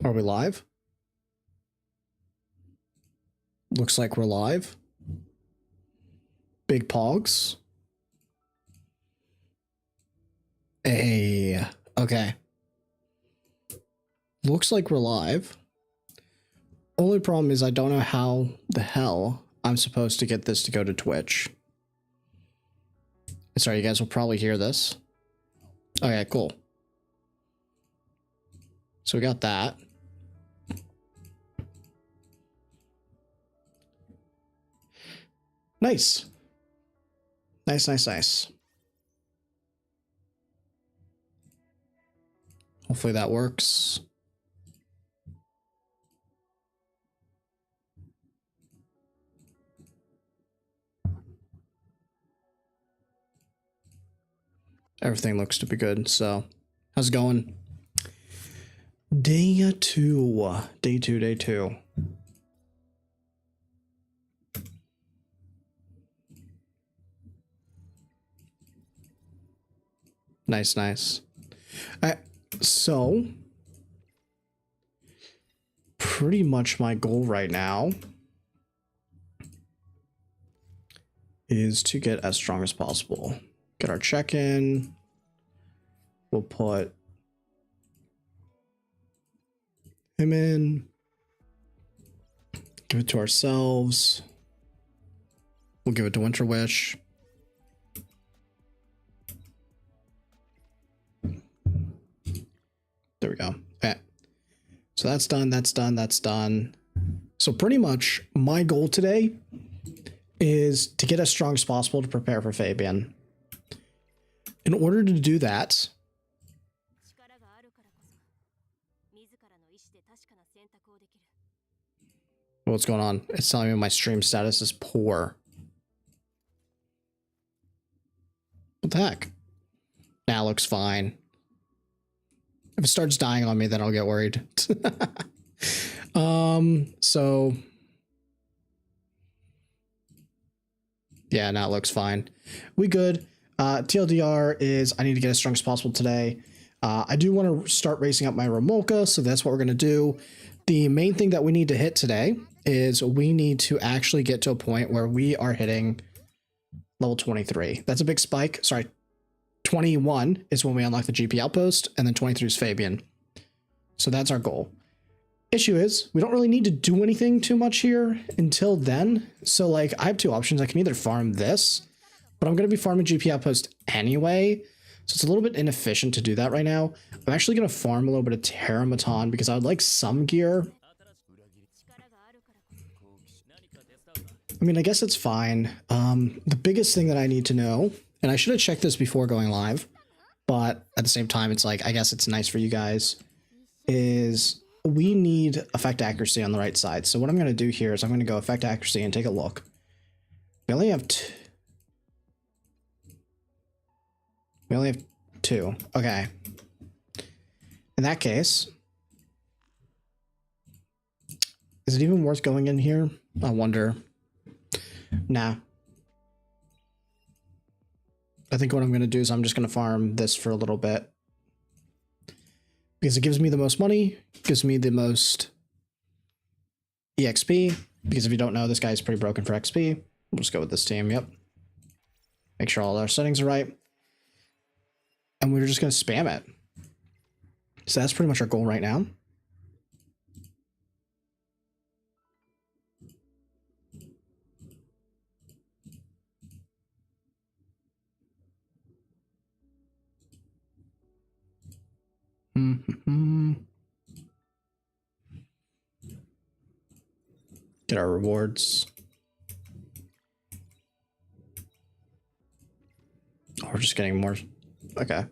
Are we live? Looks like we're live. Big Pogs. Hey, okay. Looks like we're live. Only problem is I don't know how the hell I'm supposed to get this to go to Twitch. Sorry, you guys will probably hear this. Okay, cool. So we got that. Nice. Nice. Hopefully that works. Everything looks to be good, so how's it going? Day two. Nice. So pretty much my goal right now is to get as strong as possible. Get our check-in. We'll put him in. Give it to ourselves. We'll give it to Winter Wish. There we go. Okay. So that's done. So pretty much my goal today is to get as strong as possible to prepare for Fabian. In order to do that, what's going on? It's telling me my stream status is poor. What the heck? Now looks fine. If it starts dying on me, then I'll get worried. So yeah, now it looks fine. We good. TLDR is I need to get as strong as possible today. I do want to start racing up my Remolka, so that's what we're going to do. The main thing that we need to hit today is we need to actually get to a point where we are hitting level 23. That's a big spike. Sorry, 21 is when we unlock the GP outpost, and then 23 is Fabian. So that's our goal. Issue is, we don't really need to do anything too much here until then. So like, I have two options. I can either farm this, but I'm going to be farming GP outpost anyway. So it's a little bit inefficient to do that right now. I'm actually going to farm a little bit of Terramaton because I would like some gear. I mean, I guess it's fine. The biggest thing that I need to know, and I should have checked this before going live, but at the same time, it's like, I guess it's nice for you guys, is we need effect accuracy on the right side. So what I'm going to do here is I'm going to go effect accuracy and take a look. We only have two. Okay. In that case, is it even worth going in here? I wonder. Nah. I think what I'm going to do is I'm just going to farm this for a little bit. Because it gives me the most money, gives me the most EXP. Because if you don't know, this guy's pretty broken for XP. We'll just go with this team, yep. Make sure all our settings are right. And we're just going to spam it. So that's pretty much our goal right now. Get our rewards. Oh, we're just getting more. Okay.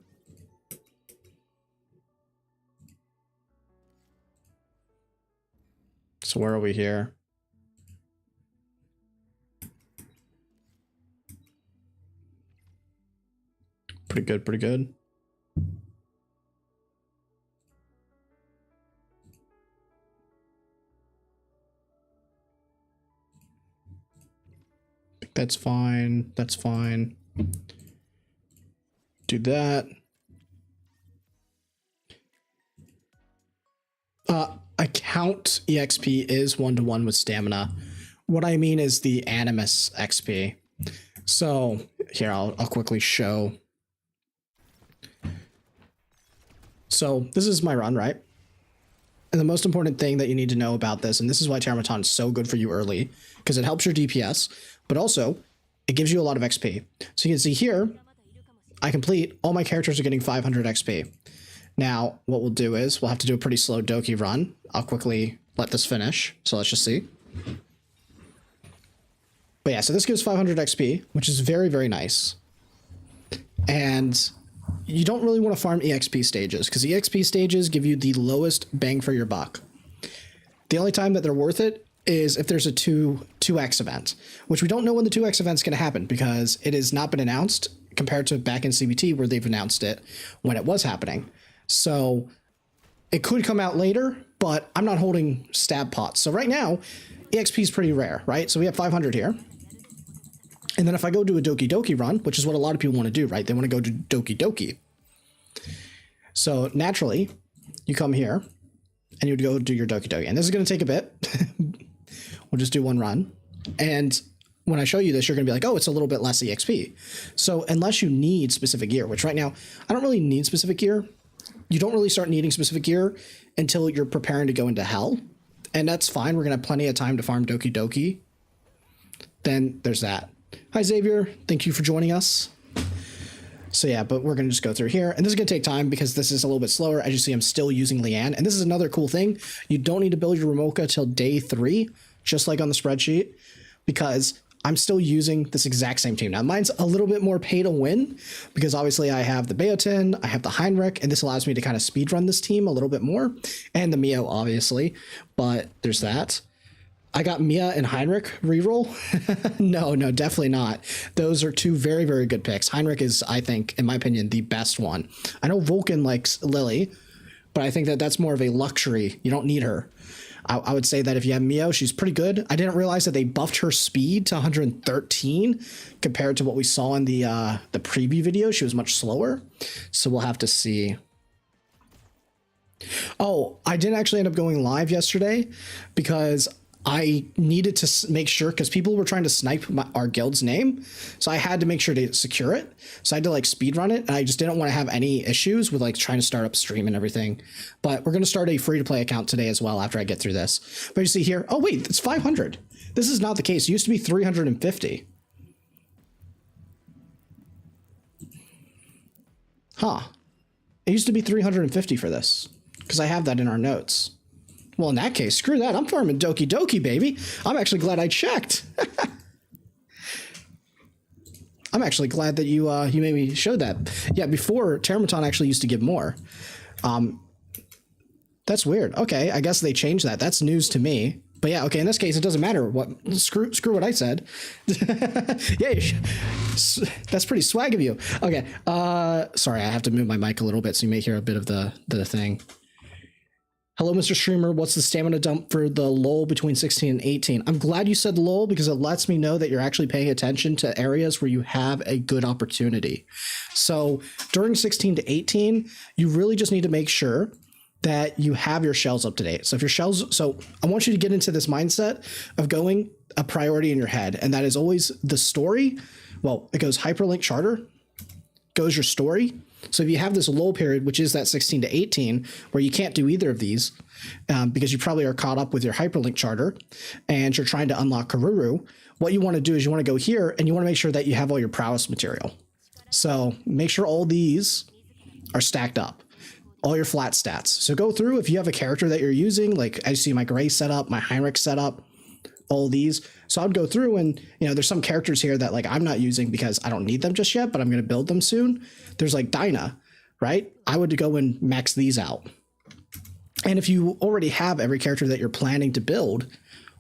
So where are we here? Pretty good. That's fine. Do that. Account EXP is 1-to-1 with stamina. What I mean is the Animus XP. So here, I'll quickly show. So this is my run, right? And the most important thing that you need to know about this, and this is why Termaton is so good for you early, because it helps your DPS, but also it gives you a lot of XP. So you can see here, I complete, all my characters are getting 500 XP. Now, what we'll do is we'll have to do a pretty slow Doki run. I'll quickly let this finish. So let's just see. But yeah, so this gives 500 XP, which is very, very nice. And you don't really want to farm EXP stages because EXP stages give you the lowest bang for your buck. The only time that they're worth it is if there's a 2x event, which we don't know when the 2x event's going to happen because it has not been announced compared to back in CBT where they've announced it when it was happening. So it could come out later, but I'm not holding stab pots. So right now, EXP is pretty rare, right? So we have 500 here. And then if I go do a Doki Doki run, which is what a lot of people want to do, right? They want to go to Doki Doki. So naturally, you come here and you would go do your Doki Doki. And this is going to take a bit. We'll just do one run. And when I show you this, you're going to be like, oh, it's a little bit less EXP. So unless you need specific gear, which right now, I don't really need specific gear. You don't really start needing specific gear until you're preparing to go into hell. And that's fine. We're going to have plenty of time to farm Doki Doki. Then there's that. Hi, Xavier. Thank you for joining us. So yeah, but we're going to just go through here. And this is going to take time because this is a little bit slower. As you see, I'm still using Leanne. And this is another cool thing. You don't need to build your Ramoka till day 3, just like on the spreadsheet, because I'm still using this exact same team. Now, mine's a little bit more pay to win because obviously I have the Beotin, I have the Heinrich, and this allows me to kind of speed run this team a little bit more. And the Mio, obviously, but there's that. I got Mia and Heinrich reroll. No, definitely not. Those are two very, very good picks. Heinrich is, I think, in my opinion, the best one. I know Vulcan likes Lily, but I think that that's more of a luxury. You don't need her. I would say that if you have Mio, she's pretty good. I didn't realize that they buffed her speed to 113 compared to what we saw in the preview video. She was much slower. So we'll have to see. Oh, I didn't actually end up going live yesterday because I needed to make sure, because people were trying to snipe our guild's name. So I had to make sure to secure it. So I had to like speed run it. And I just didn't want to have any issues with like trying to start up stream and everything. But we're going to start a free to play account today as well after I get through this. But you see here, oh wait, it's 500. This is not the case. It used to be 350. Huh. It used to be 350 for this because I have that in our notes. Well, in that case, screw that. I'm farming Doki Doki, baby. I'm actually glad I checked. I'm actually glad that you maybe showed that. Yeah, before, Termaton actually used to give more. That's weird. Okay, I guess they changed that. That's news to me. But yeah, okay, in this case, it doesn't matter what. Screw what I said. Yeah, that's pretty swag of you. Okay, sorry, I have to move my mic a little bit, so you may hear a bit of the thing. Hello, Mr. Streamer. What's the stamina dump for the lull between 16 and 18? I'm glad you said lull because it lets me know that you're actually paying attention to areas where you have a good opportunity. So during 16 to 18, you really just need to make sure that you have your shells up to date. So if your shells, so I want you to get into this mindset of going a priority in your head. And that is always the story. Well, it goes Hyperlink Charter, goes your story. So if you have this lull period, which is that 16 to 18, where you can't do either of these because you probably are caught up with your Hyperlink Charter and you're trying to unlock Karuru, what you want to do is you want to go here and you want to make sure that you have all your prowess material. So make sure all these are stacked up, all your flat stats. So go through if you have a character that you're using, like I see my Gray setup, my Heinrich setup, all these. So I'd go through and, you know, there's some characters here that like I'm not using because I don't need them just yet, but I'm going to build them soon. There's like Dinah, right? I would go and max these out. And if you already have every character that you're planning to build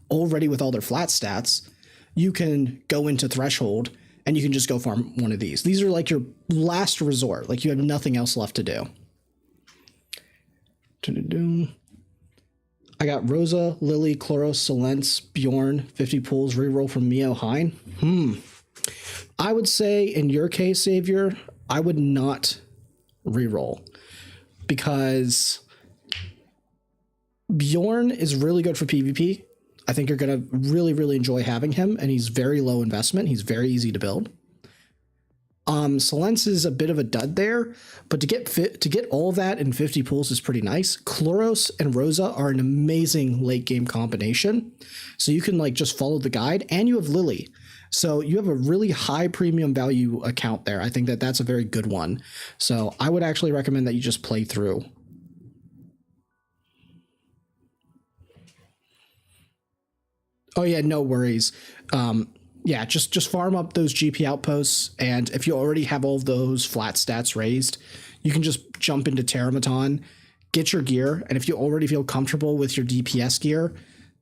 already with all their flat stats, you can go into Threshold and you can just go farm one of these. These are like your last resort. Like you have nothing else left to do. I got Rosa, Lily, Chloros, Solence, Bjorn, 50 pulls, reroll from Mio Hein. I would say in your case, Xavier, I would not reroll because Bjorn is really good for PvP. I think you're going to really, really enjoy having him, and he's very low investment. He's very easy to build. Solence is a bit of a dud there, but to get all of that in 50 pools is pretty nice. Chloros and Rosa are an amazing late game combination. So you can like just follow the guide, and you have Lily. So you have a really high premium value account there. I think that that's a very good one. So I would actually recommend that you just play through. Oh yeah, no worries. Yeah, just farm up those GP outposts, and if you already have all of those flat stats raised, you can just jump into Terramaton, get your gear, and if you already feel comfortable with your DPS gear,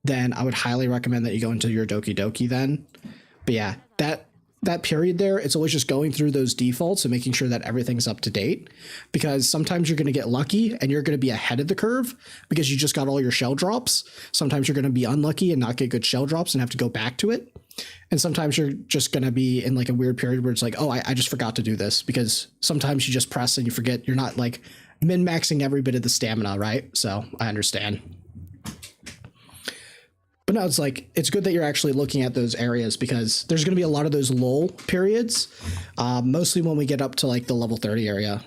then I would highly recommend that you go into your Doki Doki then. But yeah, that period there, it's always just going through those defaults and making sure that everything's up to date, because sometimes you're going to get lucky and you're going to be ahead of the curve because you just got all your shell drops. Sometimes you're going to be unlucky and not get good shell drops and have to go back to it. And sometimes you're just going to be in like a weird period where it's like, oh, I just forgot to do this, because sometimes you just press and you forget. You're not like min-maxing every bit of the stamina, right? So I understand. But no, it's like, it's good that you're actually looking at those areas, because there's going to be a lot of those lull periods, mostly when we get up to like the level 30 area.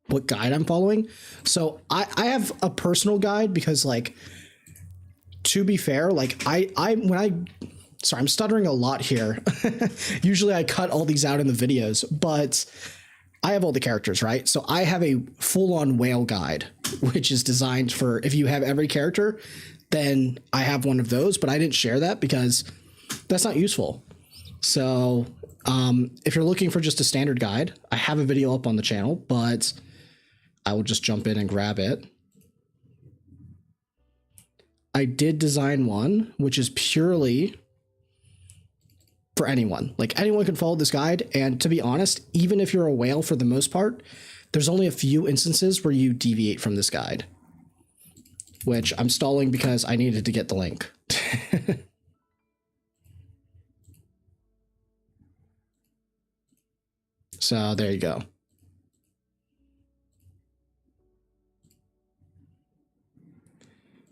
What guide I'm following? So I have a personal guide, because like, to be fair, like sorry, I'm stuttering a lot here. Usually I cut all these out in the videos, but I have all the characters, right? So I have a full-on whale guide, which is designed for, if you have every character, then I have one of those, but I didn't share that because that's not useful. So if you're looking for just a standard guide, I have a video up on the channel, but I will just jump in and grab it. I did design one, which is purely for anyone. Like, anyone can follow this guide, and to be honest, even if you're a whale for the most part, there's only a few instances where you deviate from this guide, which I'm stalling because I needed to get the link. So there you go.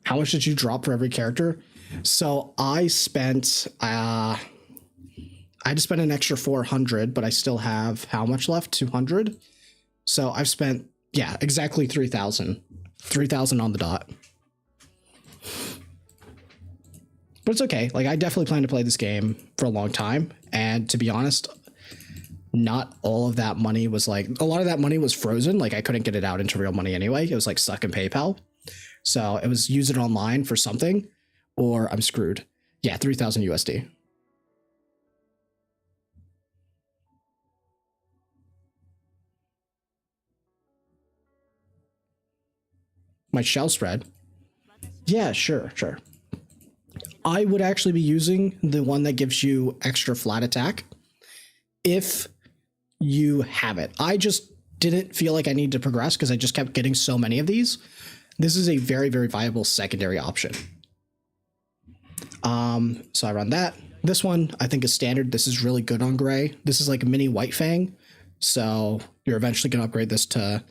How much did you drop for every character? So I spent, I had to spend an extra 400, but I still have how much left? 200. So I've spent, yeah, exactly 3,000 on the dot. But it's okay. Like, I definitely plan to play this game for a long time. And to be honest, not all of that money was like, a lot of that money was frozen. Like, I couldn't get it out into real money anyway. It was like stuck in PayPal. So it was use it online for something, or I'm screwed. Yeah, 3,000 USD. My shell spread. Yeah, sure. I would actually be using the one that gives you extra flat attack if you have it. I just didn't feel like I needed to progress because I just kept getting so many of these. This is a very, very viable secondary option. So I run that. This one I think is standard. This is really good on gray. This is like a mini White Fang. So you're eventually going to upgrade this to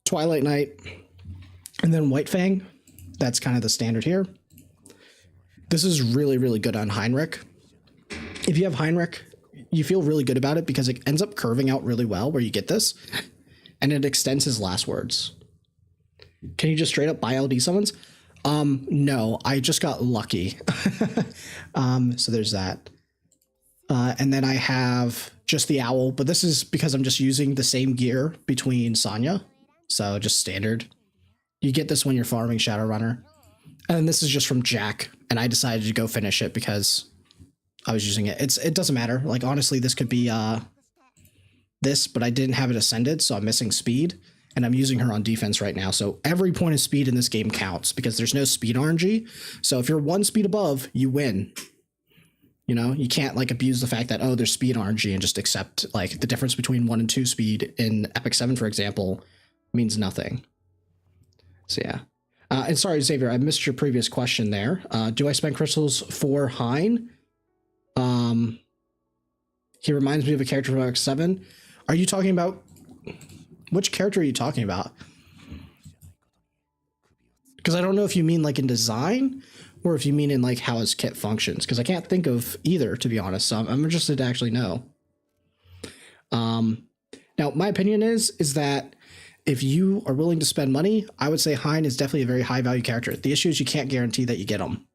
Twilight Knight and then White Fang. That's kind of the standard here. This is really, really good on Heinrich. If you have Heinrich, you feel really good about it because it ends up curving out really well where you get this, and it extends his last words. Can you just straight up buy LD summons? No, I just got lucky. So there's that. And then I have just the owl, but this is because I'm just using the same gear between Sonya. So just standard. You get this when you're farming Shadowrunner. And this is just from Jack, and I decided to go finish it because I was using it. It doesn't matter. Like, honestly, this could be this, but I didn't have it ascended, so I'm missing speed, and I'm using her on defense right now. So every point of speed in this game counts because there's no speed RNG. So if you're one speed above, you win. You know, you can't like abuse the fact that, oh, there's speed RNG and just accept like the difference between 1 and 2 speed in Epic 7, for example, means nothing. So yeah. And sorry, Xavier, I missed your previous question there. Do I spend crystals for Hein? He reminds me of a character from Epic 7. Are you talking about... Which character are you talking about? Because I don't know if you mean like in design or if you mean in like how his kit functions. Because I can't think of either, to be honest. So I'm interested to actually know. Now, my opinion is that if you are willing to spend money, I would say Hein is definitely a very high value character. The issue is you can't guarantee that you get him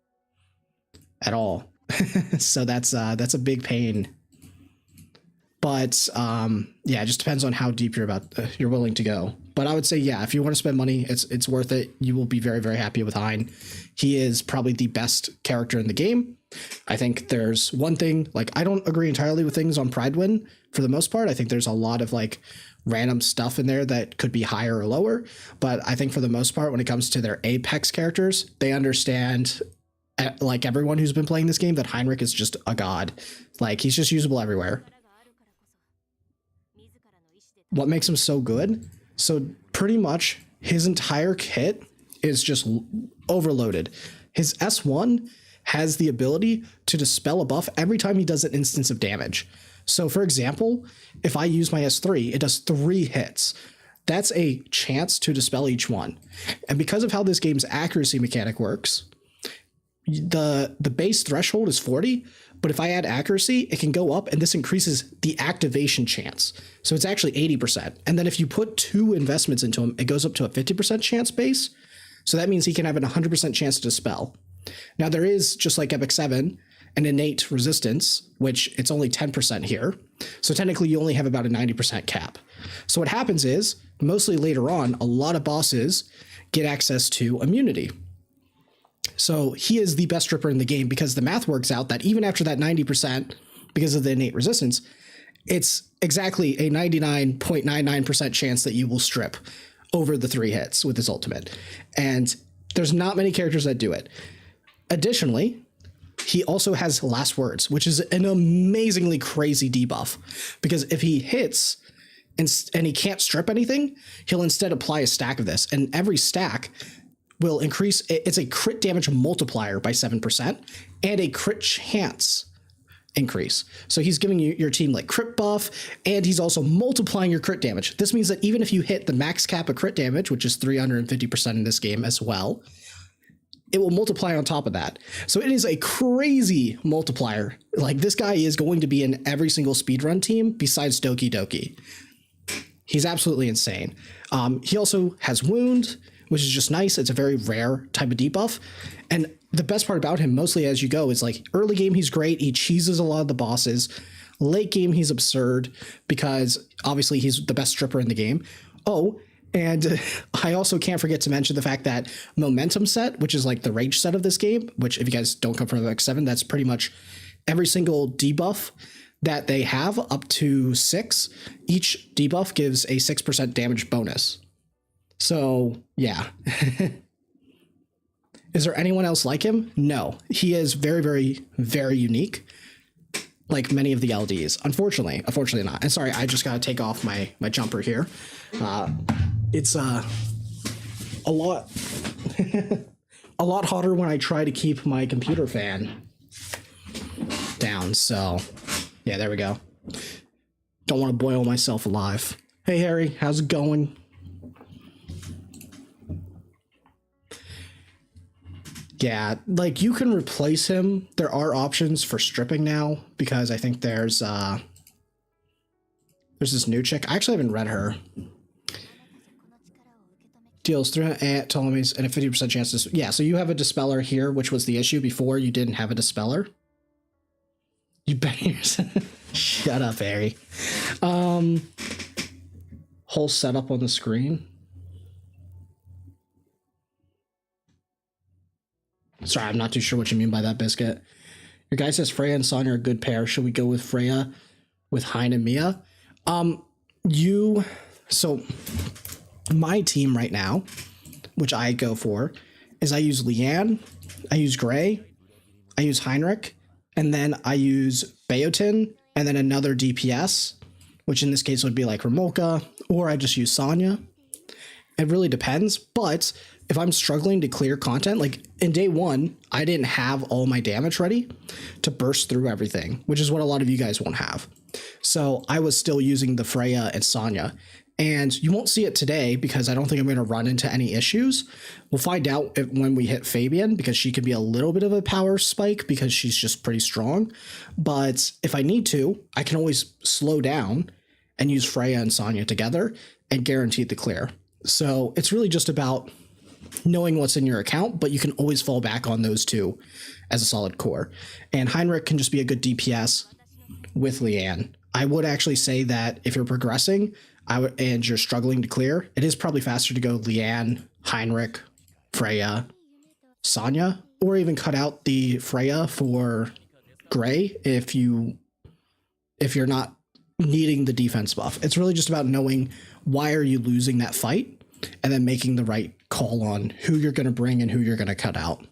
at all. So that's a big pain. But yeah, it just depends on how deep you're willing to go. But I would say, yeah, if you want to spend money, it's worth it. You will be very, very happy with Hein. He is probably the best character in the game. I think there's one thing, like, I don't agree entirely with things on Pridewin for the most part. I think there's a lot of like random stuff in there that could be higher or lower. But I think for the most part, when it comes to their Apex characters, they understand, like everyone who's been playing this game, that Heinrich is just a god. Like, he's just usable everywhere. What makes him so good? So pretty much his entire kit is just overloaded. His S1 has the ability to dispel a buff every time he does an instance of damage. So for example, if I use my S3, it does 3 hits. That's a chance to dispel each one. And because of how this game's accuracy mechanic works, the base threshold is 40, but if I add accuracy, it can go up, and this increases the activation chance. So it's actually 80%. And then if you put 2 investments into him, it goes up to a 50% chance base. So that means he can have an 100% chance to dispel. Now there is, just like Epic 7, an innate resistance, which it's only 10% here. So technically you only have about a 90% cap. So what happens is, mostly later on, a lot of bosses get access to immunity. So he is the best stripper in the game because the math works out that even after that 90%, because of the innate resistance, it's exactly a 99.99% chance that you will strip over the 3 hits with his ultimate. And there's not many characters that do it. Additionally, he also has last words, which is an amazingly crazy debuff, because if he hits and he can't strip anything, he'll instead apply a stack of this, and every stack will increase. It's a crit damage multiplier by 7% and a crit chance increase. So he's giving you your team like crit buff, and he's also multiplying your crit damage. This means that even if you hit the max cap of crit damage, which is 350% in this game as well, it will multiply on top of that. So it is a crazy multiplier. Like, this guy is going to be in every single speedrun team besides Doki Doki. He's absolutely insane. He also has wound, which is just nice. It's a very rare type of debuff. And the best part about him, mostly as you go, is like early game, he's great. He cheeses a lot of the bosses. Late game, he's absurd because obviously he's the best stripper in the game. Oh, and I also can't forget to mention the fact that Momentum set, which is like the rage set of this game, which if you guys don't come from X7, that's pretty much every single debuff that they have up to 6. Each debuff gives a 6% damage bonus. So yeah. Is there anyone else like him? No. He is very, very, very unique, like many of the LDs. Unfortunately not. And sorry, I just got to take off my jumper here. It's a lot a lot hotter when I try to keep my computer fan down. So yeah, there we go. Don't want to boil myself alive. Hey Harry, how's it going? Yeah, like, you can replace him. There are options for stripping now, because I think there's this new chick. I actually haven't read her. Deals 300 Ptolemies and a 50% chance to... Yeah, so you have a Dispeller here, which was the issue before. You didn't have a Dispeller. You bet yourself. Shut up, Harry. Whole setup on the screen. Sorry, I'm not too sure what you mean by that, Biscuit. Your guy says Freya and Sonya are a good pair. Should we go with Freya with Hein and Mia? So my team right now, which I go for, is I use Leanne, I use Gray, I use Heinrich, and then I use Beotin, and then another DPS, which in this case would be like Ramolka, or I just use Sonya. It really depends, but if I'm struggling to clear content, like in day 1, I didn't have all my damage ready to burst through everything, which is what a lot of you guys won't have. So I was still using the Freya and Sonya. And you won't see it today because I don't think I'm going to run into any issues. We'll find out when we hit Fabian, because she could be a little bit of a power spike because she's just pretty strong. But if I need to, I can always slow down and use Freya and Sonya together and guarantee the clear. So it's really just about knowing what's in your account, but you can always fall back on those two as a solid core. And Heinrich can just be a good DPS with Leanne. I would actually say that if you're progressing and you're struggling to clear, it is probably faster to go Leanne, Heinrich, Freya, Sonya, or even cut out the Freya for Gray if you're not needing the defense buff. It's really just about knowing why are you losing that fight and then making the right call on who you're going to bring and who you're going to cut out.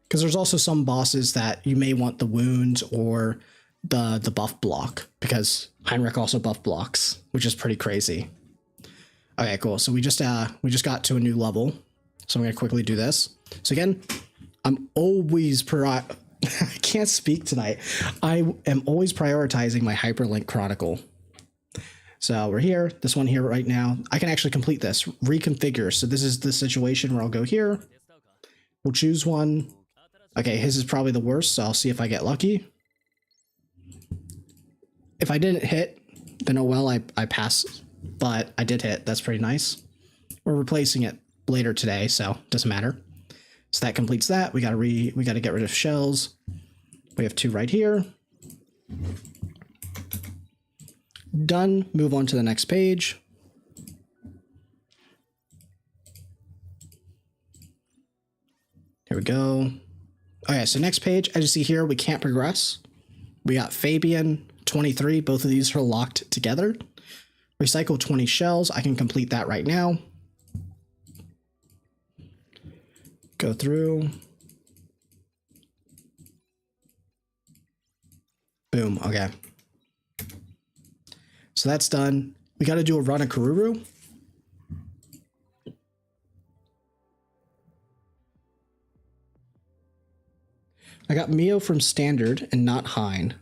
Because there's also some bosses that you may want the wounds or the buff block, because Heinrich also buff blocks, which is pretty crazy. Okay, cool. So we just got to a new level. So I'm going to quickly do this. So again, I'm always I can't speak tonight. I am always prioritizing my Hyperlink chronicle. So we're here, this one here right now. I can actually complete this, reconfigure. So this is the situation where I'll go here. We'll choose one. Okay, his is probably the worst, so I'll see if I get lucky. If I didn't hit, then oh well, I passed, but I did hit. That's pretty nice. We're replacing it later today, so it doesn't matter. So that completes that. We gotta get rid of shells. We have 2 right here. Done. Move on to the next page. Here we go. Okay, so next page, as you see here, we can't progress. We got Fabian, 23. Both of these are locked together. Recycle 20 shells. I can complete that right now. Go through. Boom. Okay. So that's done. We got to do a run of Karuru. I got Mio from Standard and not Hein.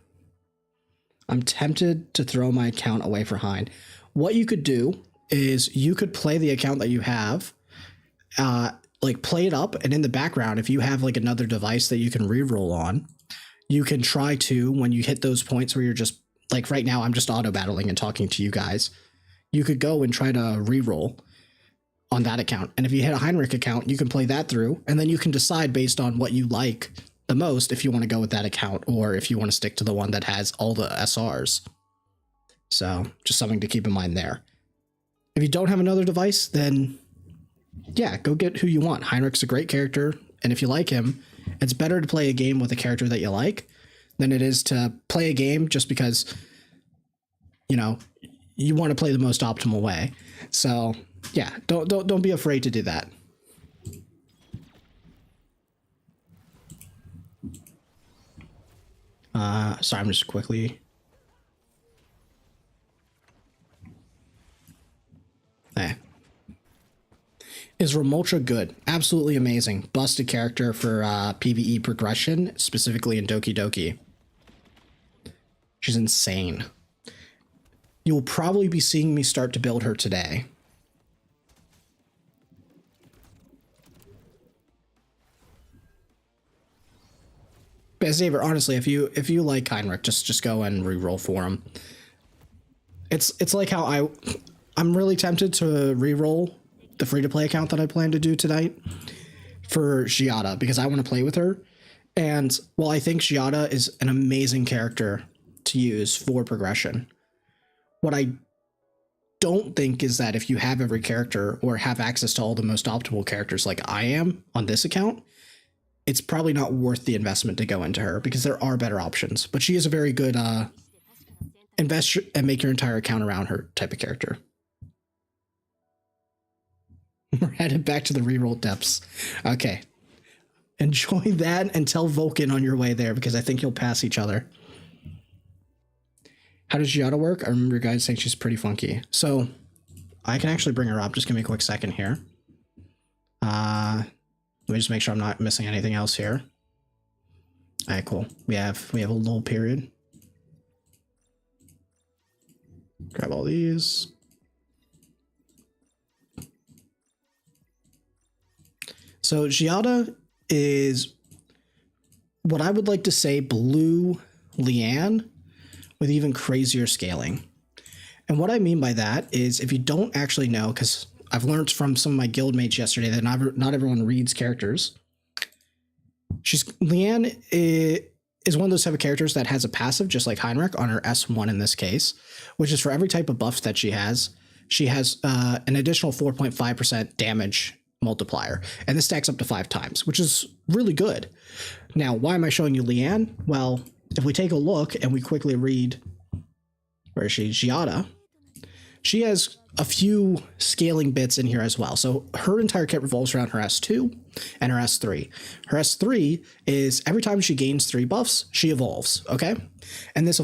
I'm tempted to throw my account away for Hein. What you could do is you could play the account that you have, like play it up, and in the background, if you have like another device that you can reroll on, you can try to, when you hit those points where you're just, like right now, I'm just auto battling and talking to you guys. You could go and try to reroll on that account. And if you hit a Heinrich account, you can play that through, and then you can decide based on what you like the most if you want to go with that account or if you want to stick to the one that has all the SRs. So just something to keep in mind there. If you don't have another device, then yeah, go get who you want. Heinrich's a great character, and if you like him, it's better to play a game with a character that you like than it is to play a game just because, you know, you want to play the most optimal way. So yeah, don't be afraid to do that. Sorry, I'm just quickly. Hey. Is Ramultra good? Absolutely amazing. Busted character for PvE progression, specifically in Doki Doki. She's insane. You will probably be seeing me start to build her today. Best Saber, honestly, if you like Heinrich, just go and reroll for him. It's like how I'm really tempted to reroll the free-to-play account that I plan to do tonight for Giata because I want to play with her. And while I think Giata is an amazing character to use for progression, what I don't think is that if you have every character or have access to all the most optimal characters like I am on this account, it's probably not worth the investment to go into her because there are better options. But she is a very good invest and make your entire account around her type of character. We're headed back to the reroll depths. Okay. Enjoy that and tell Vulcan on your way there because I think you'll pass each other. How does Giata work? I remember you guys saying she's pretty funky. So I can actually bring her up. Just give me a quick second here. Let me just make sure I'm not missing anything else here. All right, cool. We have a little period. Grab all these. So Giata is what I would like to say blue Leanne with even crazier scaling. And what I mean by that is, if you don't actually know, because I've learned from some of my guildmates yesterday that not everyone reads characters. Leanne is one of those type of characters that has a passive, just like Heinrich on her S1 in this case, which is for every type of buff that she has an additional 4.5% damage multiplier, and this stacks up to 5 times, which is really good. Now, why am I showing you Leanne? Well, if we take a look and we quickly read, where is she? Giata. She has a few scaling bits in here as well. So her entire kit revolves around her S2 and her S3. Her S3 is every time she gains 3 buffs, she evolves, okay? And this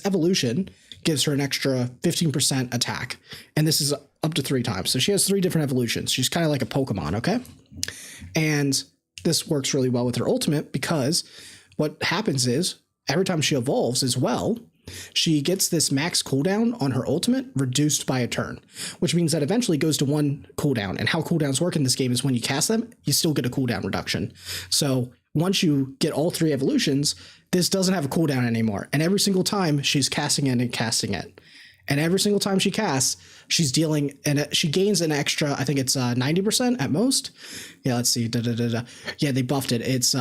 evolution gives her an extra 15% attack. And this is up to 3 times. So she has 3 different evolutions. She's kind of like a Pokemon, okay? And this works really well with her ultimate, because what happens is every time she evolves as well, she gets this max cooldown on her ultimate reduced by a turn, which means that eventually goes to 1 cooldown. And how cooldowns work in this game is when you cast them, you still get a cooldown reduction. So once you get all 3 evolutions, this doesn't have a cooldown anymore. And every single time she's casting it and casting it. And every single time she casts, she's dealing, and she gains an extra, I think it's 90% at most. Yeah, let's see. Yeah, they buffed it. It's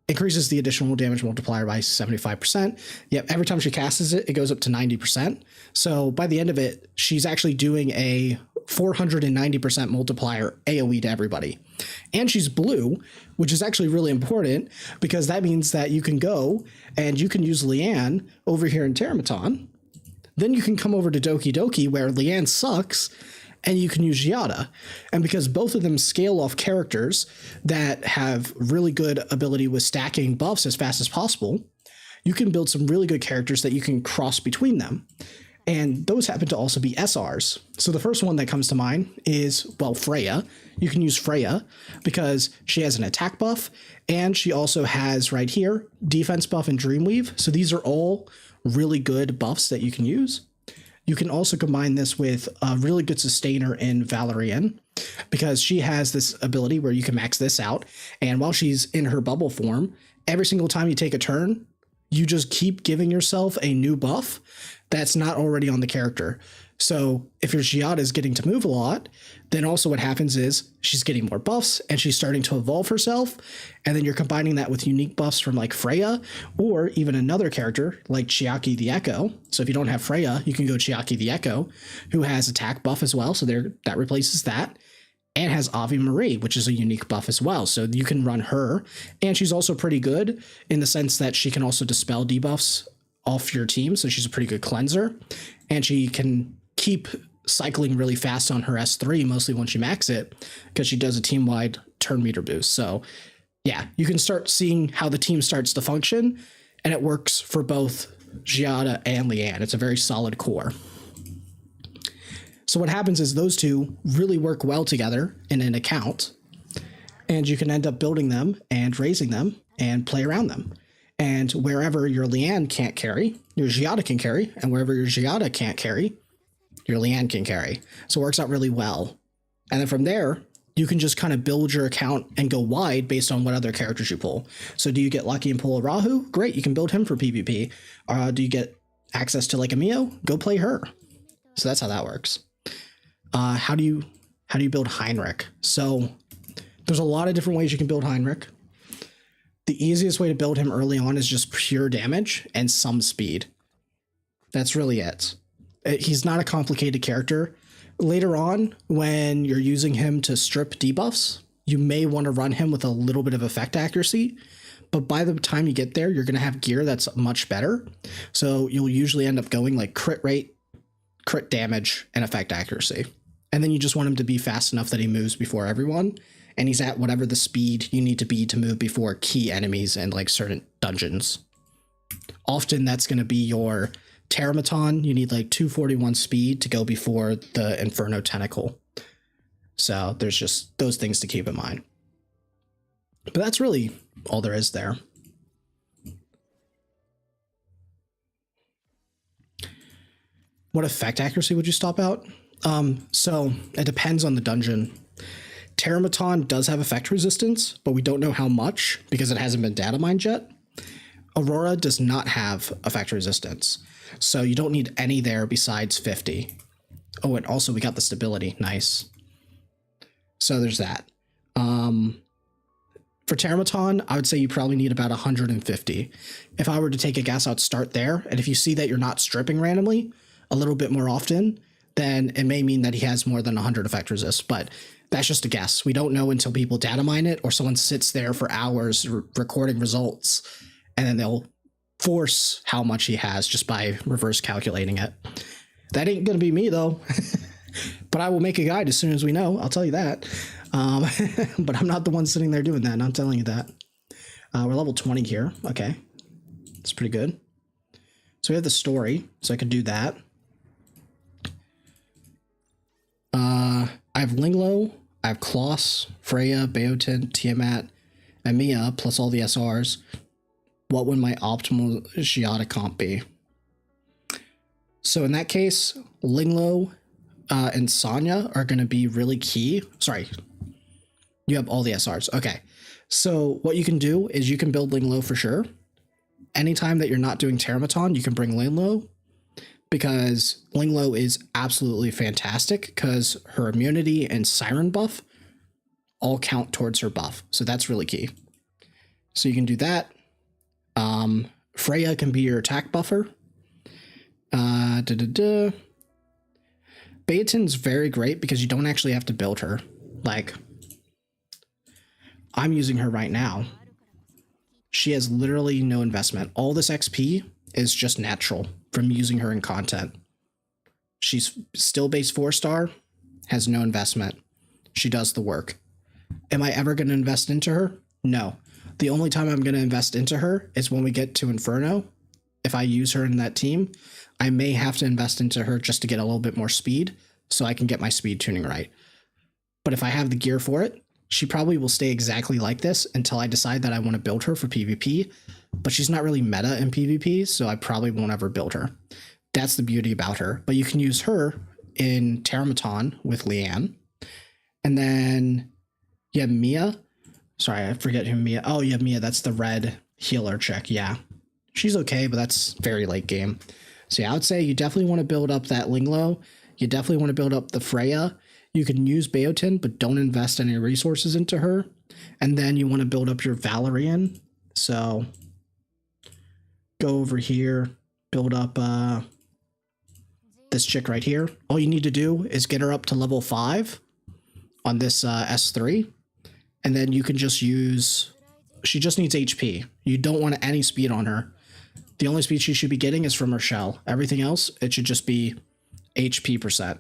increases the additional damage multiplier by 75%. Yep, every time she casts it, it goes up to 90%. So by the end of it, she's actually doing a 490% multiplier AoE to everybody. And she's blue, which is actually really important, because that means that you can go and you can use Leanne over here in Teramaton. Then you can come over to Doki Doki, where Leanne sucks, and you can use Giata. And because both of them scale off characters that have really good ability with stacking buffs as fast as possible, you can build some really good characters that you can cross between them. And those happen to also be SRs. So the first one that comes to mind is, well, Freya. You can use Freya because she has an attack buff, and she also has right here defense buff and Dreamweave. So these are all really good buffs that you can use. You can also combine this with a really good sustainer in Valerian, because she has this ability where you can max this out. And while she's in her bubble form, every single time you take a turn, you just keep giving yourself a new buff that's not already on the character. So if your Giata is getting to move a lot, then also what happens is she's getting more buffs and she's starting to evolve herself. And then you're combining that with unique buffs from like Freya, or even another character like Chiaki the Echo. So if you don't have Freya, you can go Chiaki the Echo, who has attack buff as well. So that replaces that. And has Avi Marie, which is a unique buff as well. So you can run her. And she's also pretty good in the sense that she can also dispel debuffs off your team. So she's a pretty good cleanser. And she can keep cycling really fast on her S3, mostly once you max it, because she does a team-wide turn meter boost. So yeah, you can start seeing how the team starts to function, and it works for both Giata and Leanne. It's a very solid core. So what happens is those two really work well together in an account, and you can end up building them and raising them and play around them. And wherever your Leanne can't carry, your Giata can carry, and wherever your Giata can't carry, your Leanne can carry. So it works out really well. And then from there, you can just kind of build your account and go wide based on what other characters you pull. So do you get lucky and pull a Rahu? Great, you can build him for PvP. Do you get access to like a Mio? Go play her. So that's how that works. How do you build Heinrich? So there's a lot of different ways you can build Heinrich. The easiest way to build him early on is just pure damage and some speed. That's really it. He's not a complicated character. Later on, when you're using him to strip debuffs, you may want to run him with a little bit of effect accuracy, but by the time you get there, you're going to have gear that's much better. So you'll usually end up going like crit rate, crit damage, and effect accuracy. And then you just want him to be fast enough that he moves before everyone, and he's at whatever the speed you need to be to move before key enemies and like certain dungeons. Often that's going to be your Teramaton. You need like 241 speed to go before the Inferno Tentacle. So there's just those things to keep in mind. But that's really all there is there. What effect accuracy would you stop out? So it depends on the dungeon. Teramaton does have effect resistance, but we don't know how much because it hasn't been data mined yet. Aurora does not have effect resistance, so you don't need any there besides 50. Oh, and also we got the stability. Nice. So there's that. For Teramaton, I would say you probably need about 150. If I were to take a guess, I'd start there. And if you see that you're not stripping randomly a little bit more often, then it may mean that he has more than 100 effect resist. But that's just a guess. We don't know until people data mine it or someone sits there for hours recording results, and then they'll force how much he has just by reverse calculating it. That ain't going to be me, though. But I will make a guide as soon as we know. I'll tell you that. But I'm not the one sitting there doing that. Not telling you that. We're level 20 here. Okay. That's pretty good. So we have the story. So I could do that. I have Linglo. I have Kloss, Freya, Beotin, Tiamat, and Mia, plus all the SRs. What would my optimal Giata comp be? So in that case, Linglo and Sonya are going to be really key. Sorry, you have all the SRs. Okay, so what you can do is you can build Linglo for sure. Anytime that you're not doing Teramaton, you can bring Linglo, because Linglo is absolutely fantastic because her immunity and Siren buff all count towards her buff. So that's really key. So you can do that. Freya can be your attack buffer. Beaton's very great because you don't actually have to build her. Like, I'm using her right now. She has literally no investment. All this XP is just natural from using her in content. She's still base 4-star, has no investment. She does the work. Am I ever going to invest into her? No. The only time I'm going to invest into her is when we get to Inferno. If I use her in that team, I may have to invest into her just to get a little bit more speed so I can get my speed tuning right. But if I have the gear for it, she probably will stay exactly like this until I decide that I want to build her for PvP, but she's not really meta in PvP, so I probably won't ever build her. That's the beauty about her. But you can use her in Teramaton with Leanne. And then you have Mia. Sorry, I forget who Mia. Oh, you have Mia. That's the red healer chick. Yeah. She's okay, but that's very late game. So yeah, I would say you definitely want to build up that Linglo. You definitely want to build up the Freya. You can use Beotin, but don't invest any resources into her. And then you want to build up your Valerian. So go over here, build up this chick right here. All you need to do is get her up to level 5 on this S3. And then you can just use, she just needs HP. You don't want any speed on her. The only speed she should be getting is from her shell. Everything else, it should just be HP %.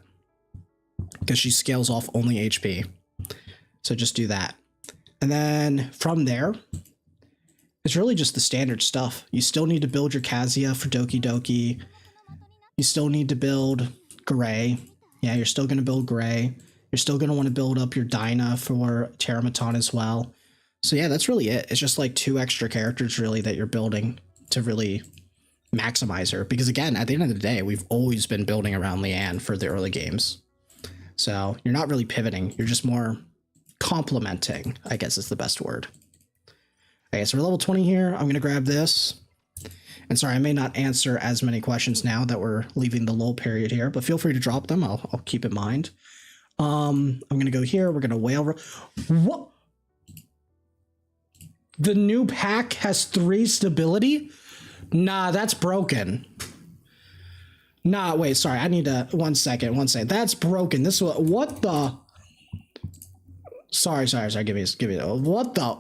Because she scales off only HP. So just do that. And then from there, it's really just the standard stuff. You still need to build your Kazuya for Doki Doki. You still need to build Gray. Yeah, you're still going to build Gray. You're still going to want to build up your Dinah for Teramaton as well. So yeah, that's really it. It's just like 2 extra characters really that you're building to really maximize her. Because again, at the end of the day, we've always been building around Leanne for the early games. So you're not really pivoting. You're just more complementing, I guess is the best word. Okay, so we're level 20 here. I'm going to grab this. And sorry, I may not answer as many questions now that we're leaving the lull period here, but feel free to drop them. I'll keep in mind. I'm going to go here. We're going to whale. What? The new pack has 3 stability? Nah, that's broken. Nah, wait, sorry. I need to, one second. That's broken. This was, what the? Sorry. Give me, what the?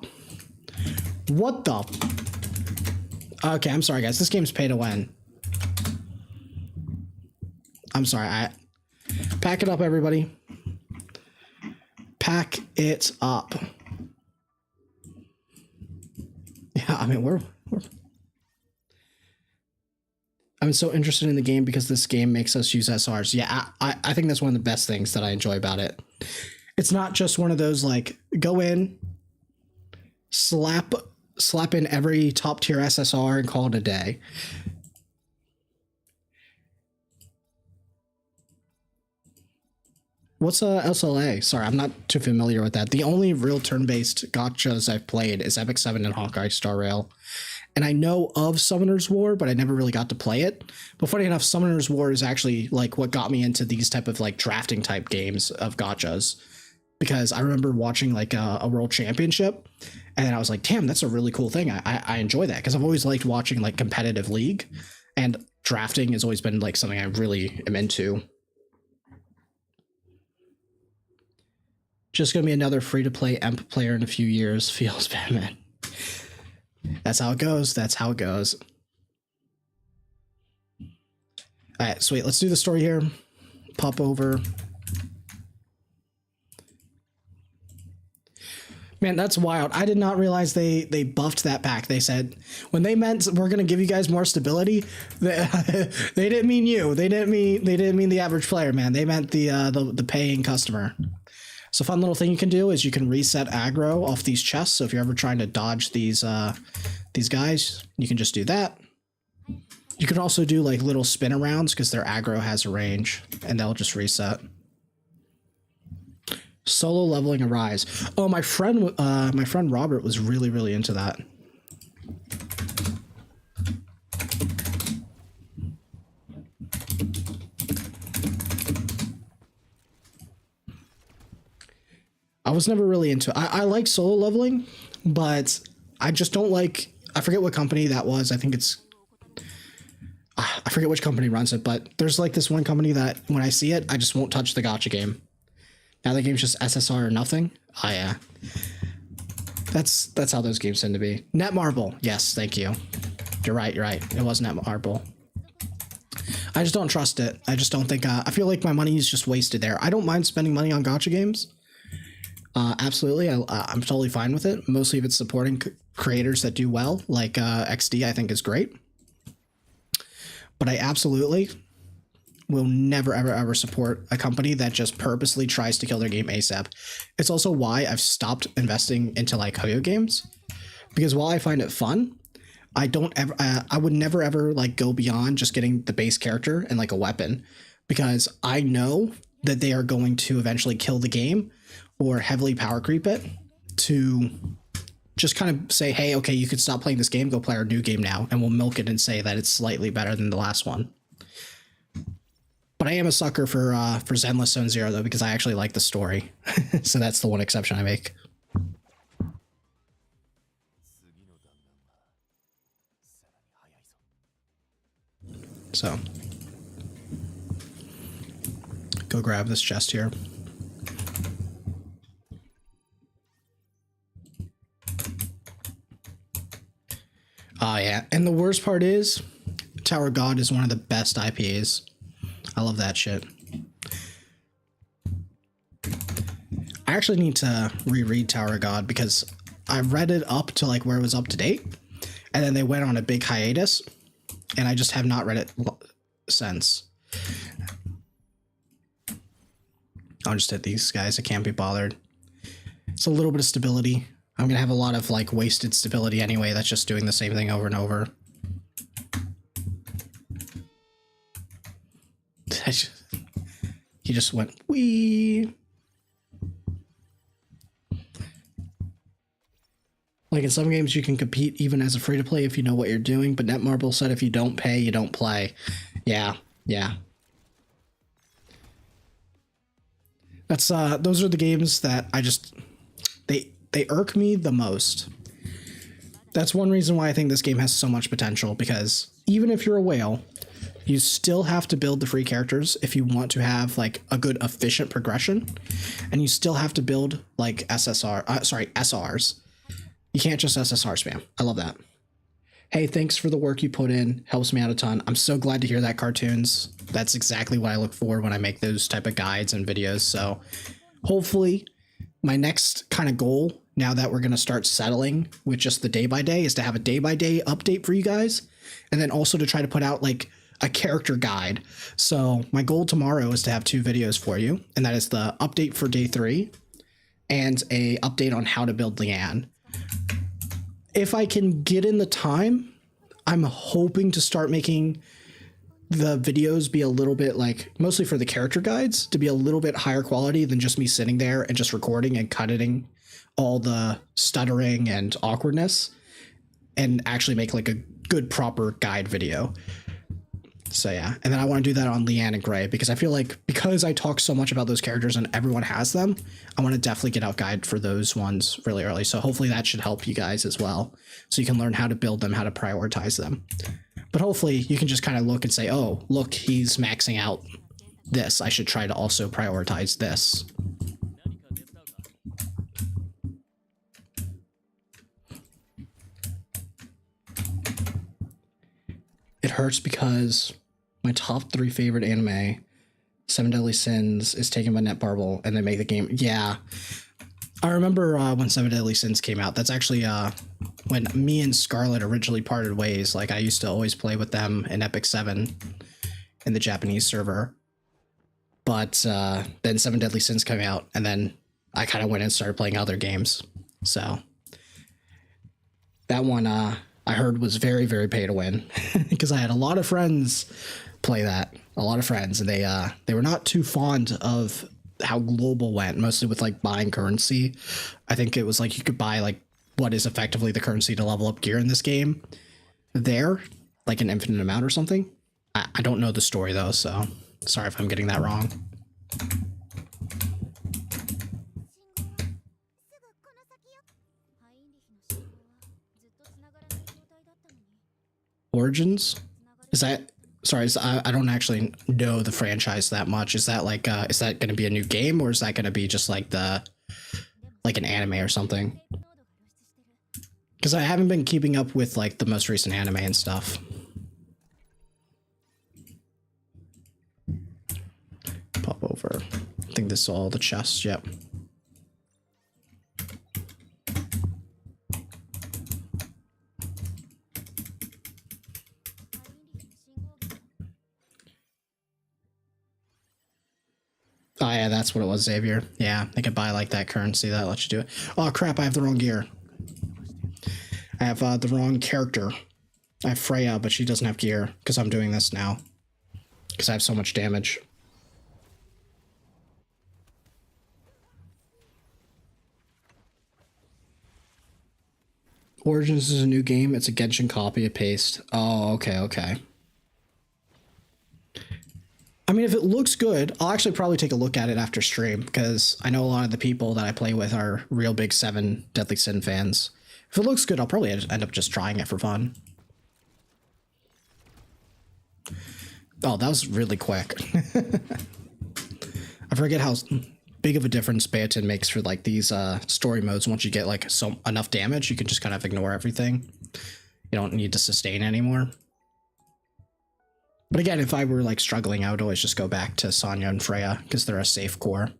Okay, I'm sorry, guys. This game's pay to win. I'm sorry. Pack it up, everybody. Pack it up. Yeah, I mean, I'm so interested in the game because this game makes us use SRs. Yeah, I think that's one of the best things that I enjoy about it. It's not just one of those, like, go in, slap in every top tier SSR and call it a day. What's SLA? Sorry, I'm not too familiar with that. The only real turn-based gotchas I've played is Epic 7 and Hawkeye Star Rail. And I know of Summoner's War, but I never really got to play it. But funny enough, Summoner's War is actually like what got me into these type of like drafting type games of gotchas. Because I remember watching like a world championship, and I was like, damn, that's a really cool thing. I enjoy that because I've always liked watching like competitive league, and drafting has always been like something I really am into. Just gonna be another free-to-play EMP player in a few years. Feels bad, man. That's how it goes. That's how it goes. All right, sweet. Let's do the story here. Pop over. Man, that's wild. I did not realize they buffed that pack. They said when they meant we're gonna give you guys more stability, they didn't mean you. They didn't mean the average player, man. They meant the paying customer. So, fun little thing you can do is you can reset aggro off these chests. So if you're ever trying to dodge these guys, you can just do that. You can also do like little spin arounds because their aggro has a range, and they'll just reset. Solo leveling Arise. Oh, my friend Robert was really into that. I was never really into it. I like solo leveling, but I just don't like, I forget what company that was. I think it's, I forget which company runs it, but there's like this one company that when I see it, I just won't touch the gacha game. Now the game's just SSR or nothing. Oh yeah. That's how those games tend to be. Netmarble. Yes, thank you. You're right. It was Netmarble. I just don't trust it. I just don't think, I feel like my money is just wasted there. I don't mind spending money on gacha games. Absolutely. I'm totally fine with it. Mostly if it's supporting creators that do well, like XD, I think is great. But I absolutely will never, ever support a company that just purposely tries to kill their game ASAP. It's also why I've stopped investing into like video games, because while I find it fun, I would never ever like go beyond just getting the base character and like a weapon, because I know that they are going to eventually kill the game or heavily power creep it to just kind of say, hey, okay, you could stop playing this game, go play our new game now, and we'll milk it and say that it's slightly better than the last one. But I am a sucker for Zenless Zone Zero, though, because I actually like the story. So that's the one exception I make. So, go grab this chest here. Oh, yeah. And the worst part is, Tower God is one of the best IPAs. I love that shit. I actually need to reread Tower of God because I read it up to like where it was up to date, and then they went on a big hiatus, and I just have not read it since. I'll just hit these guys. I can't be bothered. It's a little bit of stability. I'm gonna have a lot of like wasted stability anyway. That's just doing the same thing over and over. He just went wee. Like in some games you can compete even as a free-to-play if you know what you're doing, but Netmarble said if you don't pay, you don't play. Yeah. That's those are the games that I just they irk me the most. That's one reason why I think this game has so much potential, because even if you're a whale, you still have to build the free characters if you want to have like a good efficient progression, and you still have to build like SRs. You can't just SSR spam. I love that. Hey, thanks for the work you put in. Helps me out a ton. I'm so glad to hear that, Cartoons. That's exactly what I look for when I make those type of guides and videos. So hopefully my next kind of goal, now that we're going to start settling with just the day by day, is to have a day by day update for you guys. And then also to try to put out like a character guide. So my goal tomorrow is to have 2 videos for you. And that is the update for day 3 and a update on how to build Leanne. If I can get in the time, I'm hoping to start making the videos be a little bit like, mostly for the character guides, to be a little bit higher quality than just me sitting there and just recording and cutting all the stuttering and awkwardness, and actually make like a good proper guide video. So yeah, and then I want to do that on Leanne and Gray, because I feel like because I talk so much about those characters and everyone has them, I want to definitely get out guide for those ones really early. So hopefully that should help you guys as well, so you can learn how to build them, how to prioritize them. But hopefully you can just kind of look and say, oh, look, he's maxing out this. I should try to also prioritize this. It hurts because my top 3 favorite anime, Seven Deadly Sins, is taken by Netmarble, and they make the game. Yeah. I remember when Seven Deadly Sins came out. That's actually when me and Scarlett originally parted ways. Like, I used to always play with them in Epic 7 in the Japanese server. But then Seven Deadly Sins came out, and then I kind of went and started playing other games. So that one I heard was very, very pay to win, because I had a lot of friends play that. A lot of friends, and they were not too fond of how global went, mostly with like buying currency. I think it was like you could buy like what is effectively the currency to level up gear in this game there, like an infinite amount or something. I don't know the story though, so sorry if I'm getting that wrong. Origins? Is that... Sorry, I don't actually know the franchise that much. Is that like, is that going to be a new game, or is that going to be just like like an anime or something? Because I haven't been keeping up with like the most recent anime and stuff. Pop over. I think this is all the chests, yep. Oh yeah, that's what it was, Xavier. Yeah, they could buy like that currency that lets you do it. Oh crap, I have the wrong gear. I have the wrong character. I have Freya, but she doesn't have gear, because I'm doing this now. Because I have so much damage. Origins is a new game. It's a Genshin copy and paste. Oh, okay, okay. I mean, if it looks good, I'll actually probably take a look at it after stream, because I know a lot of the people that I play with are real big Seven Deadly Sin fans. If it looks good, I'll probably end up just trying it for fun. Oh, that was really quick. I forget how big of a difference Bayotin makes for like these story modes. Once you get like enough damage, you can just kind of ignore everything. You don't need to sustain anymore. But again, if I were like struggling, I would always just go back to Sonya and Freya, because they're a safe core.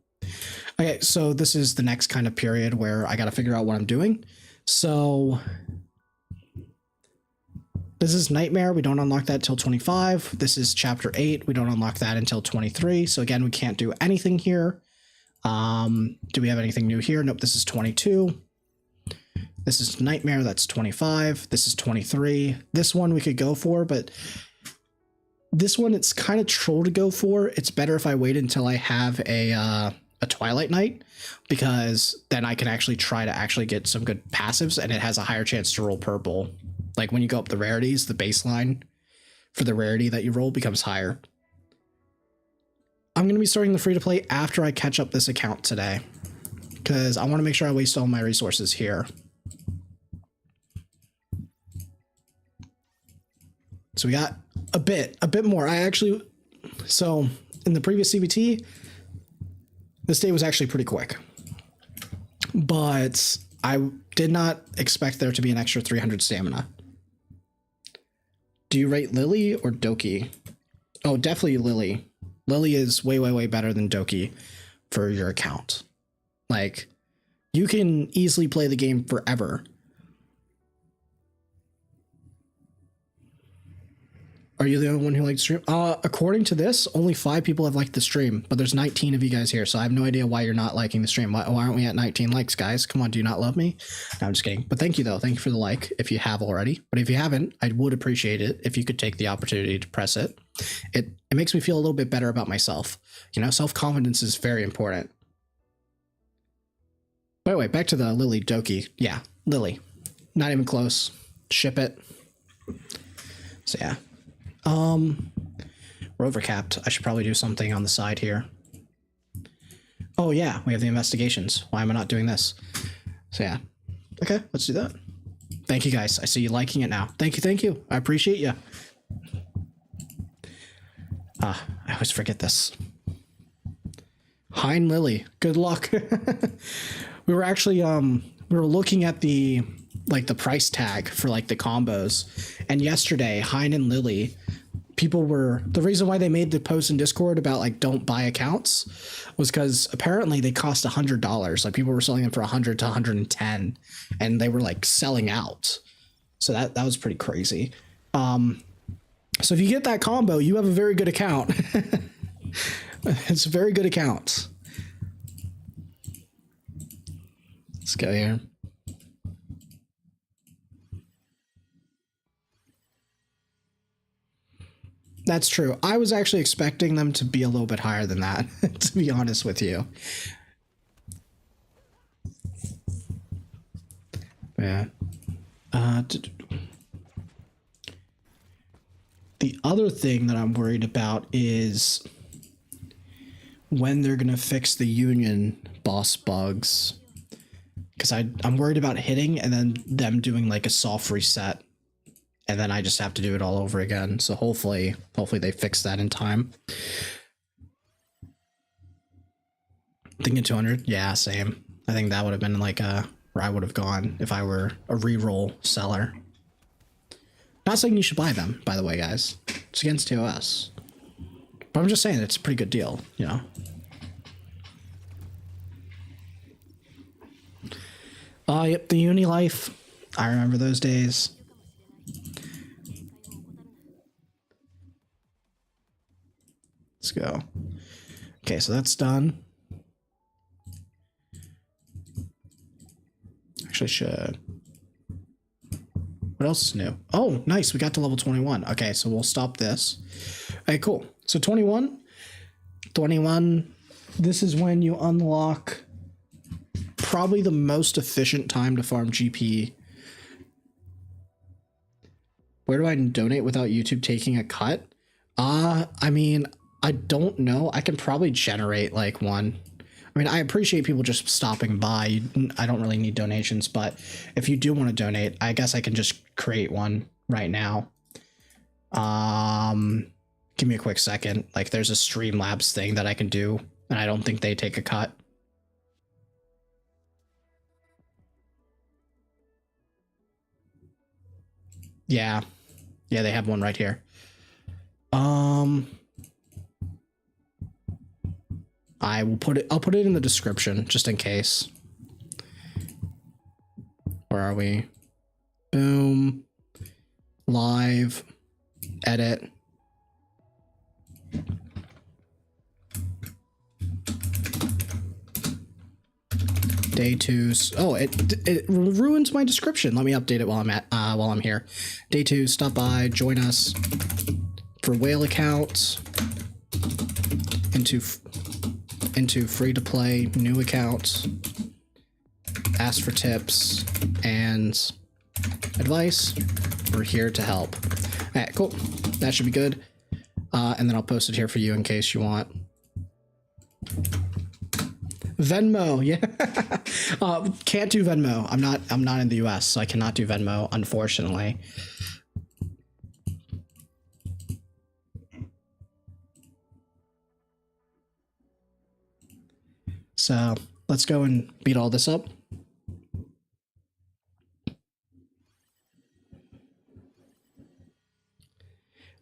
Okay, so this is the next kind of period where I got to figure out what I'm doing. So this is Nightmare. We don't unlock that till 25. This is Chapter 8. We don't unlock that until 23. So again, we can't do anything here. Do we have anything new here? Nope, this is 22. This is Nightmare. That's 25. This is 23. This one we could go for, but... this one, it's kind of troll to go for. It's better if I wait until I have a Twilight Night, because then I can actually try to get some good passives, and it has a higher chance to roll purple. Like when you go up the rarities, the baseline for the rarity that you roll becomes higher. I'm going to be starting the free-to-play after I catch up this account today, because I want to make sure I waste all my resources here. So we got a bit more. So in the previous CBT, this day was actually pretty quick, but I did not expect there to be an extra 300 stamina. Do you rate Lily or Doki? Oh, definitely Lily. Lily is way, way, way better than Doki for your account. Like, you can easily play the game forever. Are you the only one who liked the stream? According to this, only 5 people have liked the stream, but there's 19 of you guys here, so I have no idea why you're not liking the stream. Why aren't we at 19 likes, guys? Come on, do you not love me? No, I'm just kidding. But thank you, though. Thank you for the like, if you have already. But if you haven't, I would appreciate it if you could take the opportunity to press it. It makes me feel a little bit better about myself. You know, self-confidence is very important. By the way, back to the Lily Doki. Yeah, Lily. Not even close. Ship it. So, yeah. We're overcapped. I should probably do something on the side here. Oh yeah, we have the investigations. Why am I not doing this? So yeah. Okay, let's do that. Thank you guys. I see you liking it now. Thank you. I appreciate you. I always forget this. Hein Lily, good luck. We were actually we were looking at the price tag for like the combos, and yesterday Hein and Lily, people were, the reason why they made the post in Discord about like don't buy accounts was because apparently they cost $100. Like people were selling them for 100 to 110, and they were like selling out. So that was pretty crazy. So if you get that combo, you have a very good account. It's a very good account. Let's go here. That's true. I was actually expecting them to be a little bit higher than that, to be honest with you. Yeah. The other thing that I'm worried about is when they're going to fix the union boss bugs. Because I'm worried about hitting and then them doing like a soft reset. And then I just have to do it all over again. So hopefully they fix that in time. Thinking 200. Yeah, same. I think that would have been like where I would have gone if I were a reroll seller. Not saying you should buy them, by the way, guys. It's against TOS. But I'm just saying it's a pretty good deal, you know. Yep, the uni life. I remember those days. Let's go. Okay, so that's done. Actually, should. What else is new? Oh, nice. We got to level 21. Okay, so we'll stop this. Okay, cool. So 21. This is when you unlock probably the most efficient time to farm GP. Where do I donate without YouTube taking a cut? I mean, I don't know. I can probably generate like one. I mean, I appreciate people just stopping by. I don't really need donations, but if you do want to donate, I guess I can just create one right now. Give me a quick second. Like there's a Streamlabs thing that I can do, and I don't think they take a cut. Yeah. Yeah, they have one right here. I'll put it in the description just in case. Where are we? Boom. Live. Edit. Day 2. Oh, it ruins my description. Let me update it while I'm here. Day 2. Stop by. Join us for whale accounts. Into free to play new accounts. Ask for tips and advice. We're here to help. All right, cool. That should be good. And then I'll post it here for you in case you want. Venmo, yeah. Can't do Venmo. I'm not in the US, so I cannot do Venmo, unfortunately. So let's go and beat all this up.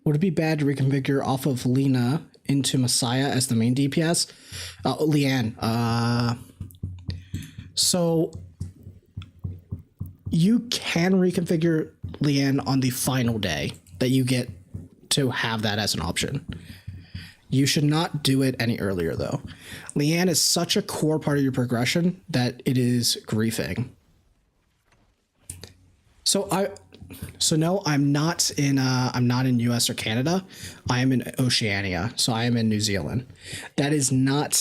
Would it be bad to reconfigure off of Lena into Messiah as the main DPS? Leanne. So you can reconfigure Leanne on the final day that you get to have that as an option. You should not do it any earlier, though. Leanne is such a core part of your progression that it is griefing. So no, I'm not in US or Canada. I am in Oceania, so I am in New Zealand. That is not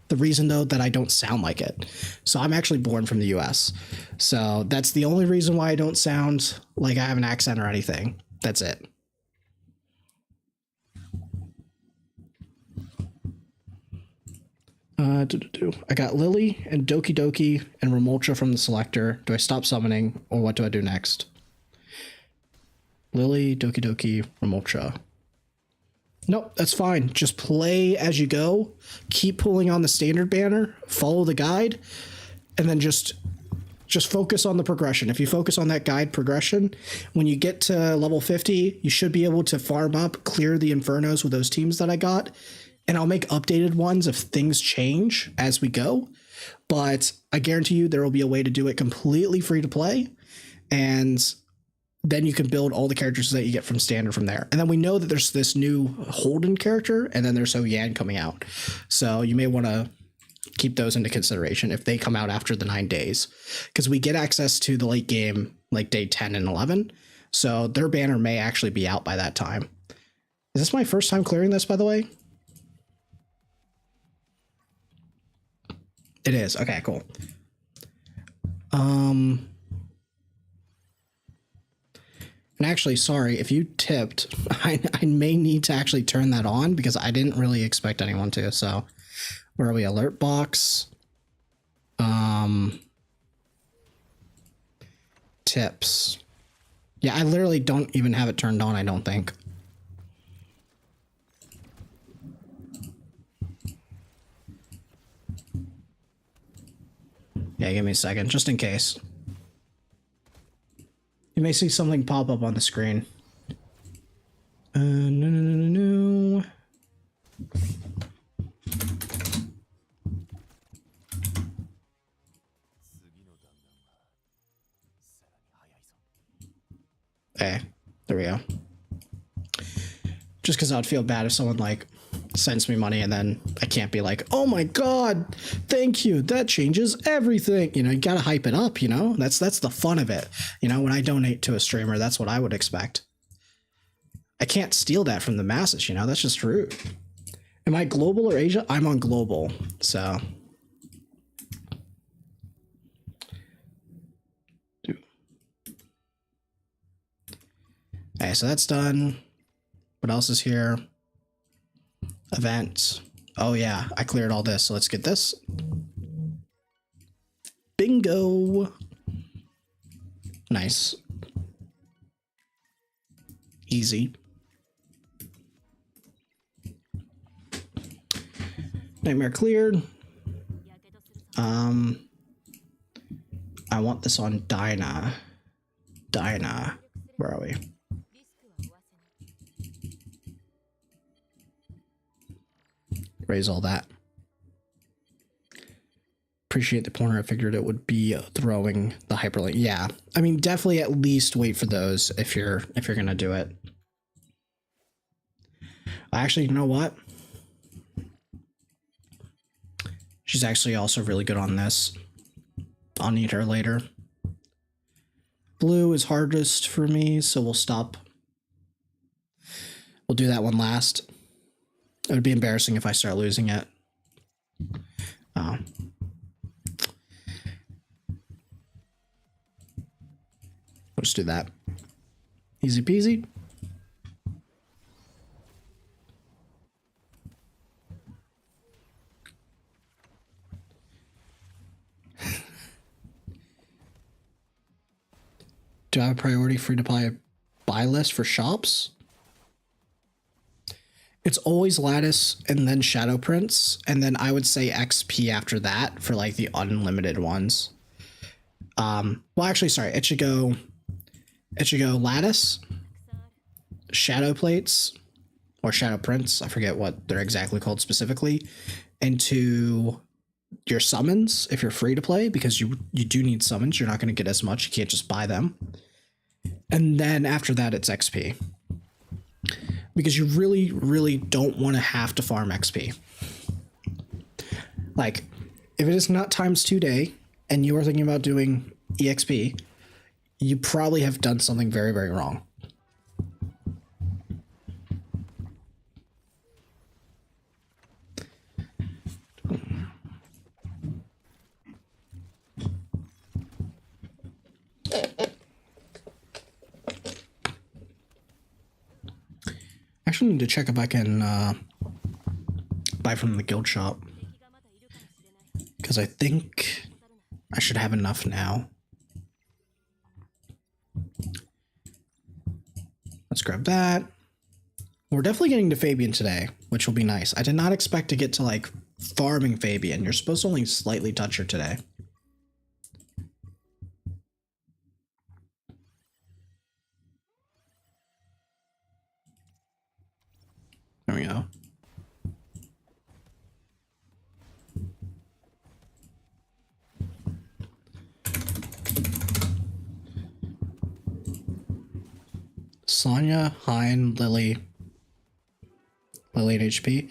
the reason, though, that I don't sound like it. So I'm actually born from the US. So that's the only reason why I don't sound like I have an accent or anything. That's it. I got Lily and Doki Doki and Remolcha from the selector. Do I stop summoning, or what do I do next? Lily, Doki Doki, Remolcha. Nope, that's fine. Just play as you go. Keep pulling on the standard banner. Follow the guide, and then just focus on the progression. If you focus on that guide progression, when you get to level 50, you should be able to farm up, clear the Infernos with those teams that I got. And I'll make updated ones if things change as we go. But I guarantee you there will be a way to do it completely free to play. And then you can build all the characters that you get from standard from there. And then we know that there's this new Holden character, and then there's Yan coming out. So you may want to keep those into consideration if they come out after the 9 days. Because we get access to the late game like day 10 and 11. So their banner may actually be out by that time. Is this my first time clearing this, by the way? It is. Okay, cool. And actually, sorry, if you tipped, I may need to actually turn that on because I didn't really expect anyone to. So where are we? Alert box. Tips. Yeah, I literally don't even have it turned on, I don't think. Yeah, give me a second, just in case. You may see something pop up on the screen. No. Okay, there we go. Just because I'd feel bad if someone like sends me money and then I can't be like, oh my god, thank you, that changes everything. You know, you gotta hype it up, you know? That's the fun of it. You know, when I donate to a streamer, that's what I would expect. I can't steal that from the masses, you know? That's just rude. Am I global or Asia? I'm on global, so. Okay, so that's done. What else is here? Events. Oh yeah, I cleared all this, so let's get this. Bingo. Nice. Easy. Nightmare cleared. I want this on Dinah. Where are we? Raise all that. Appreciate the pointer. I figured it would be throwing the hyperlink. Yeah, I mean, definitely at least wait for those if you're gonna do it. Actually, you know what? She's actually also really good on this. I'll need her later. Blue is hardest for me, so we'll stop. We'll do that one last. It would be embarrassing if I start losing it. Oh. We'll just do that. Easy peasy. Do I have a priority free to buy list for shops? It's always Lattice and then Shadow Prince, and then I would say XP after that for like the unlimited ones. Well, actually, sorry, it should go Lattice, Shadow Plates, or Shadow Prince, I forget what they're exactly called specifically, into your summons if you're free to play, because you do need summons. You're not going to get as much. You can't just buy them. And then after that, it's XP. because you really, really don't want to have to farm XP. Like, if it is not ×2 day and you are thinking about doing EXP, you probably have done something very, very wrong. Actually need to check if I can buy from the guild shop, because I think I should have enough now. Let's grab that. We're definitely getting to Fabian today, which will be nice. I did not expect to get to like farming Fabian. You're supposed to only slightly touch her today. There we go. Sonya, Hein, Lily and HP.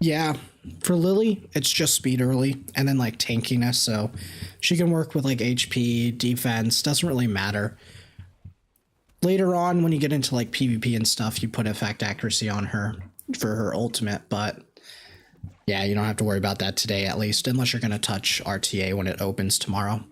Yeah, for Lily, it's just speed early and then like tankiness, so she can work with like HP, defense, doesn't really matter. Later on, when you get into like PvP and stuff, you put effect accuracy on her for her ultimate, but yeah, you don't have to worry about that today, at least, unless you're going to touch RTA when it opens tomorrow.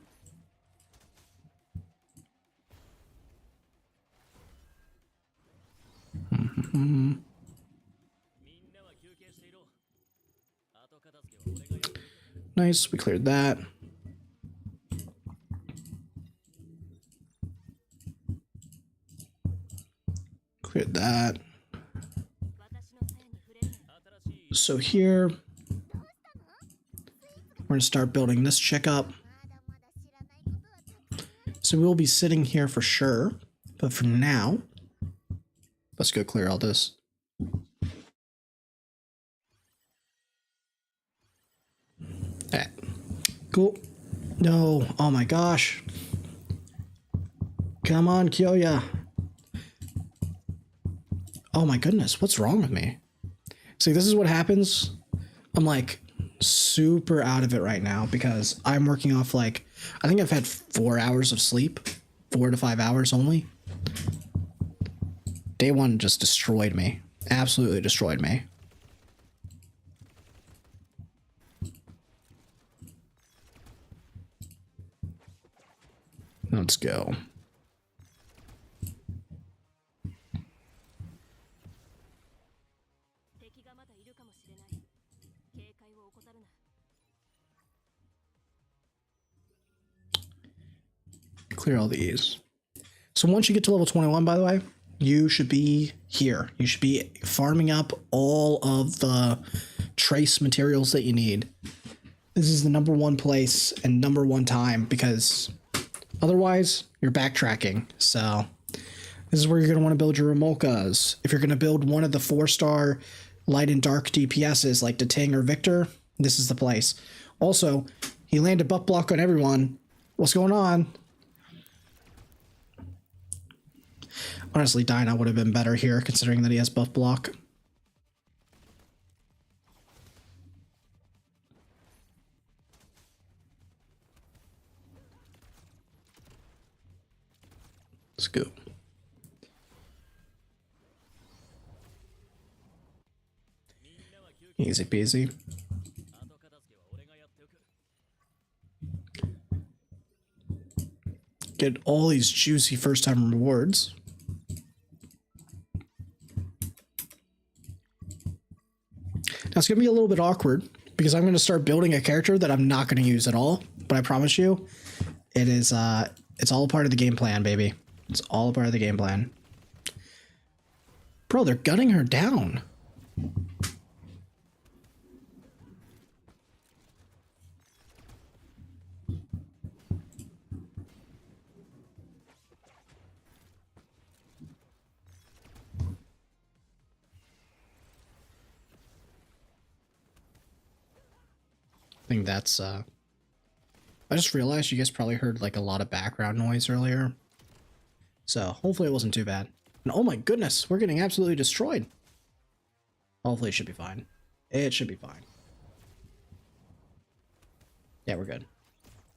Nice, we cleared that. Cleared that. So here, we're going to start building this chick up. So we'll be sitting here for sure, but for now, let's go clear all this. Alright. Cool. No. Oh my gosh. Come on, Kyoya. Oh my goodness. What's wrong with me? See, this is what happens. I'm like super out of it right now because I'm working off like, I think I've had 4 hours of sleep, 4 to 5 hours only. Day one just destroyed me. Absolutely destroyed me. Let's go. Clear all these. So once you get to level 21, by the way, you should be here. You should be farming up all of the trace materials that you need. This is the #1 place and #1 time, because otherwise you're backtracking. So this is where you're going to want to build your Remolkas. If you're going to build one of the 4-star light and dark DPSs like the Ting or Victor, this is the place. Also, he landed buff block on everyone. What's going on? Honestly, Dinah would have been better here, considering that he has buff block. Let's go. Easy peasy. Get all these juicy first-time rewards. Now it's going to be a little bit awkward because I'm going to start building a character that I'm not going to use at all, but I promise you, it is, it's all a part of the game plan, baby. It's all a part of the game plan. Bro, they're gunning her down. I think that's, I just realized you guys probably heard like a lot of background noise earlier. So hopefully it wasn't too bad. And oh my goodness, we're getting absolutely destroyed. Hopefully it should be fine. It should be fine. Yeah, we're good.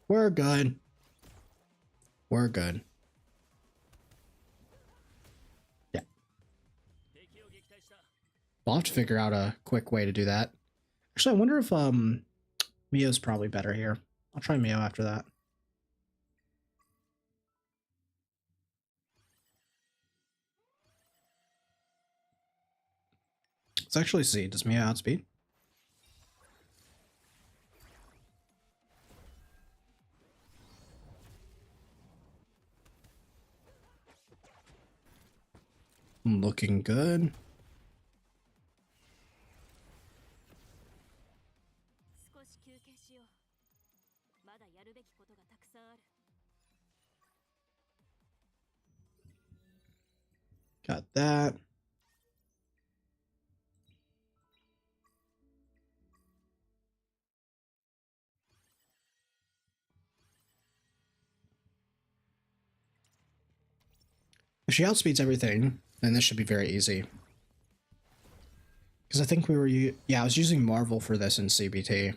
We're good. We're good. Yeah. We'll have to figure out a quick way to do that. Actually, I wonder if Mio's probably better here. I'll try Mio after that. Let's actually see. Does Mio outspeed? Looking good. Got that. If she outspeeds everything, then this should be very easy. Because I think we were... Yeah, I was using Marvel for this in CBT.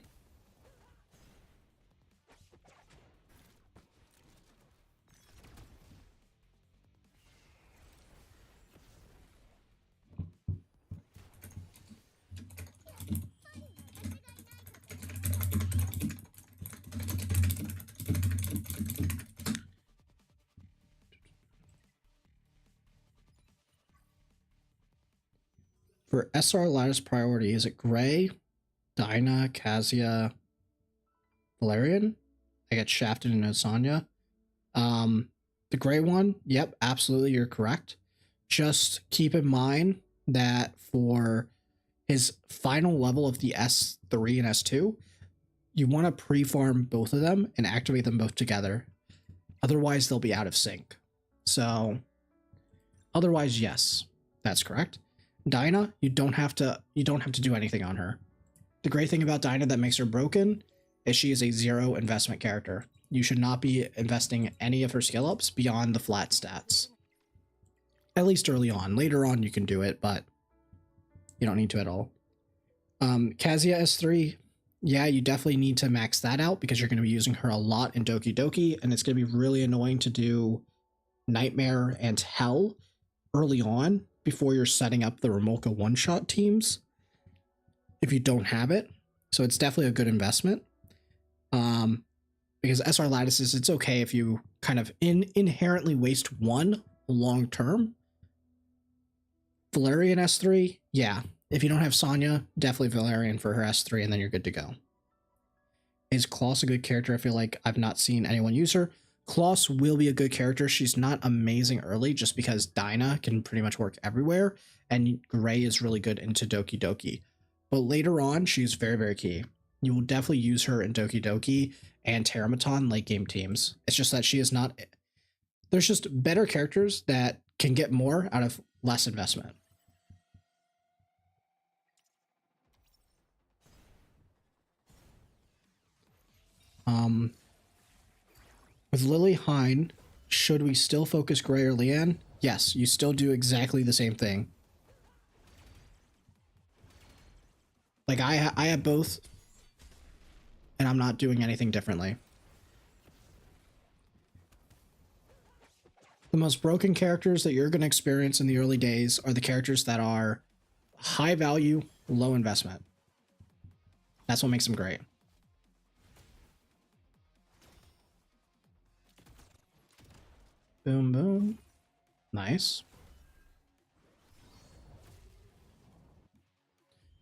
For SR lattice priority, is it Gray, Dinah, Kazia, Valerian? I get shafted into Sonya. The Gray one, yep, absolutely, you're correct. Just keep in mind that for his final level of the S3 and S2, you want to pre-farm both of them and activate them both together. Otherwise, they'll be out of sync. So, otherwise, yes, that's correct. Dinah, you don't have to do anything on her. The great thing about Dinah that makes her broken is she is a 0 investment character. You should not be investing any of her skill ups beyond the flat stats. At least early on. Later on you can do it, but you don't need to at all. Kazia S3, yeah, you definitely need to max that out because you're going to be using her a lot in Doki Doki, and it's going to be really annoying to do Nightmare and Hell early on before you're setting up the Remolka one-shot teams if you don't have it. So it's definitely a good investment. Because SR lattices, it's okay if you kind of inherently waste one long term. Valerian S3, yeah. If you don't have Sonya, definitely Valerian for her S3, and then you're good to go. Is Kloss a good character? I feel like I've not seen anyone use her. Kloss will be a good character. She's not amazing early just because Dinah can pretty much work everywhere, and Gray is really good into Doki Doki. But later on, she's very, very key. You will definitely use her in Doki Doki and Teramaton late game teams. It's just that she is not... There's just better characters that can get more out of less investment. With Lily Hein, should we still focus Gray or Leanne? Yes, you still do exactly the same thing. Like, I have both, and I'm not doing anything differently. The most broken characters that you're going to experience in the early days are the characters that are high value, low investment. That's what makes them great. Boom, boom. Nice.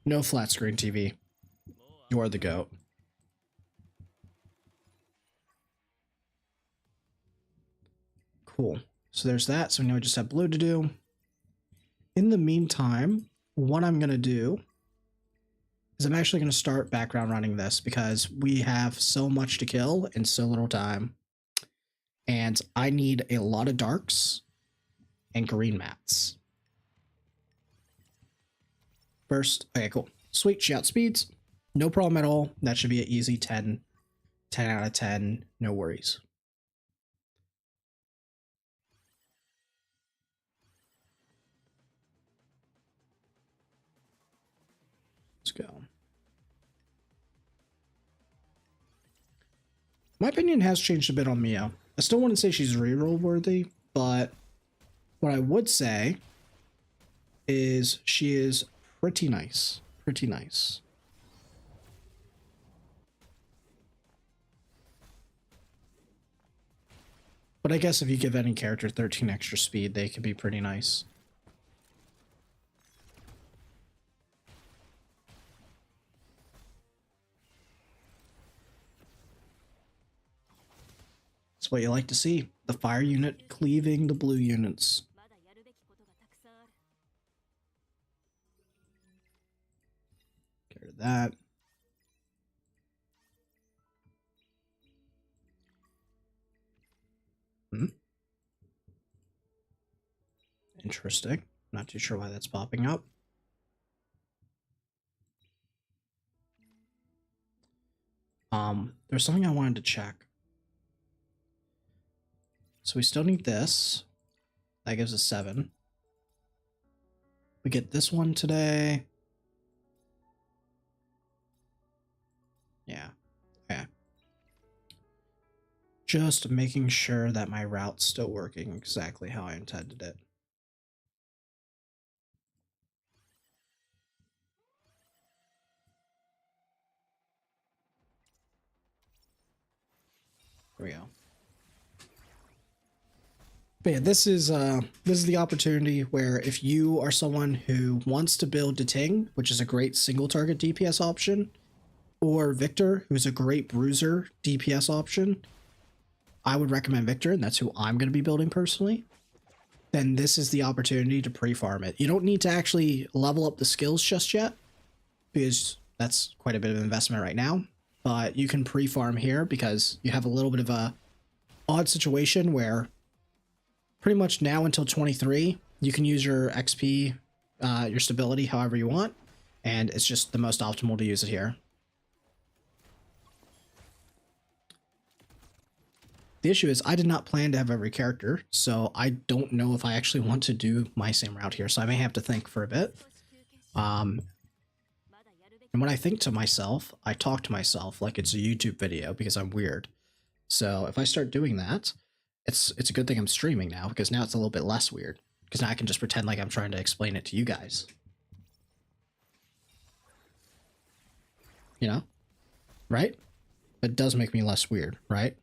No flat screen TV. You are the GOAT. Cool. So there's that. So we know we just have blue to do. In the meantime, what I'm going to do is I'm actually going to start background running this because we have so much to kill in so little time. And I need a lot of darks and green mats. First, okay, cool. Sweet, she outspeeds. No problem at all. That should be an easy 10 out of 10. No worries. Let's go. My opinion has changed a bit on Mia. I still wouldn't say she's reroll worthy, but what I would say is she is pretty nice. Pretty nice. But I guess if you give any character 13 extra speed, they could be pretty nice. That's what you like to see. The fire unit cleaving the blue units. Get rid of that. Interesting. Not too sure why that's popping up. There's something I wanted to check. So we still need this. That gives us 7. We get this one today. Yeah. Okay. Just making sure that my route's still working exactly how I intended it. There we go. But yeah, this is the opportunity where if you are someone who wants to build Ting, which is a great single target DPS option, or Victor, who's a great bruiser DPS option, I would recommend Victor, and that's who I'm going to be building personally. Then this is the opportunity to pre-farm it. You don't need to actually level up the skills just yet, because that's quite a bit of investment right now. But you can pre-farm here because you have a little bit of a odd situation where pretty much now until 23, you can use your XP, your stability however you want, and it's just the most optimal to use it here. The issue is I did not plan to have every character, so I don't know if I actually want to do my same route here, so I may have to think for a bit. And when I think to myself, I talk to myself like it's a YouTube video because I'm weird. So if I start doing that, it's a good thing I'm streaming now, because now it's a little bit less weird, because now I can just pretend like I'm trying to explain it to you guys. You know? Right? It does make me less weird, right?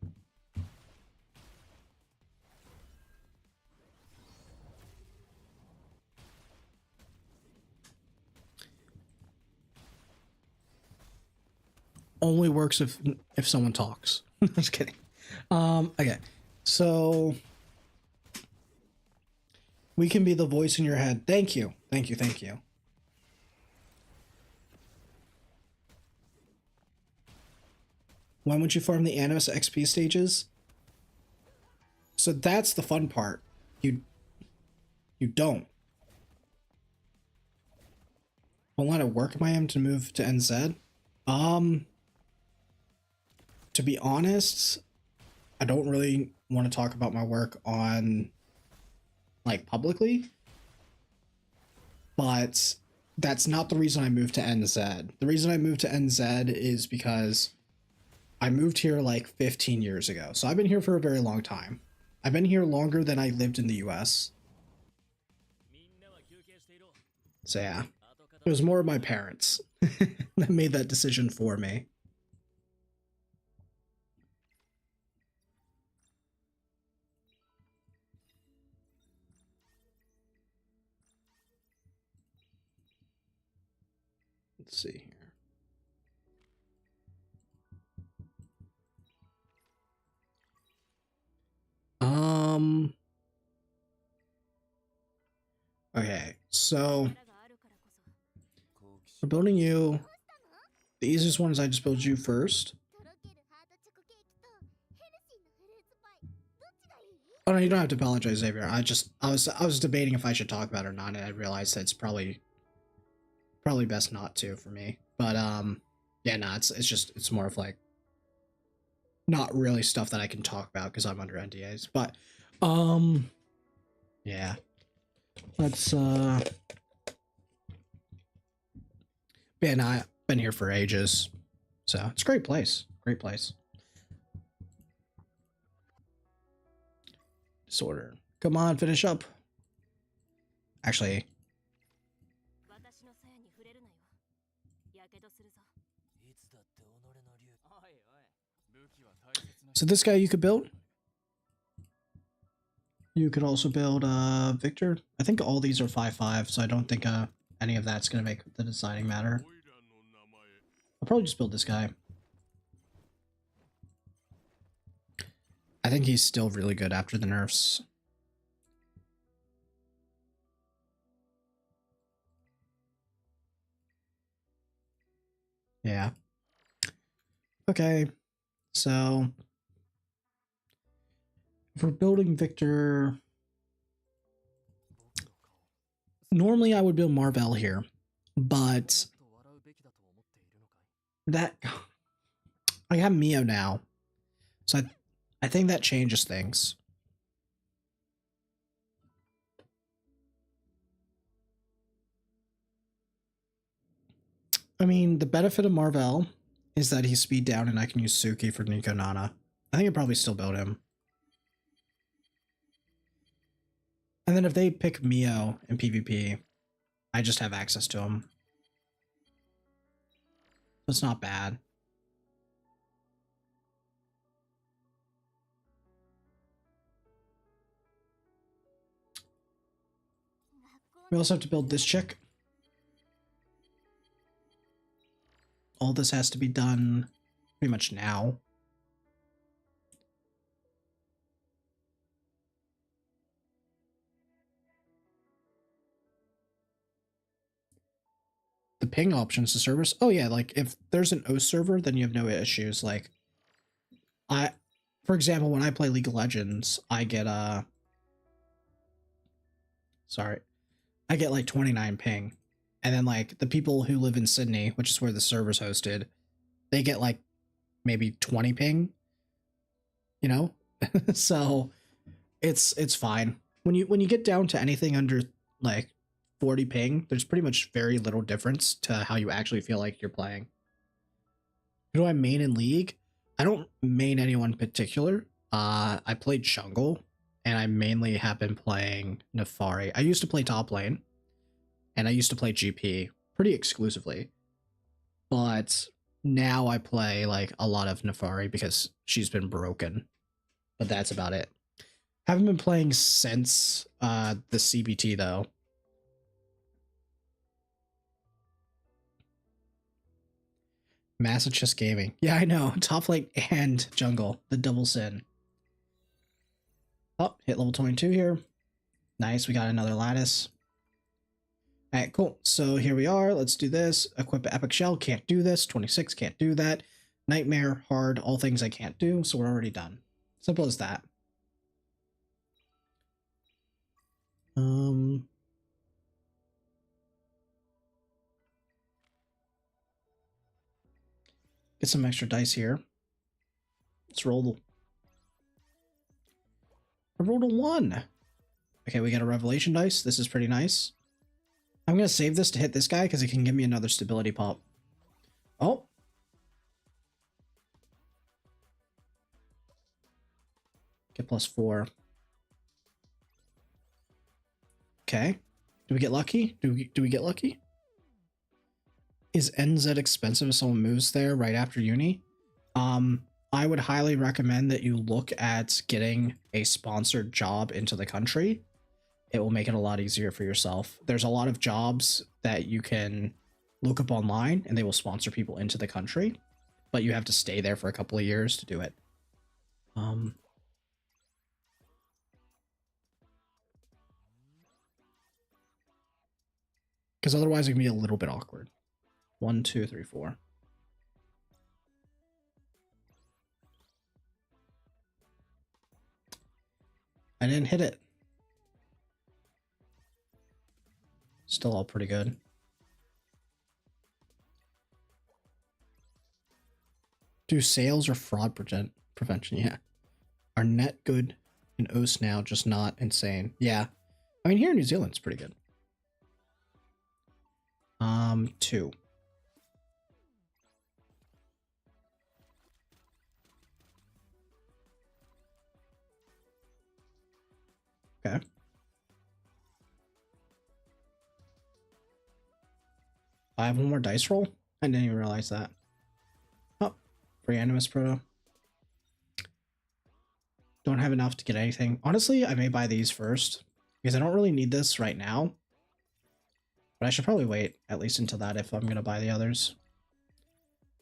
Only works if someone talks. Just kidding. Okay. So we can be the voice in your head. Thank you. Thank you. Thank you. When would you farm the Animus XP stages? So that's the fun part. You don't. What line of work am I in to move to NZ? To be honest, I don't really want to talk about my work on, like, publicly, but that's not the reason I moved to NZ. The reason I moved to NZ is because I moved here like 15 years ago. So I've been here for a very long time. I've been here longer than I lived in the US. So yeah, it was more of my parents that made that decision for me. Let's see here. Okay, so we're building you. The easiest one is I just build you first. Oh no, you don't have to apologize, Xavier. I was debating if I should talk about it or not, and I realized that it's probably best not to for me. But yeah, no, it's more of like not really stuff that I can talk about because I'm under NDAs. But yeah. Let's I've been here for ages. So it's a great place. Great place. Disorder. Come on, finish up. Actually. So this guy you could build. You could also build Victor. I think all these are 5/5, so I don't think any of that's going to make the deciding matter. I'll probably just build this guy. I think he's still really good after the nerfs. Yeah. Okay. So if we're building Victor, normally I would build Marvel here, but that I have Mio now, so I think that changes things. I mean, the benefit of Marvel is that he's speed down and I can use Suki for Nico Nana. I think I'd probably still build him. And then if they pick Mio in PvP, I just have access to him. It's not bad. We also have to build this chick. All this has to be done pretty much now. The ping options to servers. Oh yeah, like if there's an O server, then you have no issues. Like for example, when I play League of Legends, I get I get like 29 ping. And then like the people who live in Sydney, which is where the server's hosted, they get like maybe 20 ping. You know? So it's fine. When you get down to anything under like 40 ping, there's pretty much very little difference to how you actually feel like you're playing. Who do I main in League? I don't main anyone in particular. I played jungle, and I mainly have been playing Nefari. I used to play top lane, and I used to play GP pretty exclusively. But now I play like a lot of Nefari because she's been broken. But that's about it. Haven't been playing since the CBT though. Massive Chess Gaming. Yeah, I know. Top lane and jungle. The double sin. Oh, hit level 22 here. Nice, we got another lattice. Alright, cool. So here we are. Let's do this. Equip Epic Shell. Can't do this. 26, can't do that. Nightmare, hard, all things I can't do. So we're already done. Simple as that. Get some extra dice here. Let's roll. I rolled a 1. Okay, we got a revelation dice. This is pretty nice. I'm going to save this to hit this guy because it can give me another stability pop. Oh. Get +4. Okay. Do we get lucky? Do we get lucky? Is NZ expensive if someone moves there right after uni? I would highly recommend that you look at getting a sponsored job into the country. It will make it a lot easier for yourself. There's a lot of jobs that you can look up online and they will sponsor people into the country, but you have to stay there for a couple of years to do it. Because otherwise it can be a little bit awkward. 1, 2, 3, 4. I didn't hit it. Still all pretty good. Do sales or fraud prevention? Yeah. Are net good in OS now, just not insane? Yeah. I mean, here in New Zealand, it's pretty good. 2. Okay. I have one more dice roll? I didn't even realize that. Oh, free Animus Proto. Don't have enough to get anything. Honestly, I may buy these first because I don't really need this right now. But I should probably wait at least until that if I'm going to buy the others.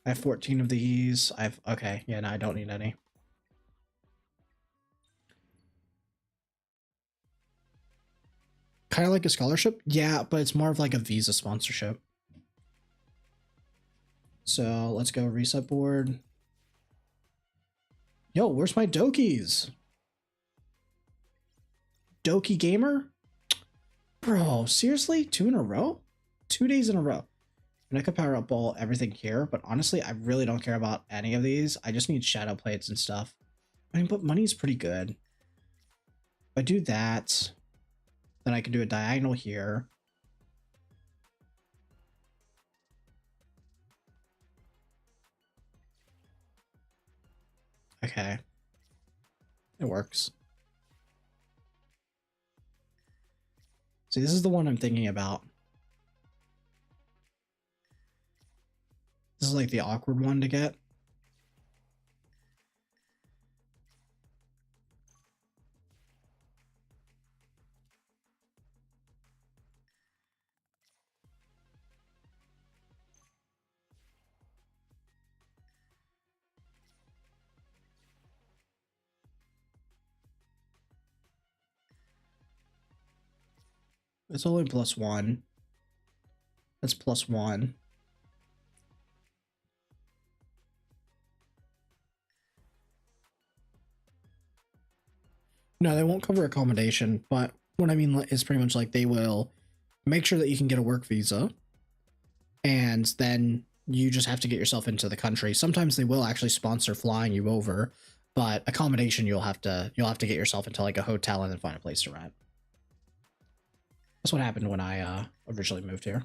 I have 14 of these. Okay, yeah, no, I don't need any. Kind of like a scholarship? Yeah, but it's more of like a visa sponsorship. So let's go reset board. Yo, where's my Dokies? Doki Gamer? Bro, seriously? 2 in a row? 2 days in a row. And I could power up all everything here, but honestly, I really don't care about any of these. I just need shadow plates and stuff. I mean, but money's pretty good. If I do that, then I can do a diagonal here. Okay. It works. See, this is the one I'm thinking about. This is like the awkward one to get. It's only +1. That's +1. No, they won't cover accommodation, but what I mean is pretty much like they will make sure that you can get a work visa, and then you just have to get yourself into the country. Sometimes they will actually sponsor flying you over, but accommodation you'll have to get yourself into like a hotel and then find a place to rent. That's what happened when I originally moved here.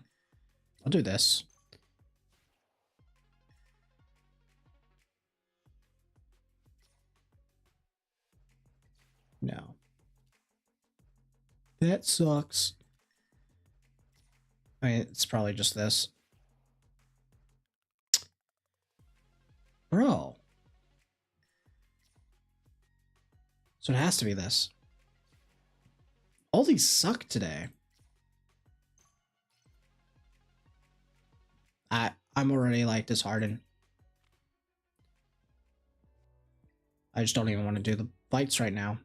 I'll do this. No. That sucks. I mean, it's probably just this. Bro. So it has to be this. All these suck today. I'm already like disheartened. I just don't even want to do the fights right now.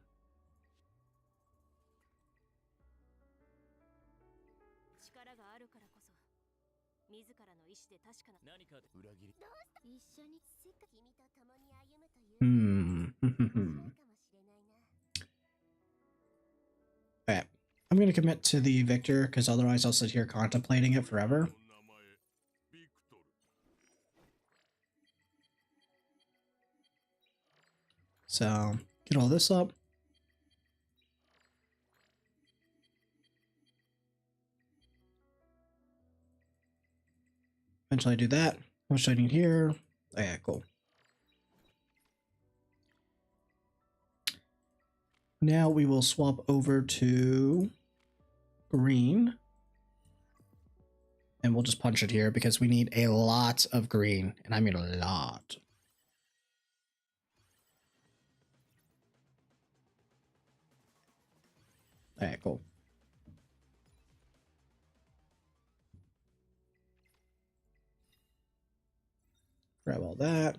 Okay. I'm going to commit to the victor because otherwise I'll sit here contemplating it forever. So, get all this up. Eventually I do that. What should I need here? Oh, yeah, cool. Now we will swap over to green. And we'll just punch it here because we need a lot of green. And I mean a lot. Alright, cool. Grab all that.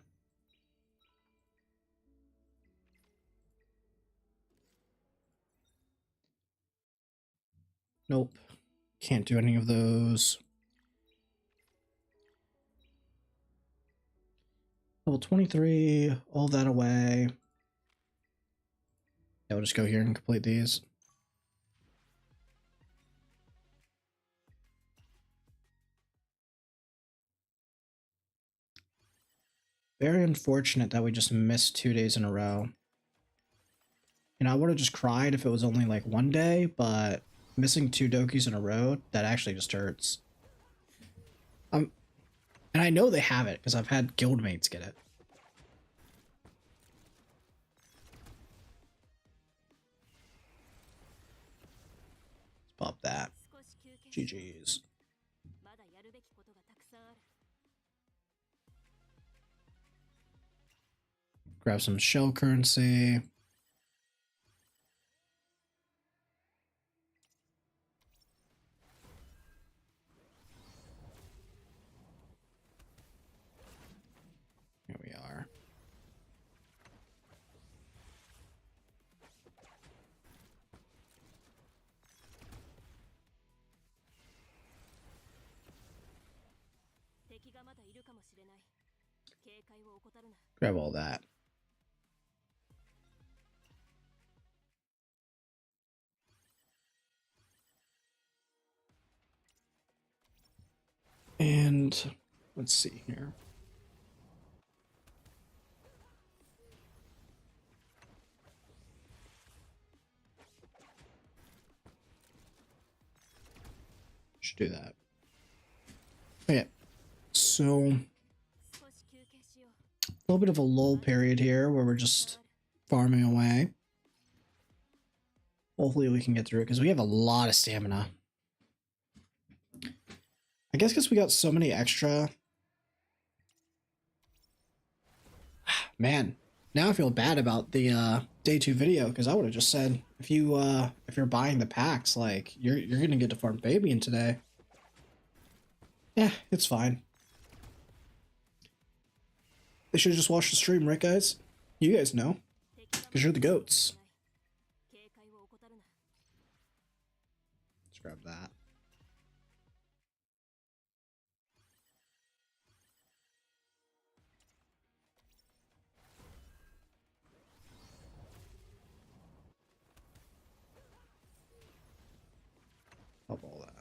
Nope. Can't do any of those. Level 23, all that away. Yeah, we'll just go here and complete these. Very unfortunate that we just missed 2 days in a row. You know, I would have just cried if it was only like 1 day, but missing 2 Dokis in a row, that actually just hurts. And I know they have it because I've had guildmates get it. love that. GG's. Grab some shell currency. Here we are. Grab all that. And let's see here. Should do that. Okay, so a little bit of a lull period here where we're just farming away. Hopefully we can get through it because we have a lot of stamina. I guess because we got so many extra. Man, now I feel bad about the day 2 video because I would have just said if you're buying the packs, like you're gonna get to farm Fabian today. Yeah, it's fine. They should have just watched the stream, right, guys? You guys know, because you're the goats. Let's grab that. Pop all that.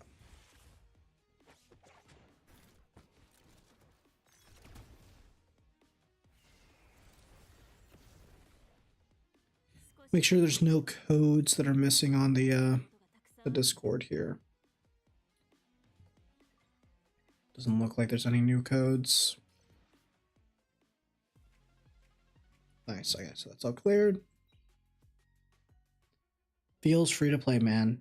Make sure there's no codes that are missing on the Discord here. Doesn't look like there's any new codes. Nice, okay, so that's all cleared. Feels free to play, man.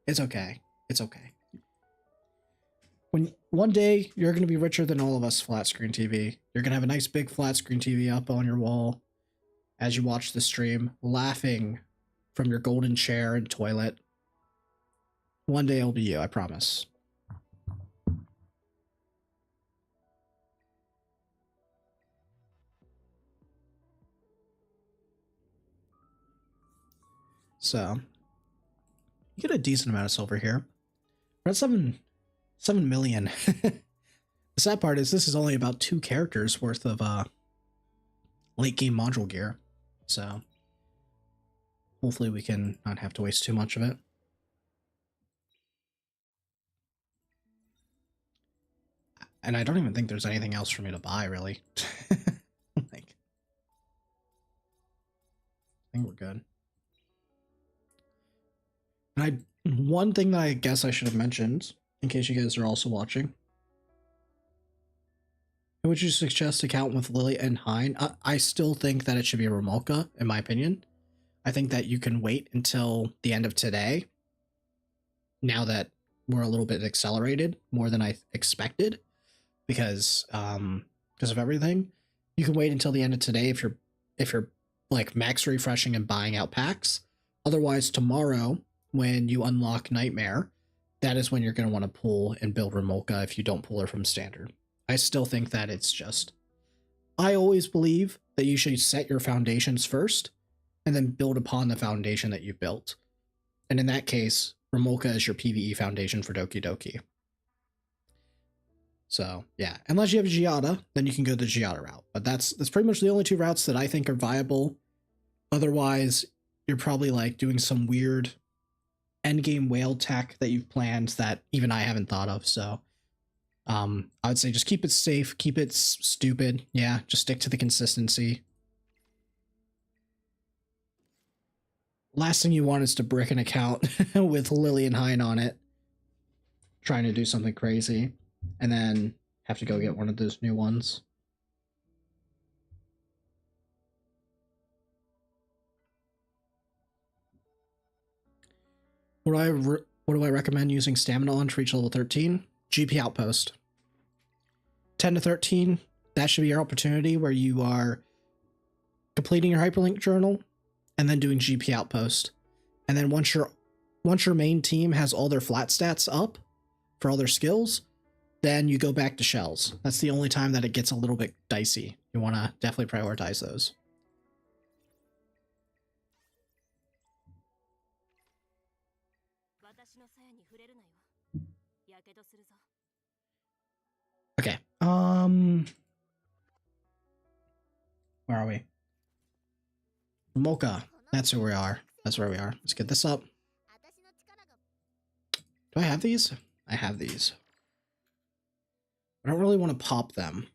It's okay. It's okay. When one day you're gonna be richer than all of us flat screen TV. You're gonna have a nice big flat screen TV up on your wall as you watch the stream, laughing from your golden chair and toilet. One day it'll be you, I promise. So, you get a decent amount of silver here. We're at 7 million. The sad part is this is only about 2 characters worth of late game module gear. So, hopefully we can not have to waste too much of it. And I don't even think there's anything else for me to buy, really. Like, I think we're good. And one thing that I guess I should have mentioned, in case you guys are also watching. Would you suggest account with Lily and Hein? I still think that it should be a Remolka, in my opinion. I think that you can wait until the end of today, now that we're a little bit accelerated, more than I expected, because of everything. You can wait until the end of today if you're like max refreshing and buying out packs. Otherwise, tomorrow, when you unlock Nightmare, that is when you're going to want to pull and build Remolka if you don't pull her from Standard. I still think that it's just... I always believe that you should set your foundations first, and then build upon the foundation that you've built. And in that case, Remolka is your PvE foundation for Doki Doki. So, yeah. Unless you have Giata, then you can go the Giata route. But that's pretty much the only 2 routes that I think are viable. Otherwise, you're probably like doing some weird endgame whale tech that you've planned that even I haven't thought of. So I would say just keep it safe, keep it stupid. Yeah, just stick to the consistency. Last thing you want is to brick an account with Lily and Hein on it, trying to do something crazy, and then have to go get one of those new ones. What do I recommend using stamina on to reach level 13? GP Outpost. 10 to 13, that should be your opportunity where you are completing your Hyperlink journal and then doing GP Outpost. And then once your main team has all their flat stats up for all their skills, then you go back to shells. That's the only time that it gets a little bit dicey. You want to definitely prioritize those. Okay. Where are we? Mocha. That's where we are. That's where we are. Let's get this up. Do I have these? I have these. I don't really want to pop them.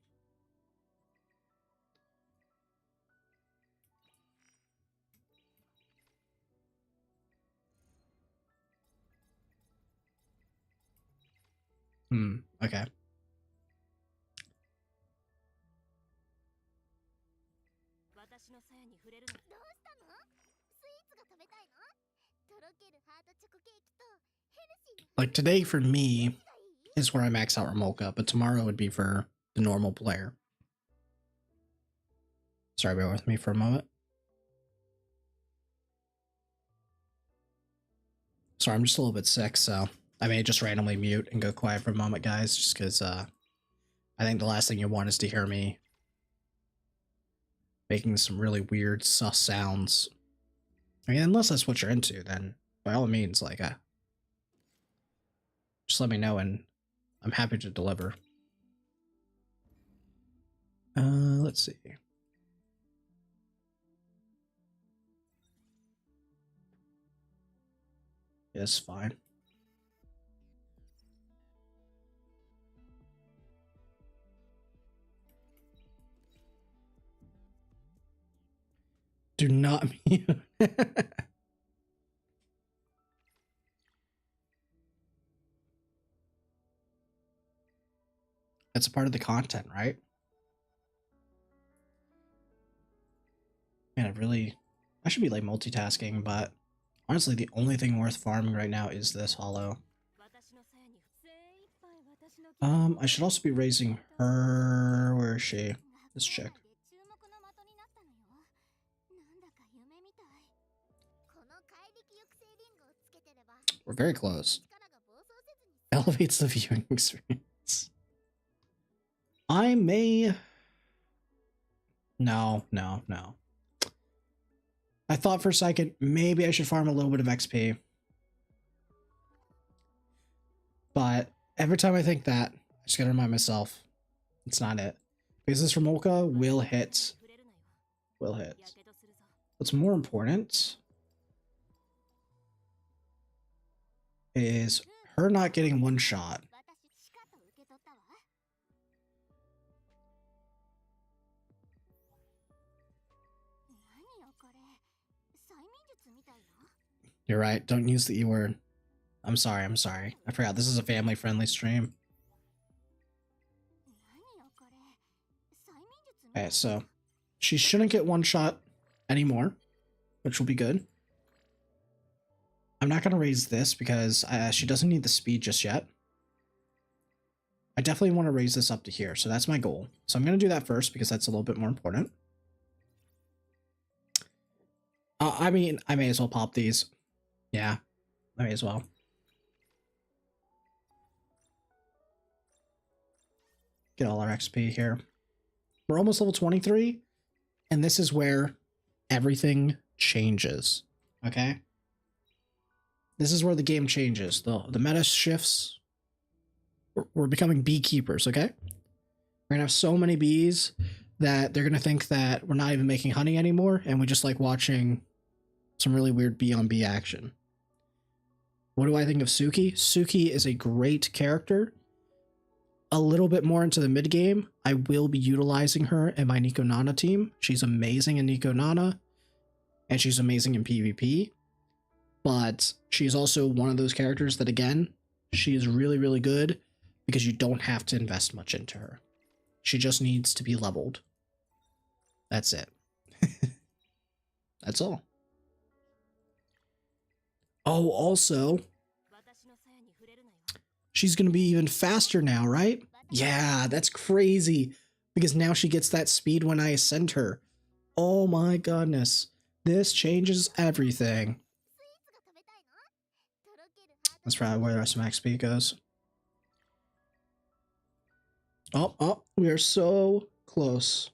Okay. Like today for me is where I max out Remolka, but tomorrow would be for the normal player. Sorry, bear with me for a moment. Sorry, I'm just a little bit sick, so I may just randomly mute and go quiet for a moment, guys, just because I think the last thing you want is to hear me making some really weird sus sounds. I mean, unless that's what you're into, then by all means, like, just let me know and I'm happy to deliver. Let's see. Yes, fine. Do not mute. That's a part of the content, right? Man, I should be like multitasking, but honestly, the only thing worth farming right now is this hollow. I should also be raising her. Where is she? This chick. We're very close. Elevates the viewing experience. I may... No. I thought for a second, maybe I should farm a little bit of XP. But every time I think that, I just gotta remind myself, it's not it. Because this Remolka will hit. Will hit. What's more important is her not getting one shot. You're right, don't use the E word. I'm sorry. I forgot this is a family-friendly stream. Okay, so she shouldn't get one shot anymore, which will be good. I'm not going to raise this because she doesn't need the speed just yet. I definitely want to raise this up to here, so that's my goal. So I'm going to do that first because that's a little bit more important. I mean, I may as well pop these. Yeah, I may as well. Get all our XP here. We're almost level 23, and this is where everything changes, okay? This is where the game changes. The meta shifts. We're becoming beekeepers, okay? We're gonna have so many bees that they're gonna think that we're not even making honey anymore, and we just like watching some really weird bee on bee action. What do I think of Suki? Suki is a great character. A little bit more into the mid game, I will be utilizing her in my Nico Nana team. She's amazing in Nico Nana, and she's amazing in PvP. But she's also one of those characters that, again, she is really, really good because you don't have to invest much into her. She just needs to be leveled. That's it. That's all. Oh, also, she's going to be even faster now, right? Yeah, that's crazy. Because now she gets that speed when I ascend her. Oh my goodness. This changes everything. That's probably where the rest of my XP goes. Oh, we are so close.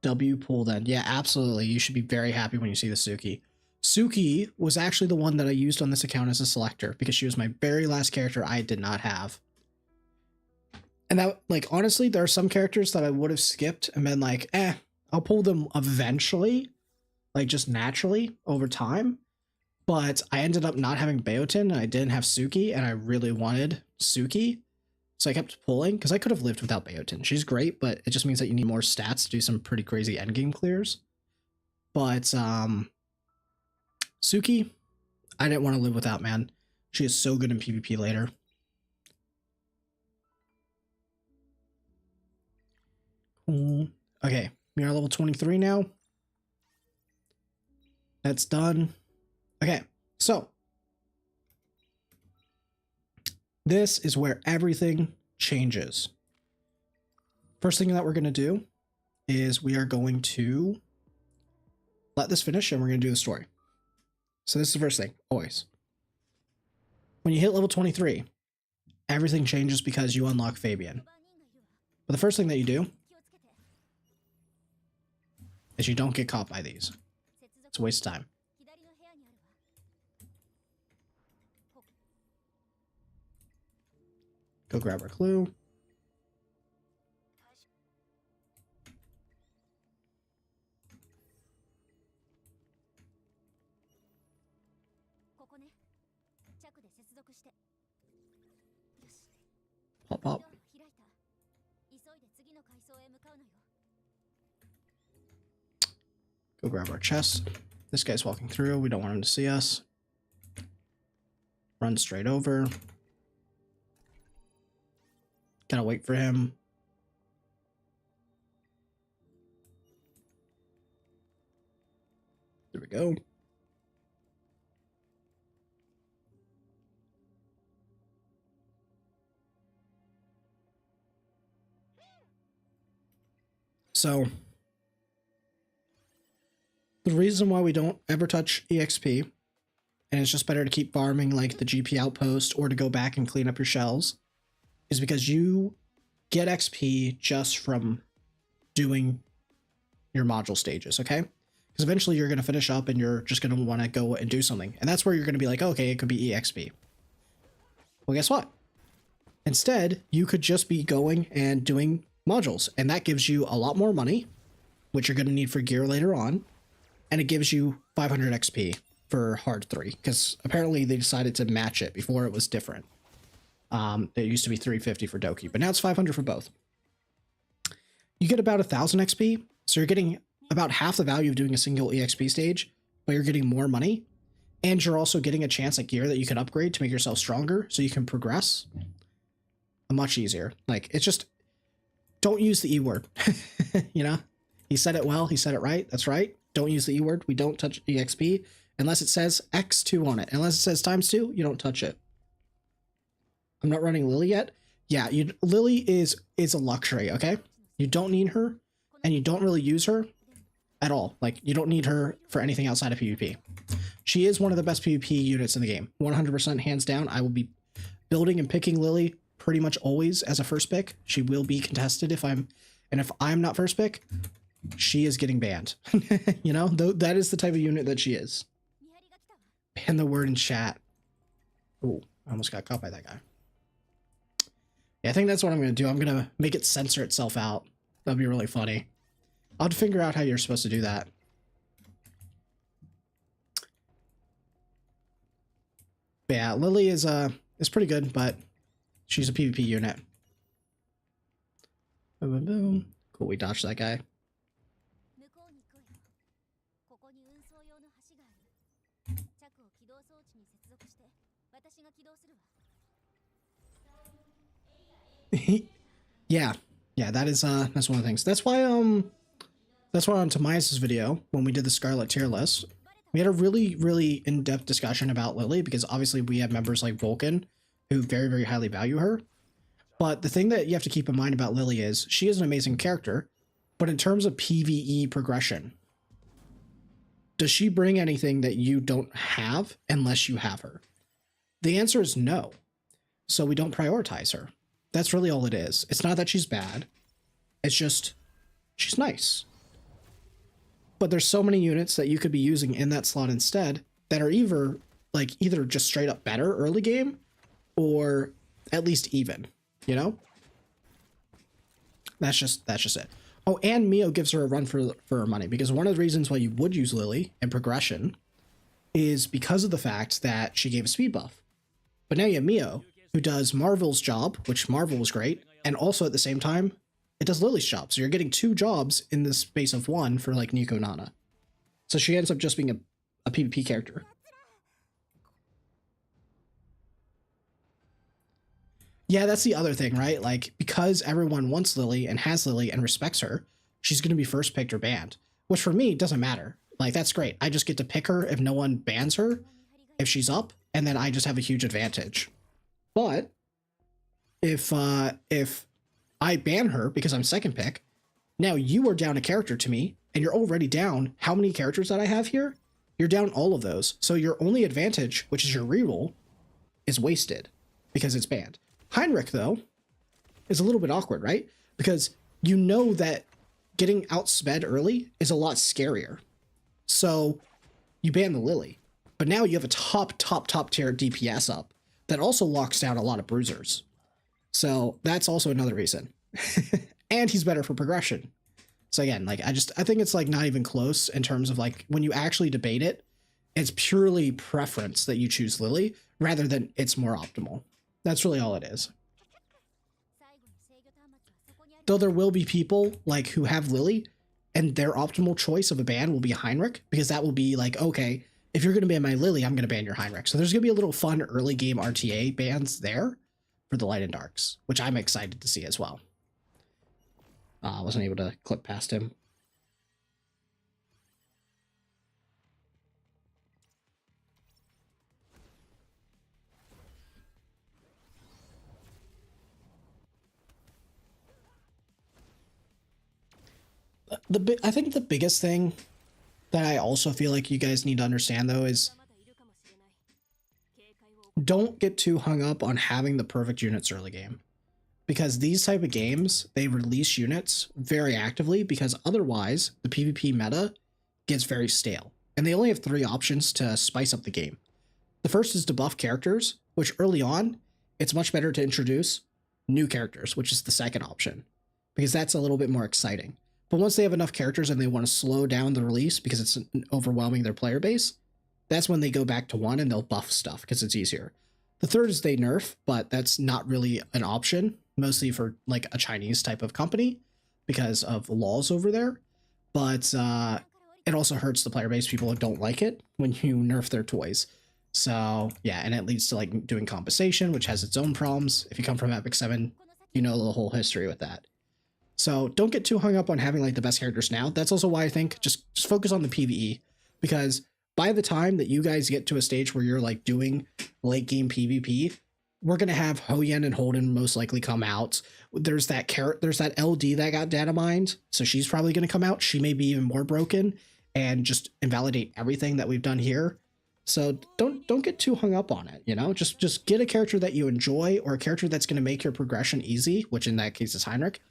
W pull then. Yeah, absolutely. You should be very happy when you see the Suki. Suki was actually the one that I used on this account as a selector because she was my very last character I did not have. And that, like, honestly, there are some characters that I would have skipped and been like, I'll pull them eventually, like just naturally over time. But I ended up not having Beotin and I didn't have Suki and I really wanted Suki. So I kept pulling because I could have lived without Beotin. She's great, but it just means that you need more stats to do some pretty crazy endgame clears. But Suki, I didn't want to live without, man. She is so good in PvP later. Cool. Okay, we are level 23 now. That's done. Okay, so this is where everything changes. First thing that we're going to do is we are going to let this finish and we're going to do the story. So this is the first thing, always. When you hit level 23, everything changes because you unlock Fabian. But the first thing that you do is you don't get caught by these. It's a waste of time. Go grab our clue. Pop, pop. Go grab our chest. This guy's walking through. We don't want him to see us. Run straight over. Gotta wait for him. There we go. So, the reason why we don't ever touch EXP, and it's just better to keep farming like the GP outpost or to go back and clean up your shells, is because you get XP just from doing your module stages, okay? Because eventually you're going to finish up and you're just going to want to go and do something. And that's where you're going to be like, okay, it could be EXP. Well, guess what? Instead, you could just be going and doing modules, and that gives you a lot more money, which you're going to need for gear later on, and it gives you 500 XP for hard 3, because apparently they decided to match it. Before it was different. It used to be 350 for Doki, but now it's 500 for both. You get about 1,000 XP, so you're getting about half the value of doing a single EXP stage, but you're getting more money, and you're also getting a chance at gear that you can upgrade to make yourself stronger, so you can progress much easier. Like, it's just, don't use the E word. You know, he said it well, he said it right, that's right. Don't use the E word. We don't touch EXP unless it says X2 on it. Unless it says ×2, you don't touch it. I'm not running Lily yet. Yeah, Lily is a luxury, okay? You don't need her, and you don't really use her at all. Like, you don't need her for anything outside of PvP. She is one of the best PvP units in the game. 100% hands down. I will be building and picking Lily pretty much always as a first pick. She will be contested if I'm not first pick, she is getting banned. You know, that is the type of unit that she is. Ban the word in chat. Oh, I almost got caught by that guy. Yeah, I think that's what I'm going to do. I'm going to make it censor itself out. That'd be really funny. I'll have to figure out how you're supposed to do that. But yeah, Lily is pretty good, but she's a PvP unit. Boom, boom, boom. Cool, we dodged that guy. Yeah, that's one of the things. That's why on Tomias's video, when we did the Scarlet tier list, We had a really in-depth discussion about Lily because obviously we have members like Vulcan who very highly value her. But the thing that you have to keep in mind about Lily is she is an amazing character, but in terms of PvE progression, does she bring anything that you don't have unless you have her? The answer is no. So we don't prioritize her. That's really all it is. It's not that she's bad. It's just she's nice. But there's so many units that you could be using in that slot instead that are either just straight up better early game or at least even, you know? That's just it. Oh, and Mio gives her a run for her money, because one of the reasons why you would use Lily in progression is because of the fact that she gave a speed buff. But now you have Mio, who does Marvel's job, which Marvel was great, and also at the same time, it does Lily's job. So you're getting 2 jobs in the space of 1 for like Nico Nana. So she ends up just being a PvP character. Yeah, that's the other thing, right? Like, because everyone wants Lily and has Lily and respects her, she's going to be first picked or banned, which for me doesn't matter. Like, that's great. I just get to pick her if no one bans her, if she's up, and then I just have a huge advantage. But if I ban her because I'm second pick, now you are down a character to me, and you're already down how many characters that I have here? You're down all of those. So your only advantage, which is your reroll, is wasted because it's banned. Heinrich, though, is a little bit awkward, right? Because you know that getting outsped early is a lot scarier. So you ban the Lily, but now you have a top tier DPS up that also locks down a lot of bruisers. So that's also another reason. And he's better for progression. So again, like I think it's like not even close in terms of like when you actually debate it, it's purely preference that you choose Lily rather than it's more optimal. That's really all it is. Though there will be people like who have Lily and their optimal choice of a ban will be Heinrich, because that will be like, okay, if you're going to ban my Lily, I'm going to ban your Heinrich. So there's going to be a little fun early game RTA bans there for the Light and Darks, which I'm excited to see as well. I wasn't able to clip past him. I think the biggest thing that I also feel like you guys need to understand, though, is don't get too hung up on having the perfect units early game. Because these type of games, they release units very actively, because otherwise the PvP meta gets very stale. And they only have 3 options to spice up the game. The first is to buff characters, which early on, it's much better to introduce new characters, which is the second option, because that's a little bit more exciting. But once they have enough characters and they want to slow down the release because it's overwhelming their player base, that's when they go back to 1 and they'll buff stuff because it's easier. The third is they nerf, but that's not really an option, mostly for like a Chinese type of company because of the laws over there. But it also hurts the player base. People don't like it when you nerf their toys. So yeah, and it leads to like doing compensation, which has its own problems. If you come from Epic 7, you know the whole history with that. So don't get too hung up on having like the best characters now. That's also why I think just focus on the PvE, because by the time that you guys get to a stage where you're like doing late game PvP, we're going to have Hoyen and Holden most likely come out. There's that LD that got data mined. So she's probably going to come out. She may be even more broken and just invalidate everything that we've done here. So don't get too hung up on it, you know, just get a character that you enjoy, or a character that's going to make your progression easy, which in that case is Heinrich.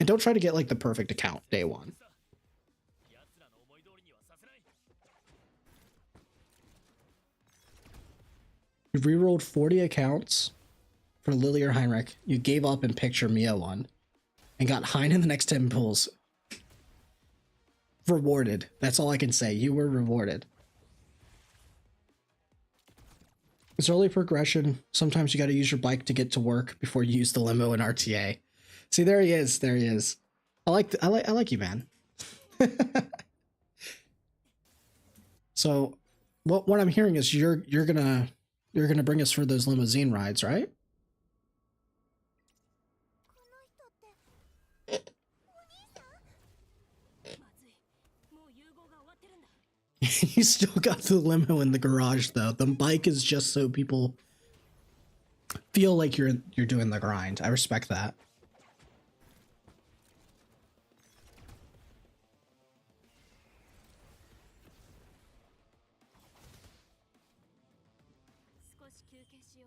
And don't try to get like the perfect account day 1. You rerolled 40 accounts for Lily or Heinrich. You gave up and picked your Mia one and got Hein in the next 10 pulls. Rewarded. That's all I can say. You were rewarded. It's early progression. Sometimes you got to use your bike to get to work before you use the limo in RTA. See, there he is. There he is. I like you, man. So, what I'm hearing is you're gonna bring us for those limousine rides, right? You still got the limo in the garage though. The bike is just so people feel like you're doing the grind. I respect that.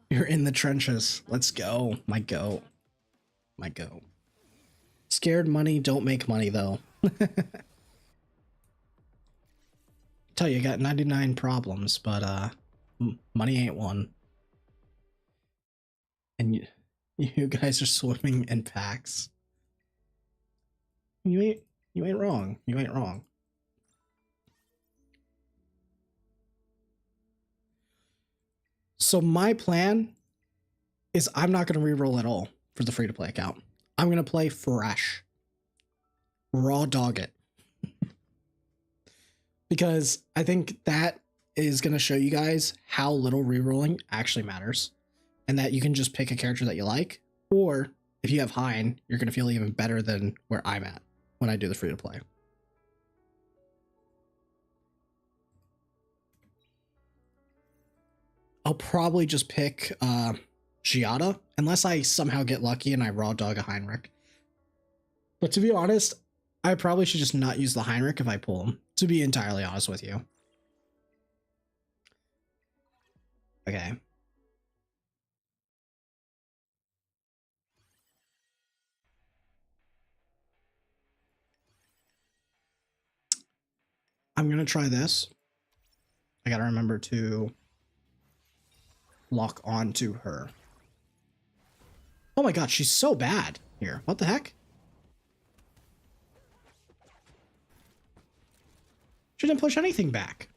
You're in the trenches. Let's go. My goat. My goat. Scared money don't make money though. Tell you, got 99 problems, but money ain't one. And you guys are swimming in packs. You ain't wrong. You ain't wrong. So my plan is I'm not going to reroll at all for the free-to-play account. I'm going to play fresh. Raw dog it. Because I think that is going to show you guys how little rerolling actually matters. And that you can just pick a character that you like. Or if you have Hein, you're going to feel even better than where I'm at when I do the free-to-play. I'll probably just pick Giata, unless I somehow get lucky and I raw dog a Heinrich. But to be honest, I probably should just not use the Heinrich if I pull him, to be entirely honest with you. Okay. I'm going to try this. I got to remember to lock on to her. Oh my god, she's so bad here. What the heck? She didn't push anything back.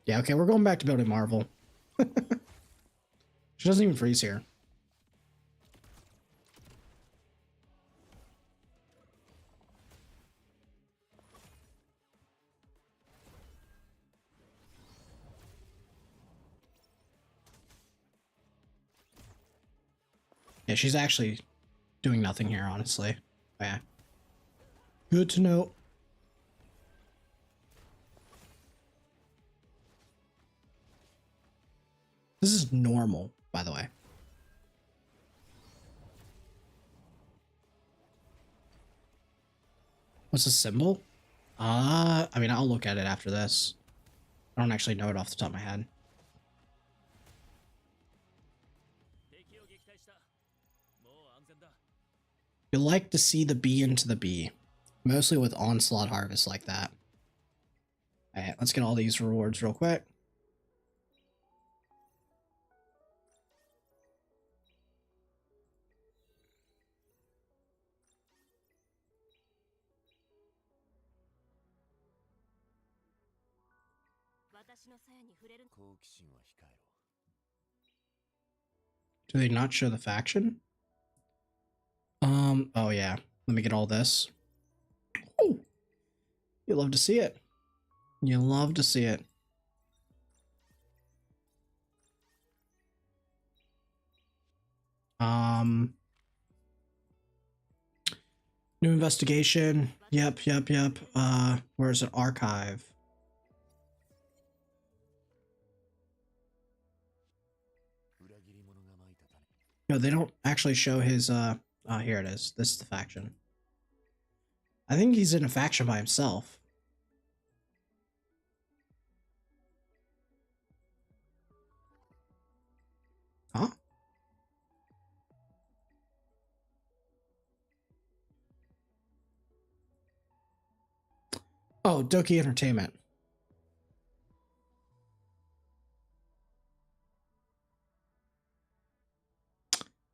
Yeah, okay, we're going back to building Marvel. She doesn't even freeze here. Yeah, she's actually doing nothing here, honestly. Yeah. Good to know. This is normal, by the way. What's the symbol? I mean, I'll look at it after this. I don't actually know it off the top of my head. You like to see the B into the B. Mostly with Onslaught Harvest like that. Alright, let's get all these rewards real quick. Do they not show the faction? Oh yeah. Let me get all this. Oh, you love to see it. You love to see it. New investigation. Yep. Where's an archive? No, they don't actually show his, oh, here it is. This is the faction. I think he's in a faction by himself. Huh? Oh, Doki Entertainment.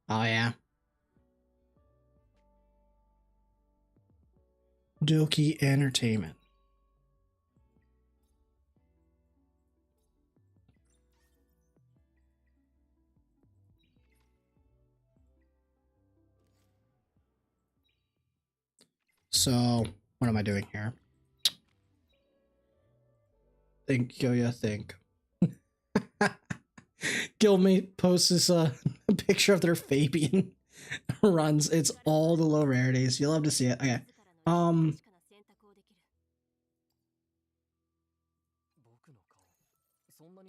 Oh, yeah. Doki Entertainment. So, what am I doing here? Think, Gilya, think. Guildmate posts this, a picture of their Fabian runs. It's all the low rarities. You love to see it. Okay.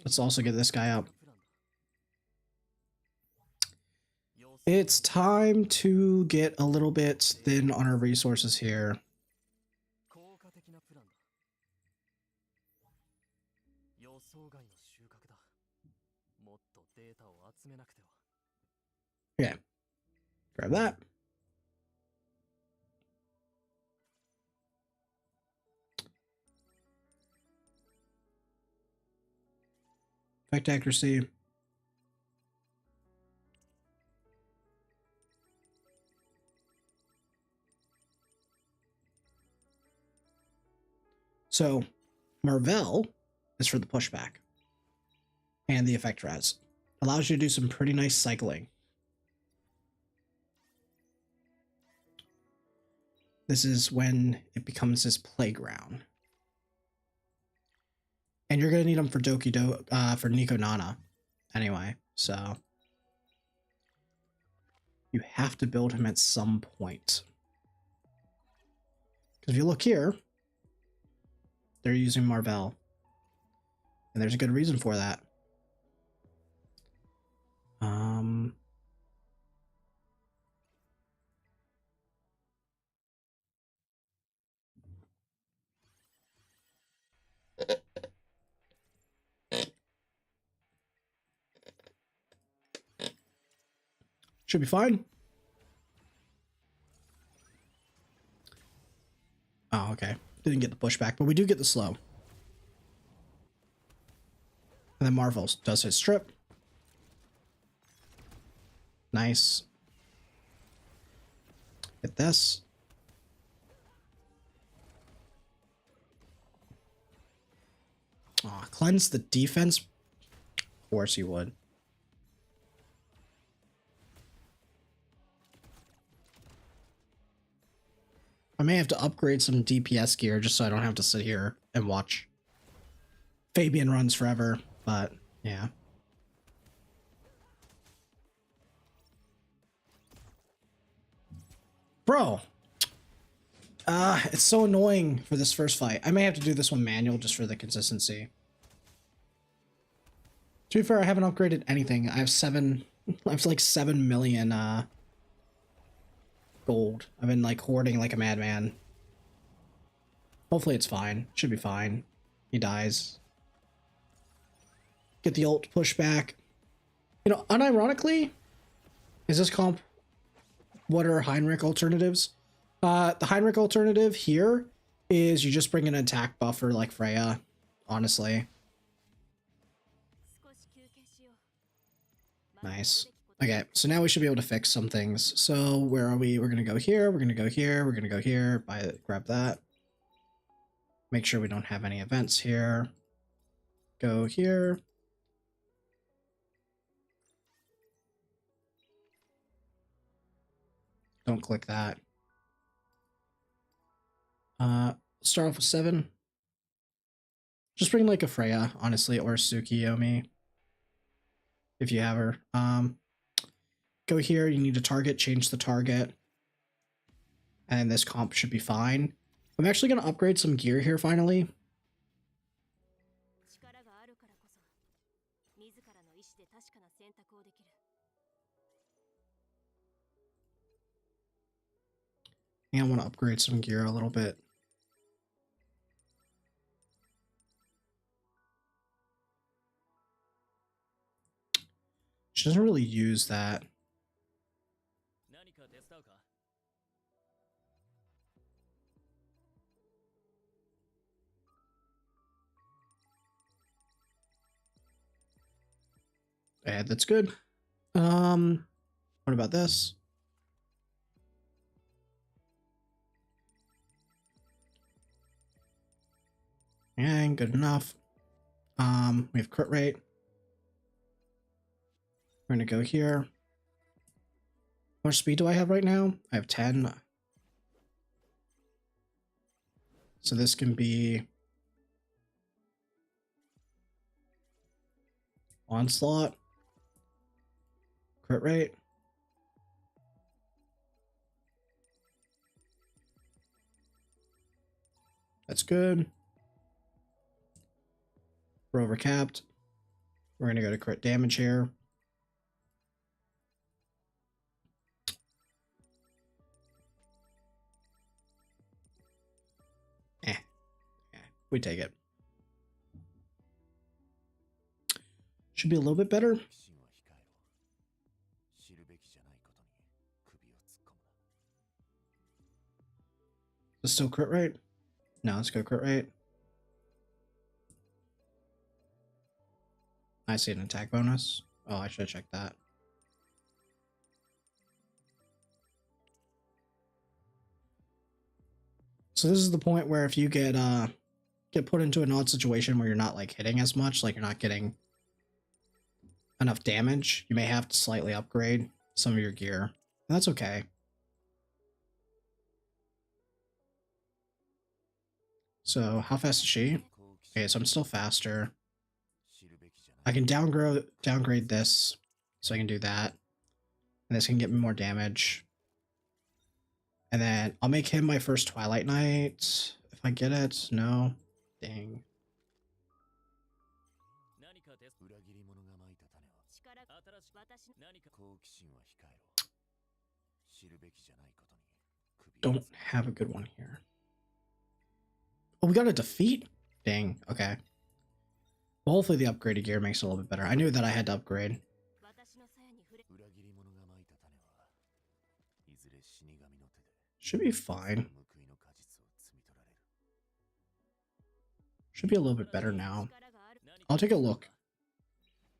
Let's also get this guy up. It's time to get a little bit thin on our resources here. Okay. Grab that. Effect accuracy. So Marvel is for the pushback. And the effect res. Allows you to do some pretty nice cycling. This is when it becomes his playground. And you're gonna need them for for Nico Nana. Anyway, so you have to build him at some point. Because if you look here, they're using Marvel. And there's a good reason for that. Should be fine. Oh, okay. Didn't get the pushback, but we do get the slow. And then Marvel does his strip. Nice. Hit this. Aw, cleanse the defense? Of course you would. I may have to upgrade some DPS gear just so I don't have to sit here and watch Fabian runs forever, but yeah. Bro. It's so annoying for this first fight. I may have to do this one manual just for the consistency. To be fair, I haven't upgraded anything. I have like 7 million gold. I've been like hoarding like a madman. Hopefully it's fine. Should be fine. He dies. Get the ult push back. You know, unironically, is this comp? What are Heinrich alternatives? The Heinrich alternative here is you just bring an attack buffer like Freya, honestly. Nice. Okay, so now we should be able to fix some things. So where are we? We're going to go here. We're going to go here. We're going to go here. Grab that. Make sure we don't have any events here. Go here. Don't click that. Start off with 7. Just bring like a Freya, honestly, or a Tsukiyomi. If you have her. Go here, you need a target, change the target. And this comp should be fine. I'm actually going to upgrade some gear here finally. And I want to upgrade some gear a little bit. She doesn't really use that. Yeah, that's good. What about this? Yeah, good enough. We have crit rate. We're gonna go here. How much speed do I have right now? I have 10. So this can be onslaught, crit rate. That's good. We're overcapped. We're going to go to crit damage here. We take it. Should be a little bit better. Is this still crit rate? No, let's go crit rate. I see an attack bonus. Oh, I should have checked that. So this is the point where if you get put into an odd situation where you're not like hitting as much, like you're not getting enough damage, you may have to slightly upgrade some of your gear. And that's okay. So how fast is she? Okay, so I'm still faster. I can downgrade this, so I can do that. And this can get me more damage. And then I'll make him my first Twilight Knight. If I get it, no. Dang. Don't have a good one here. Oh, we got a defeat? Dang, okay. Well, hopefully the upgraded gear makes it a little bit better. I knew that I had to upgrade. Should be fine. Should be a little bit better now. I'll take a look.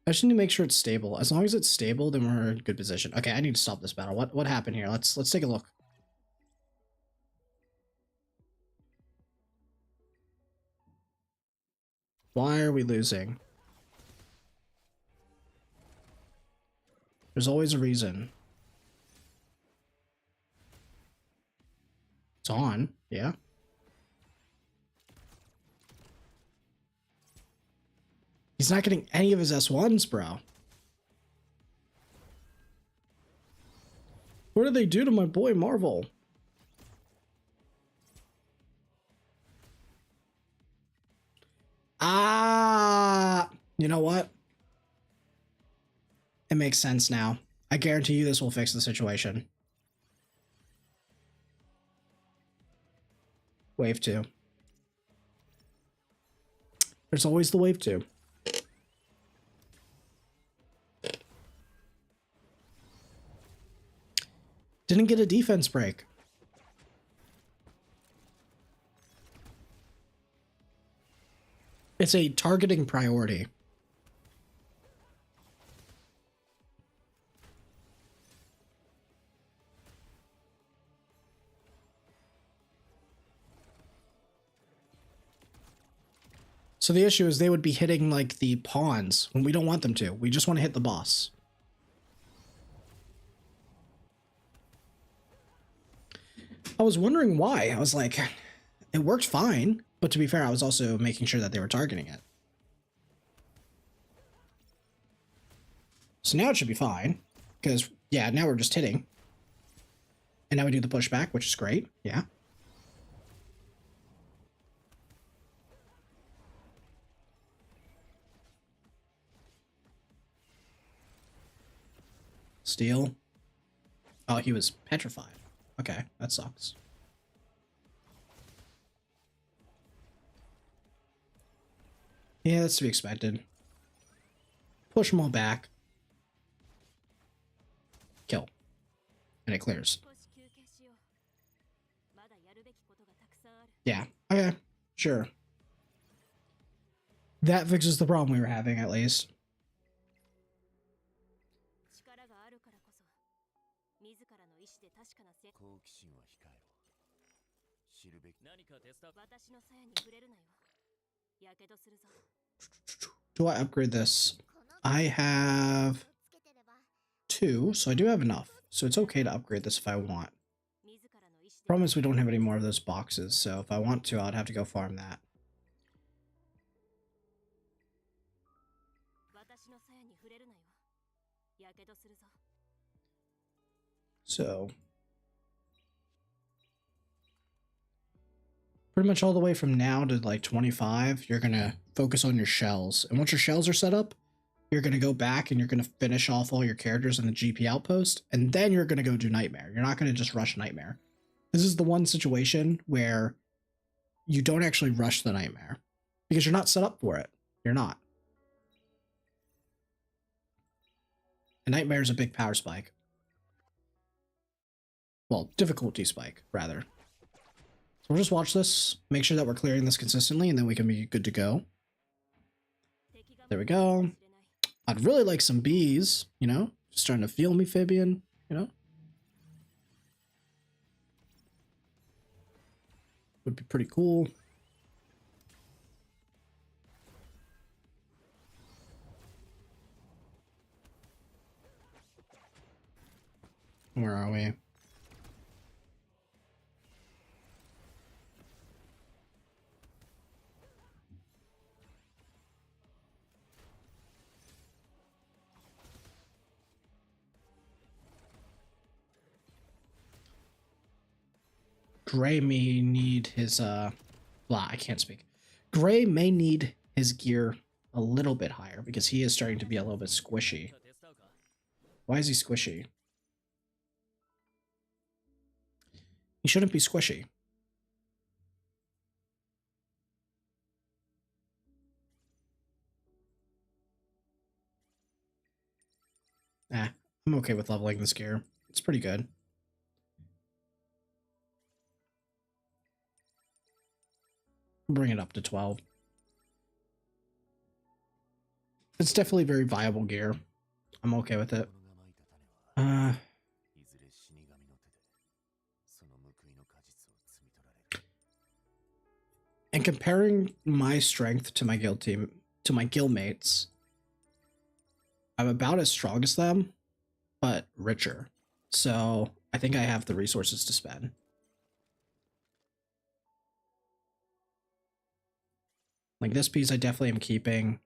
I just need to make sure it's stable. As long as it's stable, then we're in good position. Okay, I need to stop this battle. What happened here? Let's take a look. Why are we losing? There's always a reason. It's on, yeah. He's not getting any of his S1s, bro. What did they do to my boy Marvel? Ah, you know what? It makes sense now. I guarantee you this will fix the situation. Wave 2. There's always the wave 2. Didn't get a defense break. It's a targeting priority. So the issue is they would be hitting like the pawns when we don't want them to. We just want to hit the boss. I was wondering why. I was like, it worked fine. But to be fair, I was also making sure that they were targeting it. So now it should be fine. Because, yeah, now we're just hitting. And now we do the pushback, which is great. Yeah. Steel. Oh, he was petrified. Okay, that sucks. Yeah, that's to be expected. Push them all back. Kill. And it clears. Yeah, okay, sure. That fixes the problem we were having, at least. Do I upgrade this? I have 2, so I do have enough. So it's okay to upgrade this if I want. Problem is we don't have any more of those boxes, so if I want to, I'd have to go farm that. So pretty much all the way from now to like 25, you're going to focus on your shells. And once your shells are set up, you're going to go back and you're going to finish off all your characters in the GP outpost. And then you're going to go do Nightmare. You're not going to just rush Nightmare. This is the one situation where you don't actually rush the Nightmare because you're not set up for it. You're not. A Nightmare is a big power spike. Well, difficulty spike, rather. So we'll just watch this, make sure that we're clearing this consistently, and then we can be good to go. There we go. I'd really like some bees, you know? Just starting to feel me, Fabian, you know? Would be pretty cool. Where are we? Gray may need his, I can't speak. Gray may need his gear a little bit higher because he is starting to be a little bit squishy. Why is he squishy? He shouldn't be squishy. I'm okay with leveling this gear. It's pretty good. Bring it up to 12. It's definitely very viable gear. I'm okay with it. And comparing my strength to my guild team, to my guild mates, I'm about as strong as them, but richer. So I think I have the resources to spend. Like this piece I definitely am keeping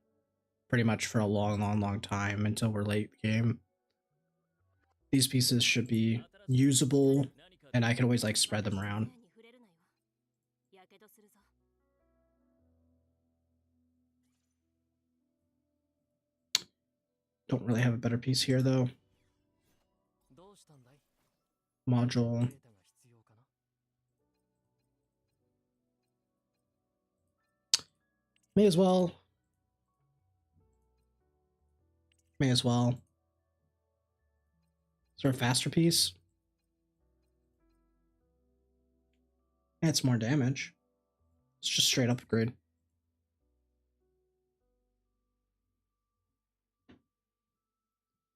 pretty much for a long time until we're late game. These pieces should be usable and I can always like spread them around. Don't really have a better piece here though. Module. May as well. May as well. Is there a faster piece? Yeah, it's more damage. It's just straight up upgrade.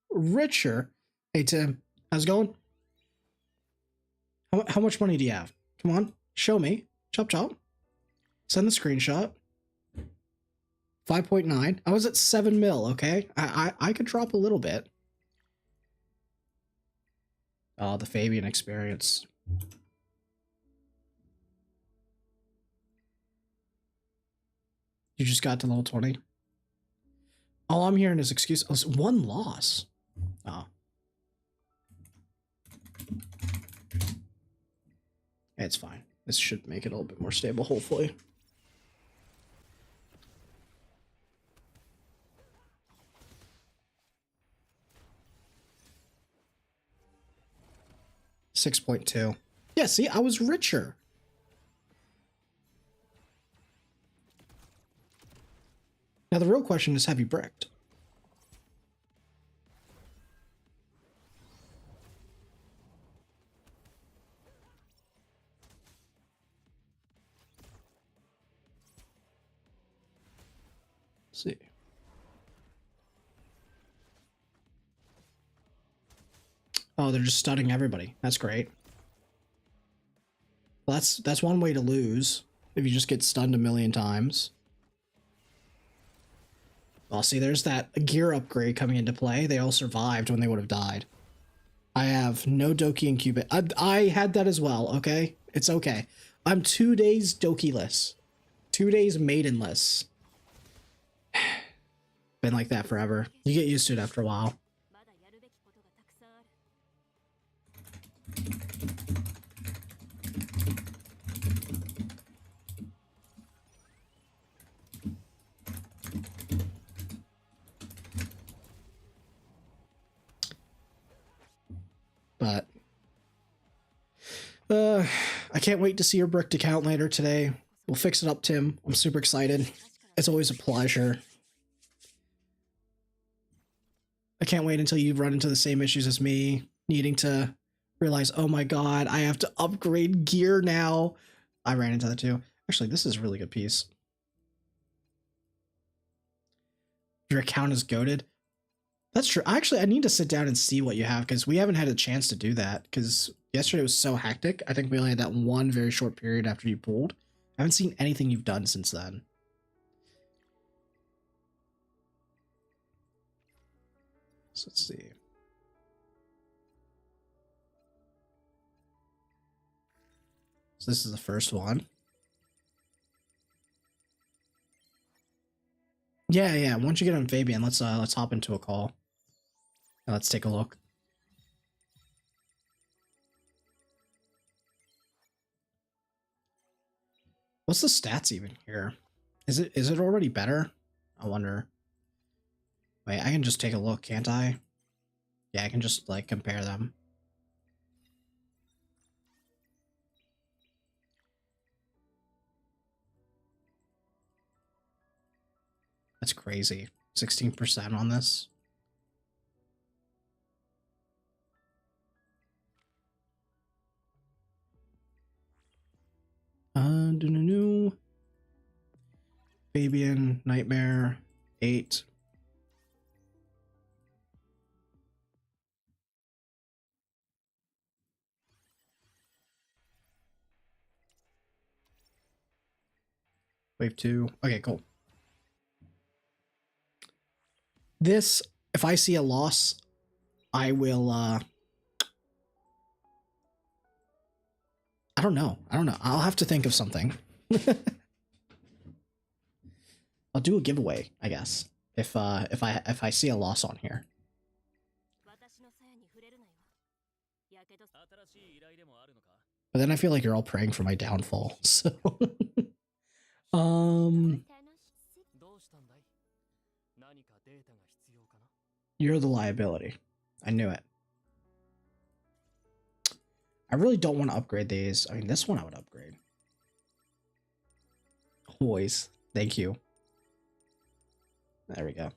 Richer. Hey Tim, how's it going? How much money do you have? Come on, show me. Chop chop. Send the screenshot. 5.9. I was at 7 mil, okay? I could drop a little bit. Oh, the Fabian experience. You just got to level 20? All I'm hearing is excuse. Oh, one loss. Oh. It's fine. This should make it a little bit more stable, hopefully. $6.2. Yeah, see, I was richer. Now the real question is, have you bricked? Let's see. Oh, they're just stunning everybody. That's great. Well, that's one way to lose if you just get stunned a million times. Well, see, there's that gear upgrade coming into play. They all survived when they would have died. I have no Doki and Cubit. I had that as well, okay? It's okay. I'm 2 days Doki-less. 2 days Maidenless. Been like that forever. You get used to it after a while. I can't wait to see your bricked account later today. We'll fix it up, Tim. I'm super excited. It's always a pleasure. I can't wait until you run into the same issues as me, needing to realize, oh my god, I have to upgrade gear now. I ran into that too. Actually, this is a really good piece. Your account is goated. That's true. Actually, I need to sit down and see what you have, because we haven't had a chance to do that, because yesterday was so hectic. I think we only had that one very short period after you pulled. I haven't seen anything you've done since then. So let's see. So this is the first one. Yeah. Once you get on Fabian, let's hop into a call. Now let's take a look. What's the stats even here? Is it already better? I wonder. Wait, I can just take a look, can't I? Yeah, I can just like compare them. That's crazy. 16% on this. No. Fabian, Nightmare, 8. Wave 2. Okay, cool. This, if I see a loss, I will, I don't know. I'll have to think of something. I'll do a giveaway, I guess, if I see a loss on here. But then I feel like you're all praying for my downfall, so you're the liability. I knew it. I really don't want to upgrade these. I mean, this one I would upgrade. Always. Thank you. There we go.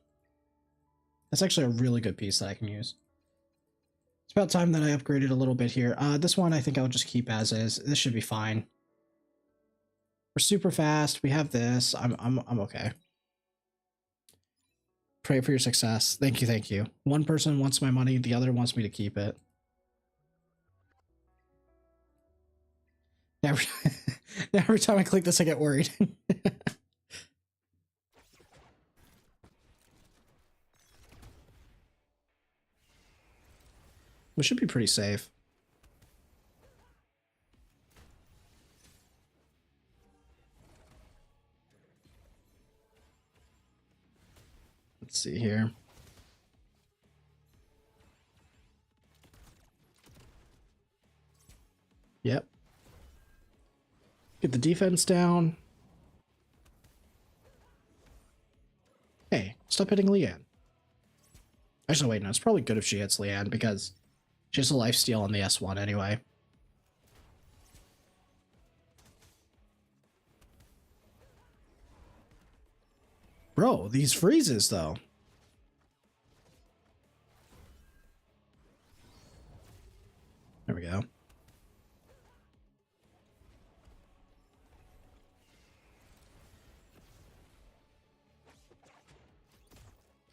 That's actually a really good piece that I can use. It's about time that I upgraded a little bit here. This one I think I'll just keep as is. This should be fine. We're super fast. We have this. I'm okay. Pray for your success. Thank you, thank you. One person wants my money, the other wants me to keep it. Every time I click this, I get worried. We should be pretty safe. Let's see here. Yep. Get the defense down. Hey, stop hitting Leanne. Actually, wait, no, it's probably good if she hits Leanne because she has a lifesteal on the S1 anyway. Bro, these freezes, though. There we go.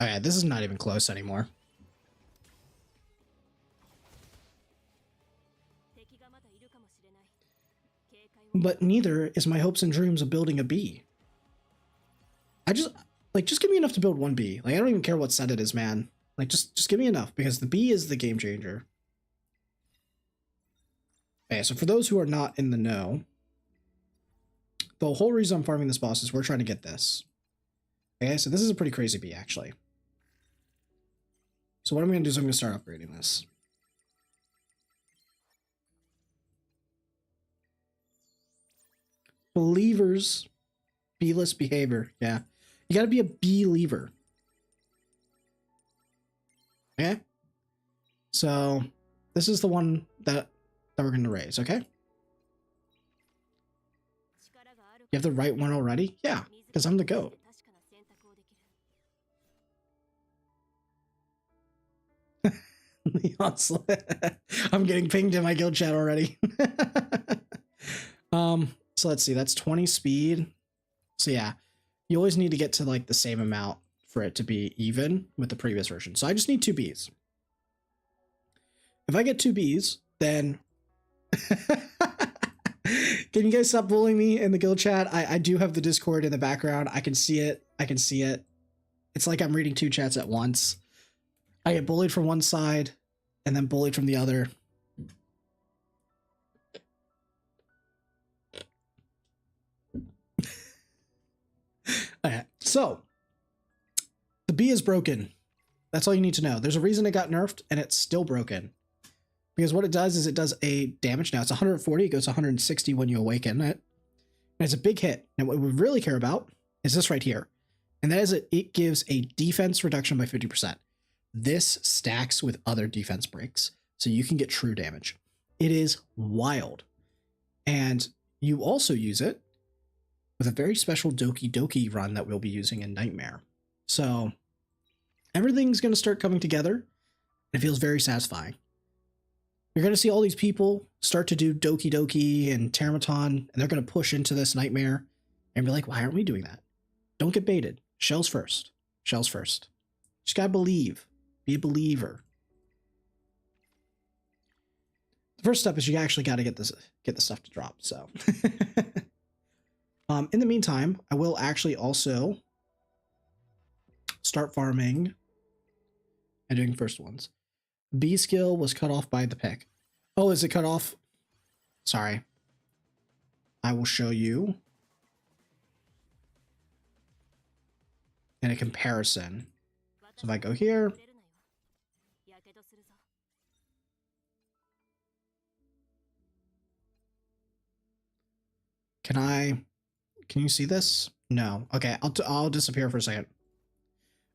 Okay, this is not even close anymore. But neither is my hopes and dreams of building a bee. Just give me enough to build one bee. Like, I don't even care what set it is, man. Like, just give me enough, because the bee is the game changer. Okay, so for those who are not in the know, the whole reason I'm farming this boss is we're trying to get this. Okay, so this is a pretty crazy bee, actually. So what I'm going to do is I'm going to start upgrading this. Believers. Bee-less behavior. Yeah. You got to be a believer. Okay? So this is the one that we're going to raise, okay? You have the right one already? Yeah, because I'm the GOAT. I'm getting pinged in my guild chat already. So let's see, that's 20 speed. So yeah, you always need to get to like the same amount for it to be even with the previous version. So I just need 2 Bs. If I get 2 Bs, then can you guys stop bullying me in the guild chat? I do have the Discord in the background. I can see it. I can see it. It's like I'm reading 2 chats at once. I get bullied from one side and then bullied from the other. Okay, so the B is broken. That's all you need to know. There's a reason it got nerfed and it's still broken. Because what it does is it does a damage. Now it's 140, it goes 160 when you awaken it. And it's a big hit. And what we really care about is this right here. And that is it gives a defense reduction by 50%. This stacks with other defense breaks, so you can get true damage. It is wild. And you also use it with a very special Doki Doki run that we'll be using in Nightmare. So everything's going to start coming together. It feels very satisfying. You're going to see all these people start to do Doki Doki and Termaton, and they're going to push into this Nightmare and be like, why aren't we doing that? Don't get baited. Shells first. Shells first. Just got to believe. Be a believer. The first step is you actually got to get the stuff to drop. So in the meantime, I will actually also start farming and doing first ones. B skill was cut off by the pick. Oh, is it cut off? Sorry. I will show you in a comparison. So if I go here, can you see this? No. Okay, I'll disappear for a second.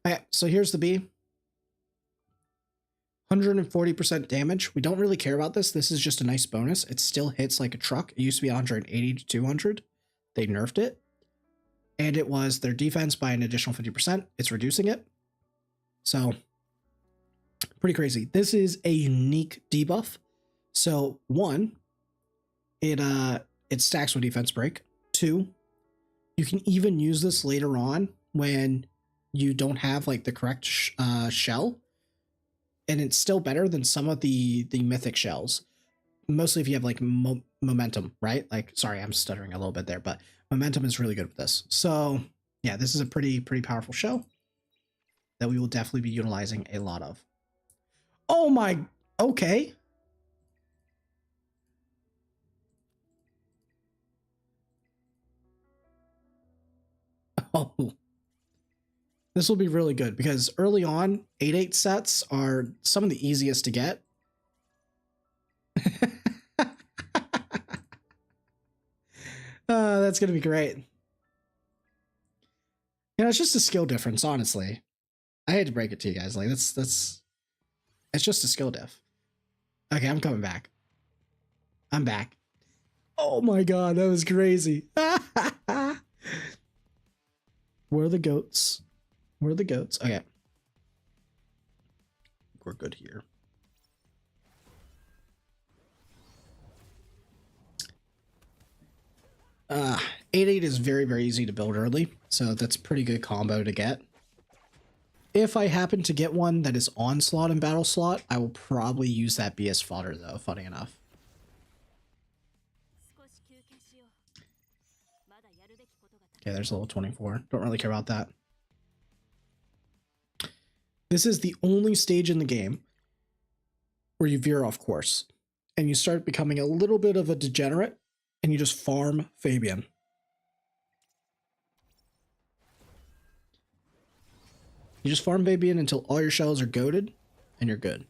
Okay, so here's the B. 140% damage. We don't really care about this. This is just a nice bonus. It still hits like a truck. It used to be 180 to 200. They nerfed it. And it was their defense by an additional 50%. It's reducing it. So, pretty crazy. This is a unique debuff. So, 1, it stacks with defense break. 2, you can even use this later on when you don't have like the correct shell. And it's still better than some of the mythic shells. Mostly if you have like momentum, right? Like, sorry, I'm stuttering a little bit there, but momentum is really good with this. So yeah, this is a pretty powerful shell that we will definitely be utilizing a lot of. Oh my, okay. Oh, this will be really good because early on, 8/8 sets are some of the easiest to get. That's going to be great. You know, it's just a skill difference, honestly. I hate to break it to you guys. Like, it's just a skill diff. Okay, I'm coming back. I'm back. Oh my god, that was crazy. Where are the goats? Where are the goats? Okay. We're good here. — 8/8 is very easy to build early, so that's a pretty good combo to get. If I happen to get one that is onslaught and battle slot, I will probably use that BS fodder though, funny enough. Okay, there's level 24. Don't really care about that. This is the only stage in the game where you veer off course and you start becoming a little bit of a degenerate and you just farm Fabian. You just farm Fabian until all your shells are goated and you're good.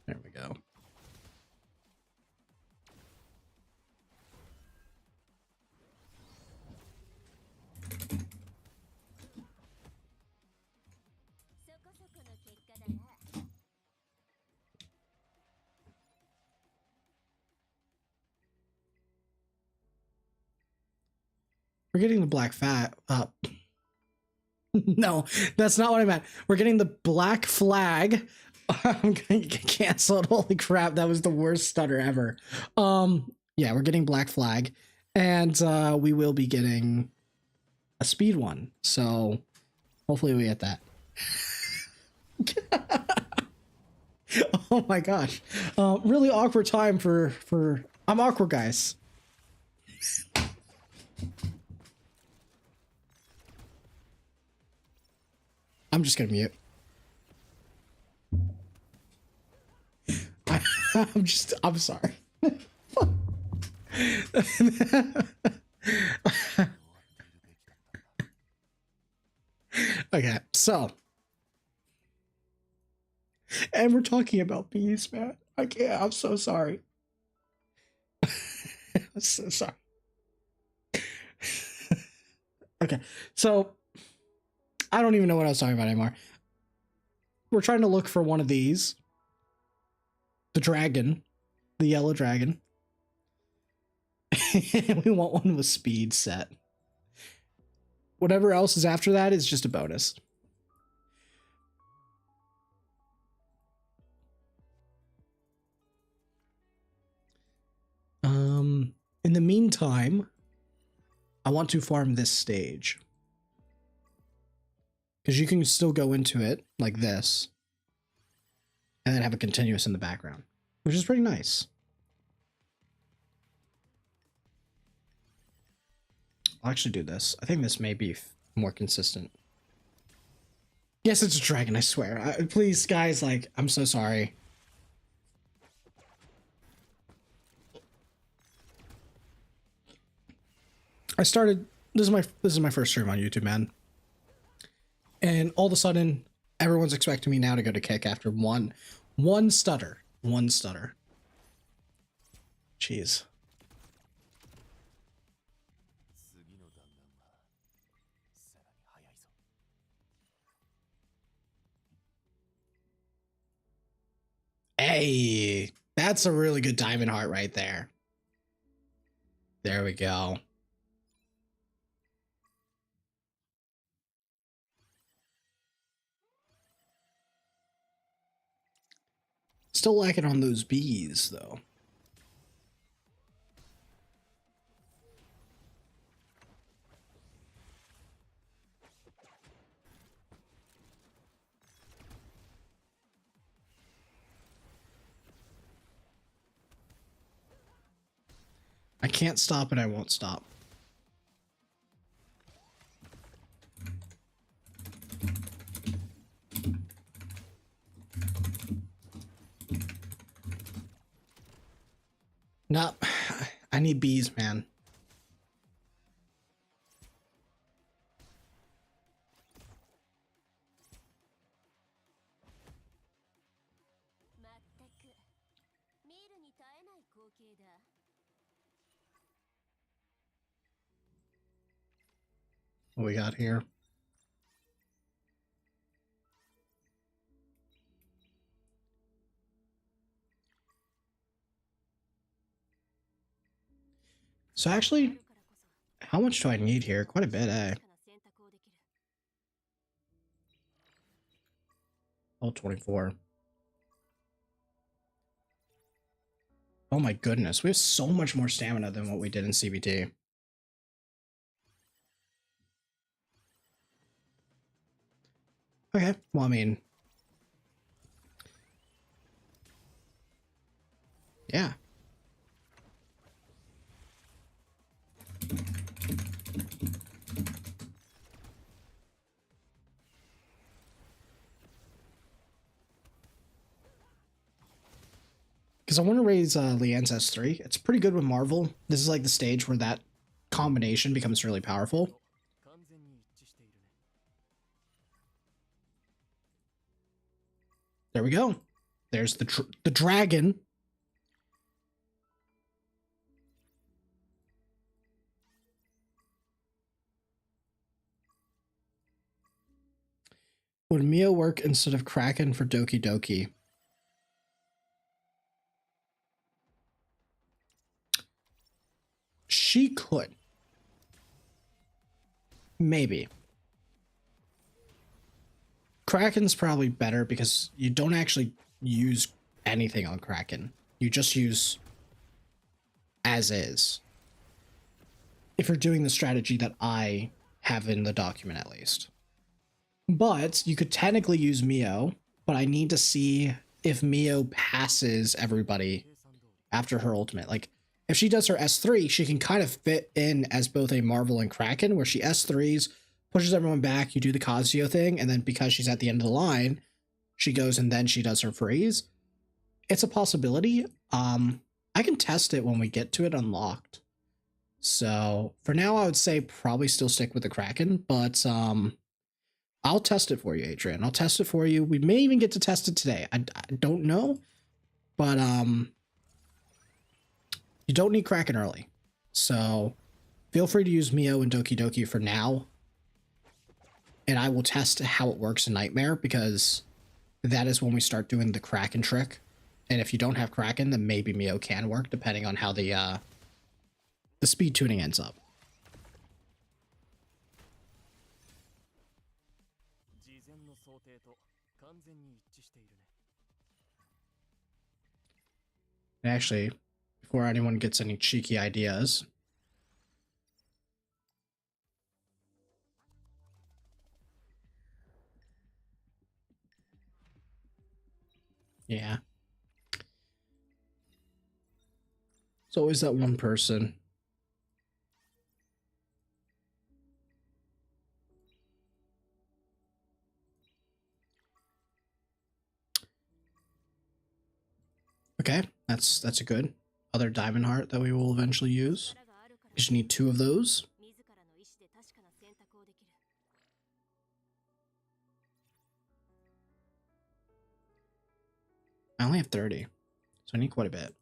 There we go. We're getting the black fat up. No, that's not what I meant. We're getting the black flag. I'm gonna get canceled. Holy crap, that was the worst stutter ever. Yeah, we're getting black flag, and we will be getting a speed one. So hopefully we get that. Oh my gosh, really awkward time for I'm awkward, guys. I'm just gonna mute. I'm sorry. Okay, so. And we're talking about bees, man. I can't, I'm so sorry. I'm so sorry. Okay, so I don't even know what I was talking about anymore. We're trying to look for one of these. The dragon. The yellow dragon. We want one with speed set. Whatever else is after that is just a bonus. In the meantime, I want to farm this stage. Because you can still go into it like this. And then have a continuous in the background. Which is pretty nice. I'll actually do this. I think this may be more consistent. Yes, it's a dragon, I swear. Please, guys, like, I'm so sorry. I started, this is my first stream on YouTube, man. And all of a sudden, everyone's expecting me now to go to kick after one stutter. One stutter. Jeez. Hey, that's a really good diamond heart right there. There we go. Still lacking on those bees, though. I can't stop and I won't stop. No, I need bees, man. What we got here? So actually, how much do I need here? Quite a bit, eh? Oh, 24. Oh my goodness, we have so much more stamina than what we did in CBT. Okay, well, I mean... yeah. Because I want to raise Leanne's S3. It's pretty good with Marvel. This is like the stage where that combination becomes really powerful. There we go. There's the dragon. Would Mia work instead of Kraken for Doki Doki? She could. Maybe. Kraken's probably better because you don't actually use anything on Kraken. You just use as is. If you're doing the strategy that I have in the document at least. But you could technically use Mio, but I need to see if Mio passes everybody after her ultimate. Like, if she does her S3, she can kind of fit in as both a Marvel and Kraken, where she S3s, pushes everyone back, you do the Kazuyo thing, and then because she's at the end of the line, she goes and then she does her freeze. It's a possibility. I can test it when we get to it unlocked. So for now, I would say probably still stick with the Kraken, but I'll test it for you, Adrian. I'll test it for you. We may even get to test it today. I don't know, but you don't need Kraken early. So feel free to use Mio and Doki Doki for now. And I will test how it works in Nightmare, because that is when we start doing the Kraken trick. And if you don't have Kraken, then maybe Mio can work, depending on how the speed tuning ends up. Actually, before anyone gets any cheeky ideas, yeah, it's always that one person. Okay, that's a good other diamond heart that we will eventually use. We just need 2 of those. I only have 30, so I need quite a bit.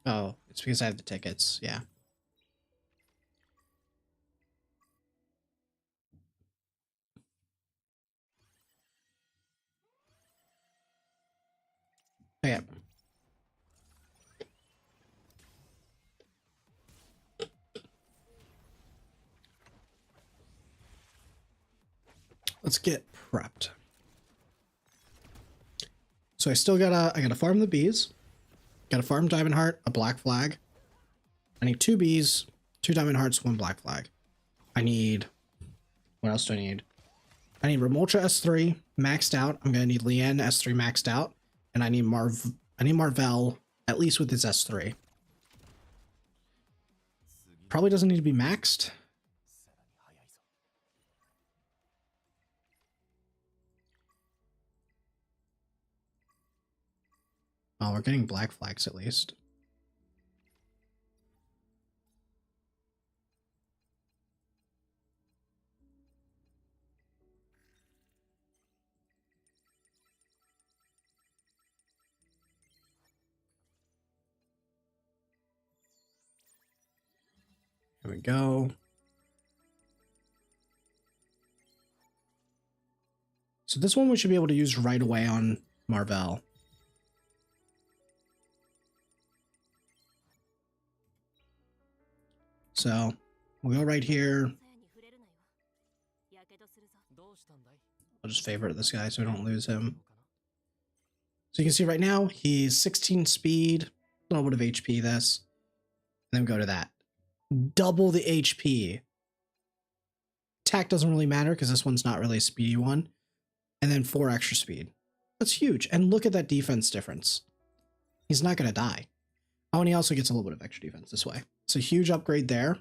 Oh, it's because I have the tickets, yeah. Okay. Let's get prepped. So I still gotta farm the bees. Gotta farm diamond heart, a black flag. I need 2 bees, 2 diamond hearts, 1 black flag. I need, what else do I need? I need Remulcha S3 maxed out. I'm gonna need Leanne S3 maxed out, and I need Marvel at least with his S3. Probably doesn't need to be maxed. Oh, we're getting black flags at least. Here we go. So this one we should be able to use right away on Marvel. So we'll go right here. I'll just favorite this guy so we don't lose him. So you can see right now he's 16 speed, a little bit of HP this, and then go to that. Double the HP. Attack doesn't really matter because this one's not really a speedy one. And then 4 extra speed. That's huge. And look at that defense difference. He's not going to die. Oh, and he also gets a little bit of extra defense this way. So huge upgrade there.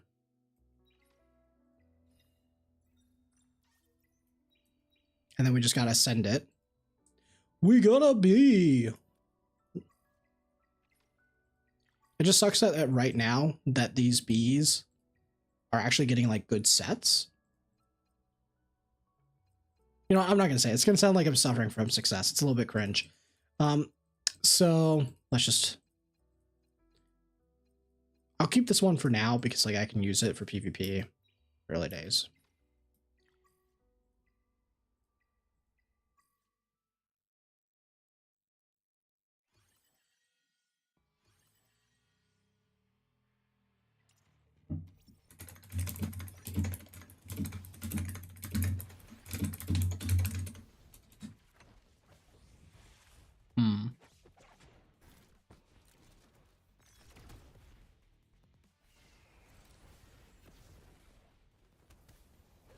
And then we just got to send it. We gotta be. It just sucks that right now that these bees are actually getting like good sets. You know, I'm not gonna say it. It's gonna sound like I'm suffering from success. It's a little bit cringe. So let's just. I'll keep this one for now because like I can use it for PvP early days.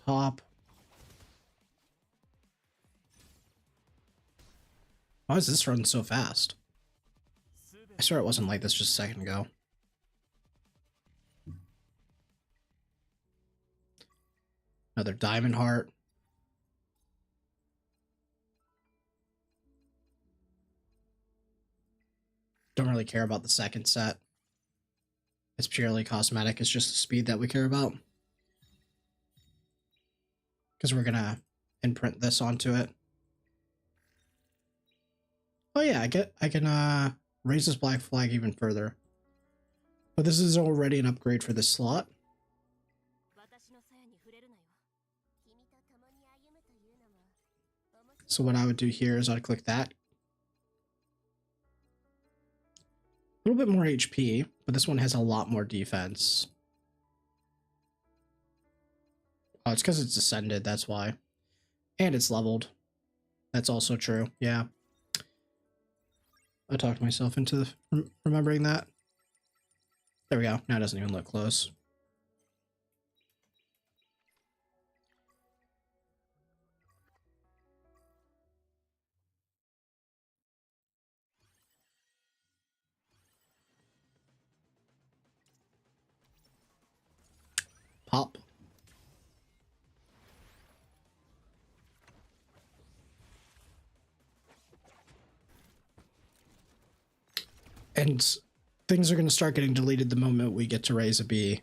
pop. Why is this run so fast? I swear it wasn't like this just a second ago. Another diamond heart. Don't really care about the second set. It's purely cosmetic. It's just the speed that we care about. Because we're going to imprint this onto it. Oh yeah, I can raise this black flag even further. But this is already an upgrade for this slot. So what I would do here is I'd click that. A little bit more HP, but this one has a lot more defense. Oh, it's because it's ascended, that's why. And it's leveled. That's also true, yeah. I talked myself into remembering that. There we go. Now it doesn't even look close. Pop. And things are going to start getting deleted the moment we get to raise a B.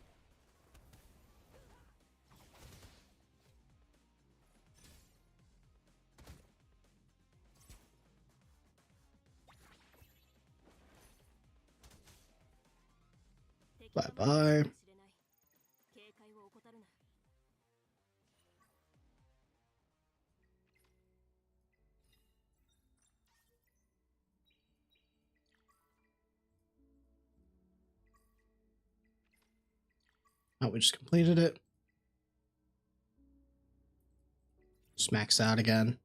Bye-bye. Oh, we just completed it. Smacks out again.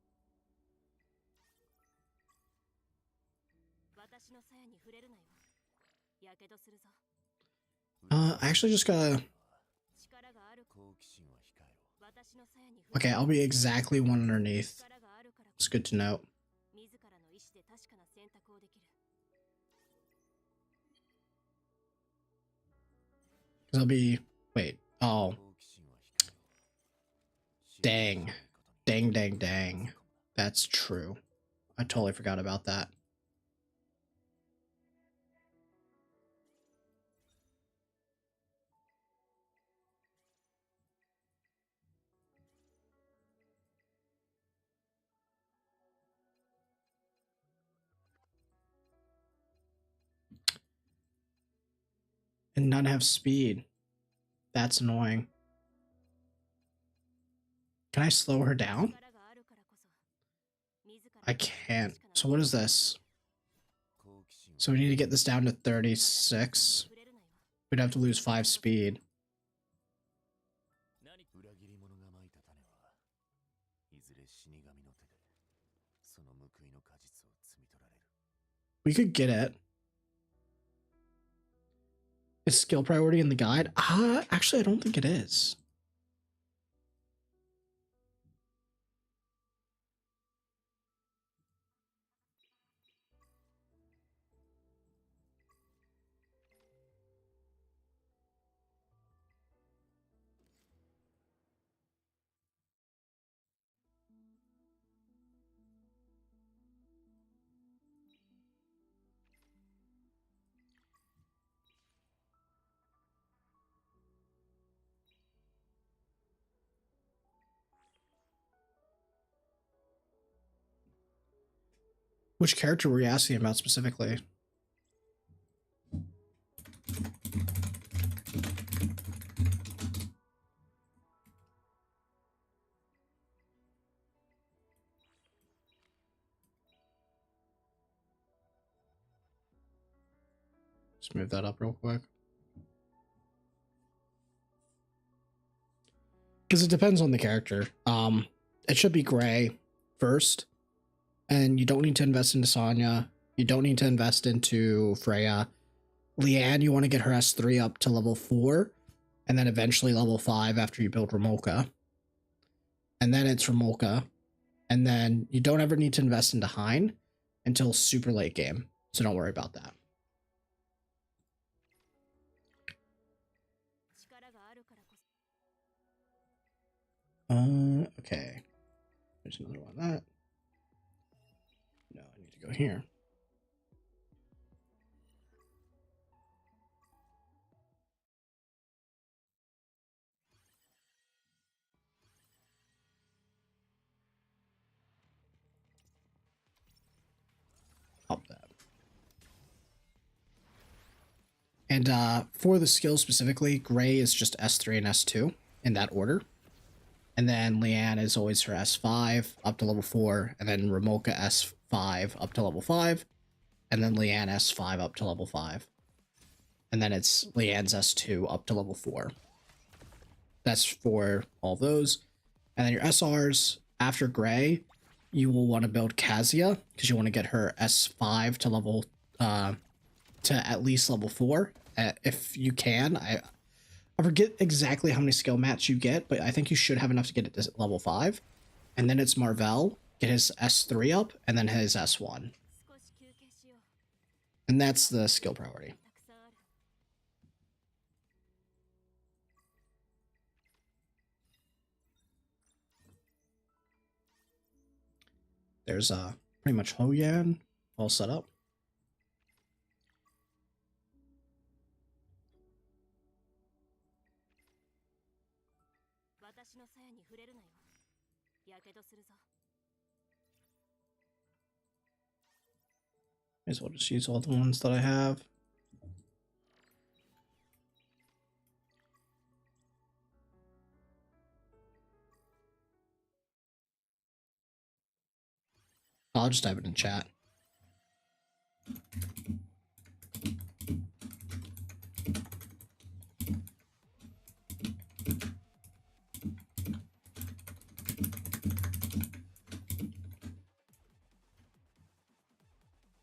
I actually just gotta... Okay, I'll be exactly one underneath. It's good to know. Because I'll be... Wait. Oh. Dang. Dang, dang, dang. That's true. I totally forgot about that. And none have speed. That's annoying. Can I slow her down? I can't. So what is this? So we need to get this down to 36. We'd have to lose 5 speed. We could get it. Is skill priority in the guide? Actually, I don't think it is. Which character were you asking about specifically? Just move that up real quick. Because it depends on the character. It should be gray first. And you don't need to invest into Sonya. You don't need to invest into Freya. Leanne, you want to get her S3 up to level 4. And then eventually level 5 after you build Ramolka. and then it's Remolka, and then you don't ever need to invest into Hein until super late game, so don't worry about that. Okay. There's another one. That. No, I need to go here. Up that. And for the skill specifically, Gray is just S3 and S2 in that order. And then Leanne is always her S5 up to level 4, and then Remolka S5 up to level 5, and then Leanne S5 up to level 5. And then it's Leanne's S2 up to level 4. That's for all those. And then your SRs, after Gray, you will want to build Kazia, because you want to get her S5 to level, to at least level 4, if you can. I forget exactly how many skill mats you get, but I think you should have enough to get it to level 5. And then it's Marvell, get his S3 up, and then his S1. And that's the skill priority. There's pretty much Hoyan all set up. May as well just use all the ones that I have. I'll just type it in chat.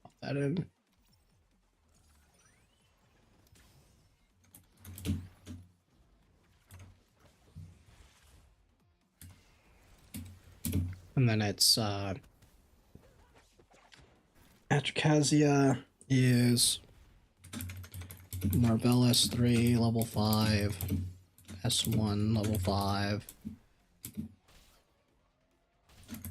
Pop that in. And then it's Atracazia is Marvell S3 level 5, S1 level 5.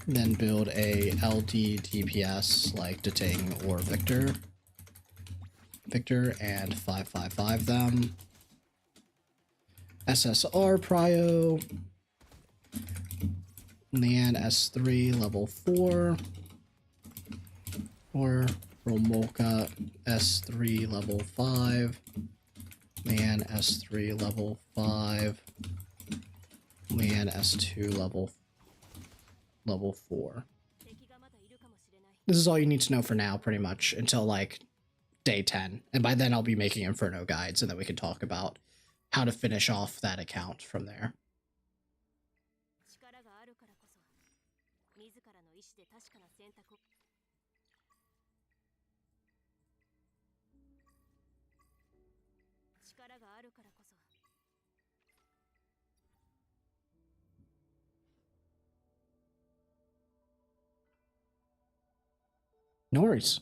Then build a LD DPS like Deting or Victor. And 555 them. SSR Prio. Leanne S3 level 4. Or Romolka S3 level 5. Leanne S3 level 5. Leanne S2 level 4. This is all you need to know for now, pretty much, until like day 10. And by then I'll be making Inferno guides, and then we can talk about how to finish off that account from there. No worries.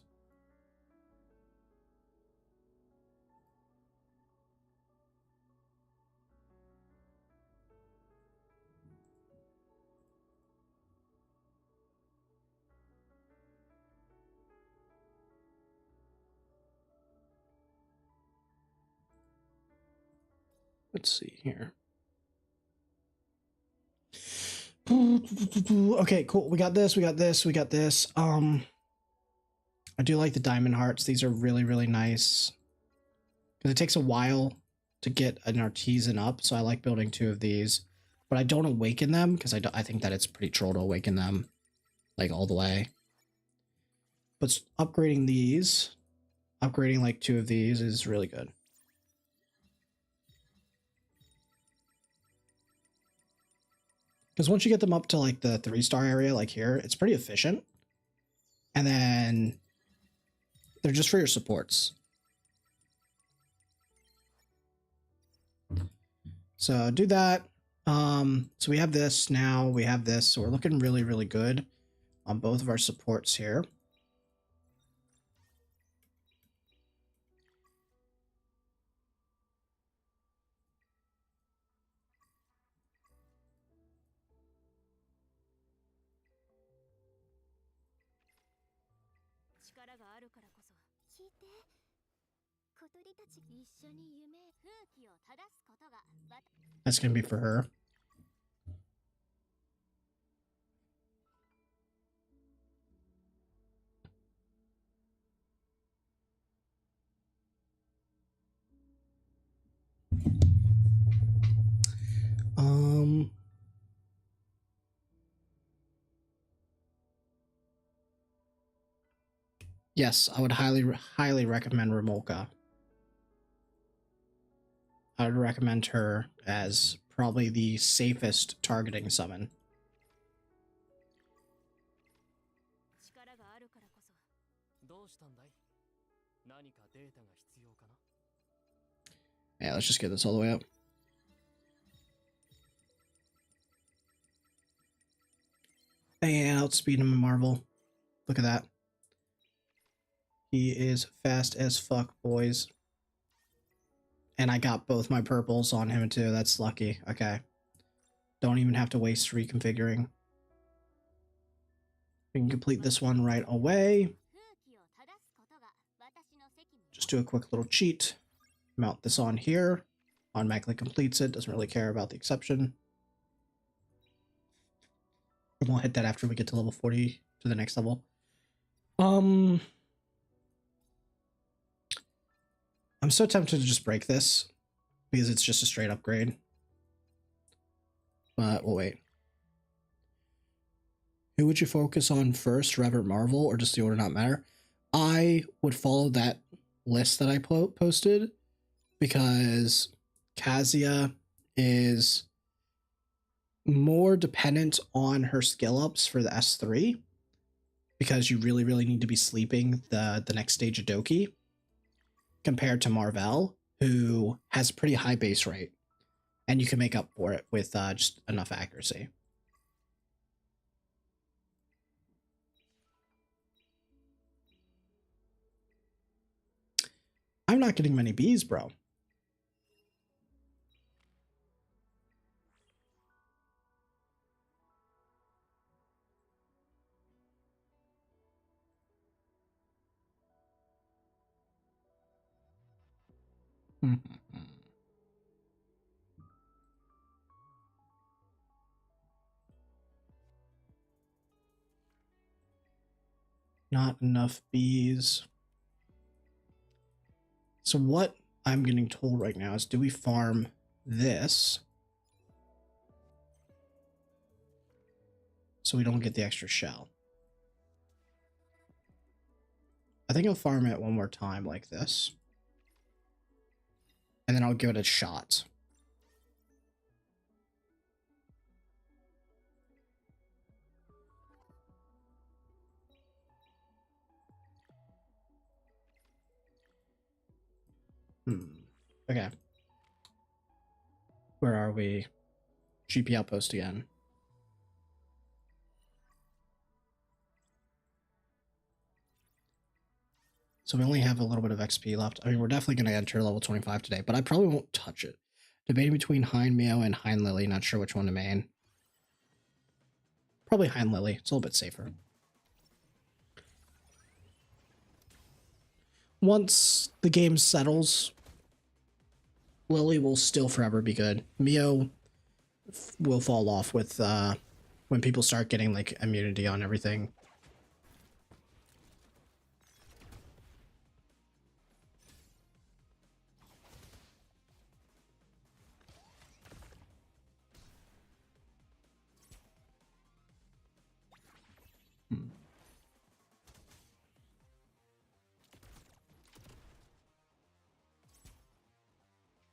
Let's see here. Okay, cool. We got this. I do like the diamond hearts. These are really, really nice. Because it takes a while to get an artisan up, so I like building 2 of these. But I don't awaken them, because I think that it's pretty troll to awaken them, like, all the way. But upgrading these, upgrading like 2 of these is really good. Because once you get them up to like the 3-star area, like here, it's pretty efficient. And then they're just for your supports. So do that. So we have this now, we have this, so we're looking really, really good on both of our supports here. That's gonna be for her. Yes, I would highly recommend Remolka. I would recommend her as probably the safest targeting summon. Yeah, let's just get this all the way up. And outspeed him in Marvel. Look at that. He is fast as fuck, boys. And I got both my purples on him too. That's lucky. Okay. Don't even have to waste reconfiguring. We can complete this one right away. Just do a quick little cheat. Mount this on here. Automatically completes it. Doesn't really care about the exception. And we'll hit that after we get to level 40 to the next level. I'm so tempted to just break this because it's just a straight upgrade. But we'll wait. Who would you focus on first, Revert Marvel, or does the order not matter? I would follow that list that I posted because Kazuya is more dependent on her skill ups for the S3 because you really, really need to be sleeping the next stage of Doki compared to Marvel, who has a pretty high base rate, and you can make up for it with just enough accuracy. I'm not getting many Bs, bro. Not enough bees. So what I'm getting told right now is, do we farm this so we don't get the extra shell? I think I'll farm it one more time like this. And then I'll give it a shot. Okay. Where are we? GP outpost again. So we only have a little bit of XP left. I mean, we're definitely going to enter level 25 today, but I probably won't touch it. Debating between Hein Mio and Hein Lily. Not sure which one to main. Probably Hein Lily. It's a little bit safer. Once the game settles, Lily will still forever be good. Mio will fall off with when people start getting like immunity on everything.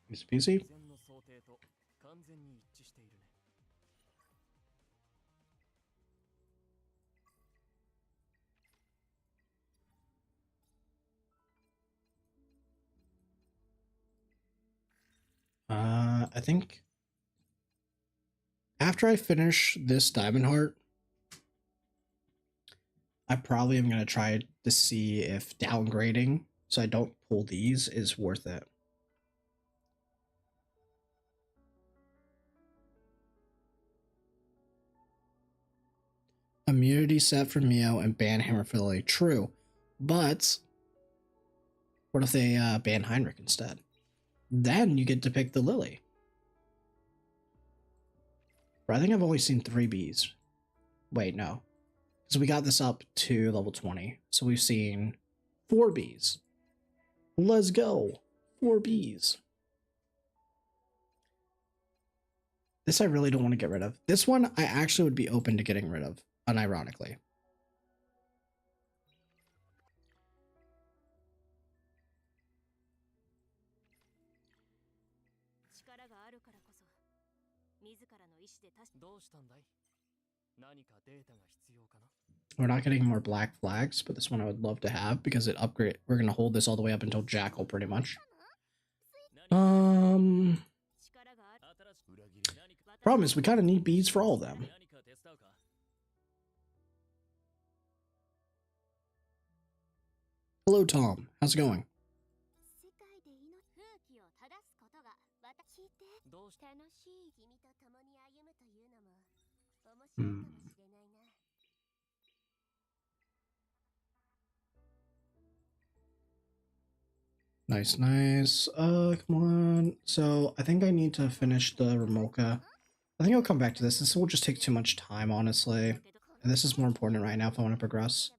Easy peasy. I think After I finish this Diamond Heart, I probably am going to try to see if downgrading, so I don't pull these, is worth it. Immunity set for Mio and ban Hammer for Lily. True, but what if they ban Heinrich instead? Then you get to pick the Lily. But I think I've only seen 3 Bs. Wait, no. So we got this up to level 20. So we've seen 4 Bs. Let's go. 4 Bs. This I really don't want to get rid of. This one I actually would be open to getting rid of, unironically. We're not getting more black flags, but this one I would love to have because it upgrade. We're gonna hold this all the way up until Jackal, pretty much. Problem is we kind of need beads for all of them. Hello, Tom. How's it going? Nice, nice. Come on. So I think I need to finish the Remolka. I think I'll come back to this. This will just take too much time, honestly. And this is more important right now if I want to progress.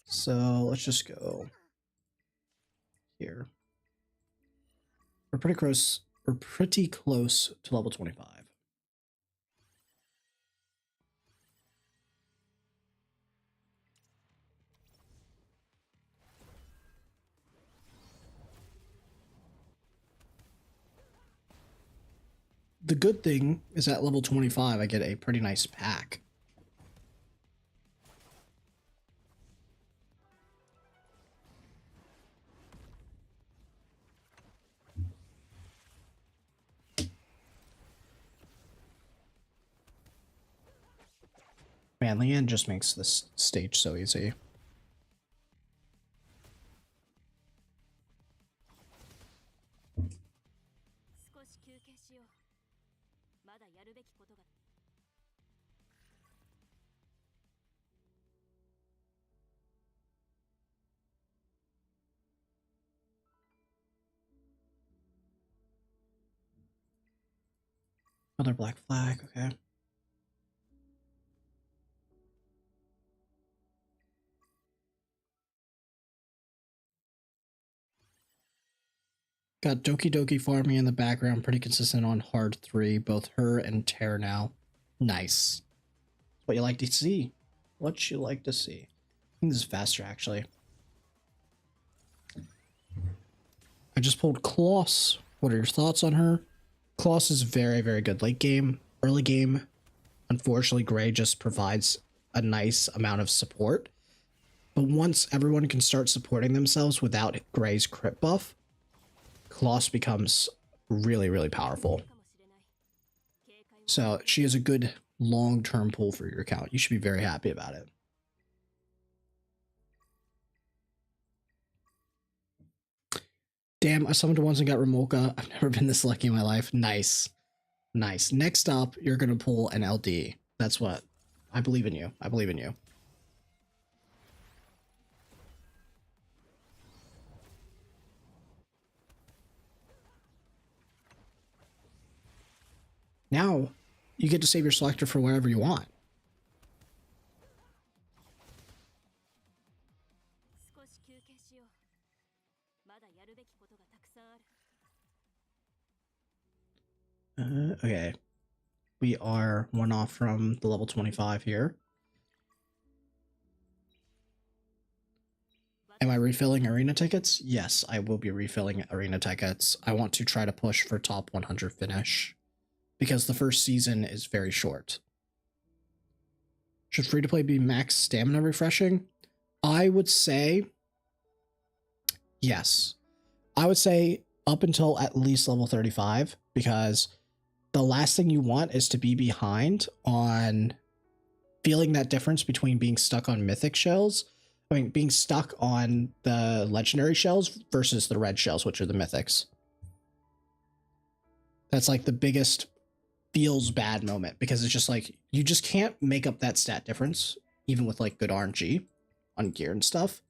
So let's just go here. We're pretty close. We're pretty close to level 25. The good thing is at level 25, I get a pretty nice pack. Man, Leanne just makes this stage so easy. Another black flag, okay. Got Doki Doki farming in the background, pretty consistent on hard 3, both her and Terra now. Nice. What you like to see. What you like to see. I think this is faster, actually. I just pulled Kloss. What are your thoughts on her? Kloss is very, very good late game. Early game, unfortunately, Gray just provides a nice amount of support. But once everyone can start supporting themselves without Gray's crit buff, Kloss becomes really, really powerful. So she is a good long-term pull for your account. You should be very happy about it. Damn, I summoned once and got Remolka. I've never been this lucky in my life. Nice. Nice. Next up, you're going to pull an LD. That's what. I believe in you. I believe in you. Now, you get to save your selector for wherever you want. Okay. We are one off from the level 25 here. Am I refilling arena tickets? Yes, I will be refilling arena tickets. I want to try to push for top 100 finish because the first season is very short. Should free-to-play be max stamina refreshing? I would say yes. I would say up until at least level 35 because the last thing you want is to be behind on feeling that difference between being stuck on mythic shells, I mean, being stuck on the legendary shells versus the red shells, which are the mythics. That's like the biggest feels bad moment, because it's just like, you just can't make up that stat difference, even with like good RNG on gear and stuff.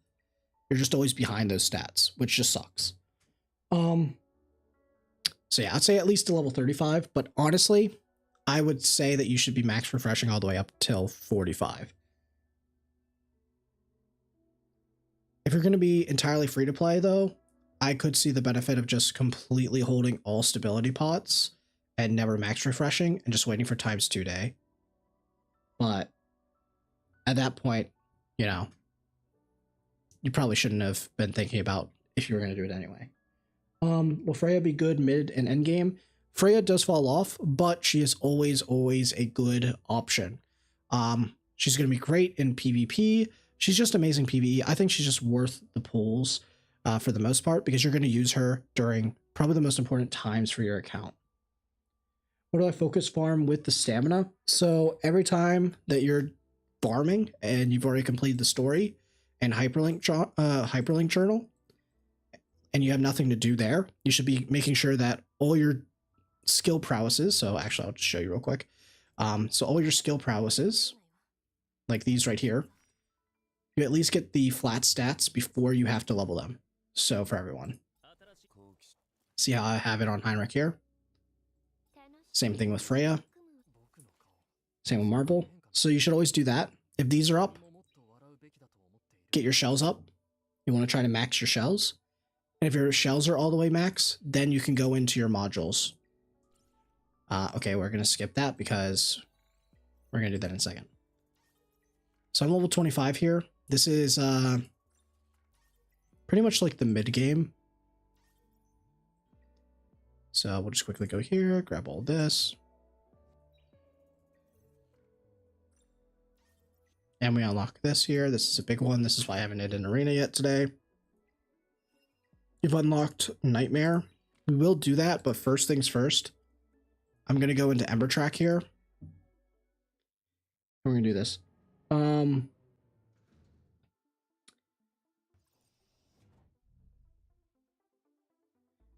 You're just always behind those stats, which just sucks. So yeah, I'd say at least to level 35, but honestly, I would say that you should be max refreshing all the way up till 45. If you're going to be entirely free to play though, I could see the benefit of just completely holding all stability pots and never max refreshing and just waiting for ×2 day. But at that point, you know, you probably shouldn't have been thinking about if you were going to do it anyway. Will Freya be good mid and end game? Freya does fall off, but she is always a good option. She's going to be great in PvP. She's just amazing PvE. I think she's just worth the pulls for the most part, because you're going to use her during probably the most important times for your account. What do I focus farm with the stamina? So every time that you're farming and you've already completed the story and Hyperlink journal, and you have nothing to do there, you should be making sure that all your skill prowesses, so actually I'll just show you real quick. So all your skill prowesses, like these right here, you at least get the flat stats before you have to level them. So for everyone. See how I have it on Heinrich here? Same thing with Freya. Same with Marble. So you should always do that. If these are up, get your shells up. You want to try to max your shells. And if your shells are all the way max, then you can go into your modules. Okay, we're going to skip that because we're going to do that in a second. So I'm level 25 here. This is pretty much like the mid game. So we'll just quickly go here, grab all this. And we unlock this here. This is a big one. This is why I haven't hit an arena yet today. You've unlocked Nightmare. We will do that, but first things first. I'm going to go into Ember Track here. We're going to do this.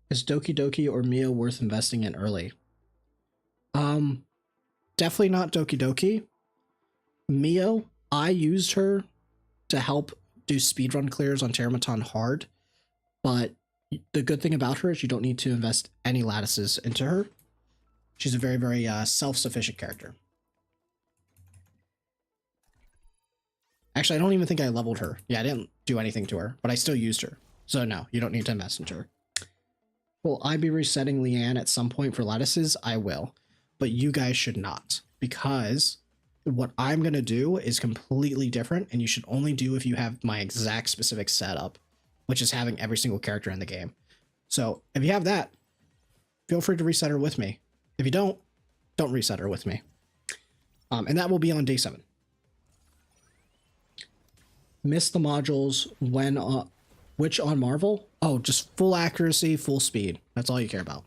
Is Doki Doki or Mio worth investing in early? Definitely not Doki Doki. Mio, I used her to help do speedrun clears on Terramaton hard, but the good thing about her is you don't need to invest any lattices into her. She's a very self-sufficient character. Actually, I don't even think I leveled her. Yeah, I didn't do anything to her, but I still used her. So no, you don't need to invest into her. Will I be resetting Leanne at some point for lattices? I will, but you guys should not, because what I'm going to do is completely different, and you should only do if you have my exact specific setup, which is having every single character in the game. So if you have that, feel free to reset her with me. If you don't reset her with me. And that will be on day 7. Miss the modules when which on Marvel? Oh, just full accuracy, full speed. That's all you care about.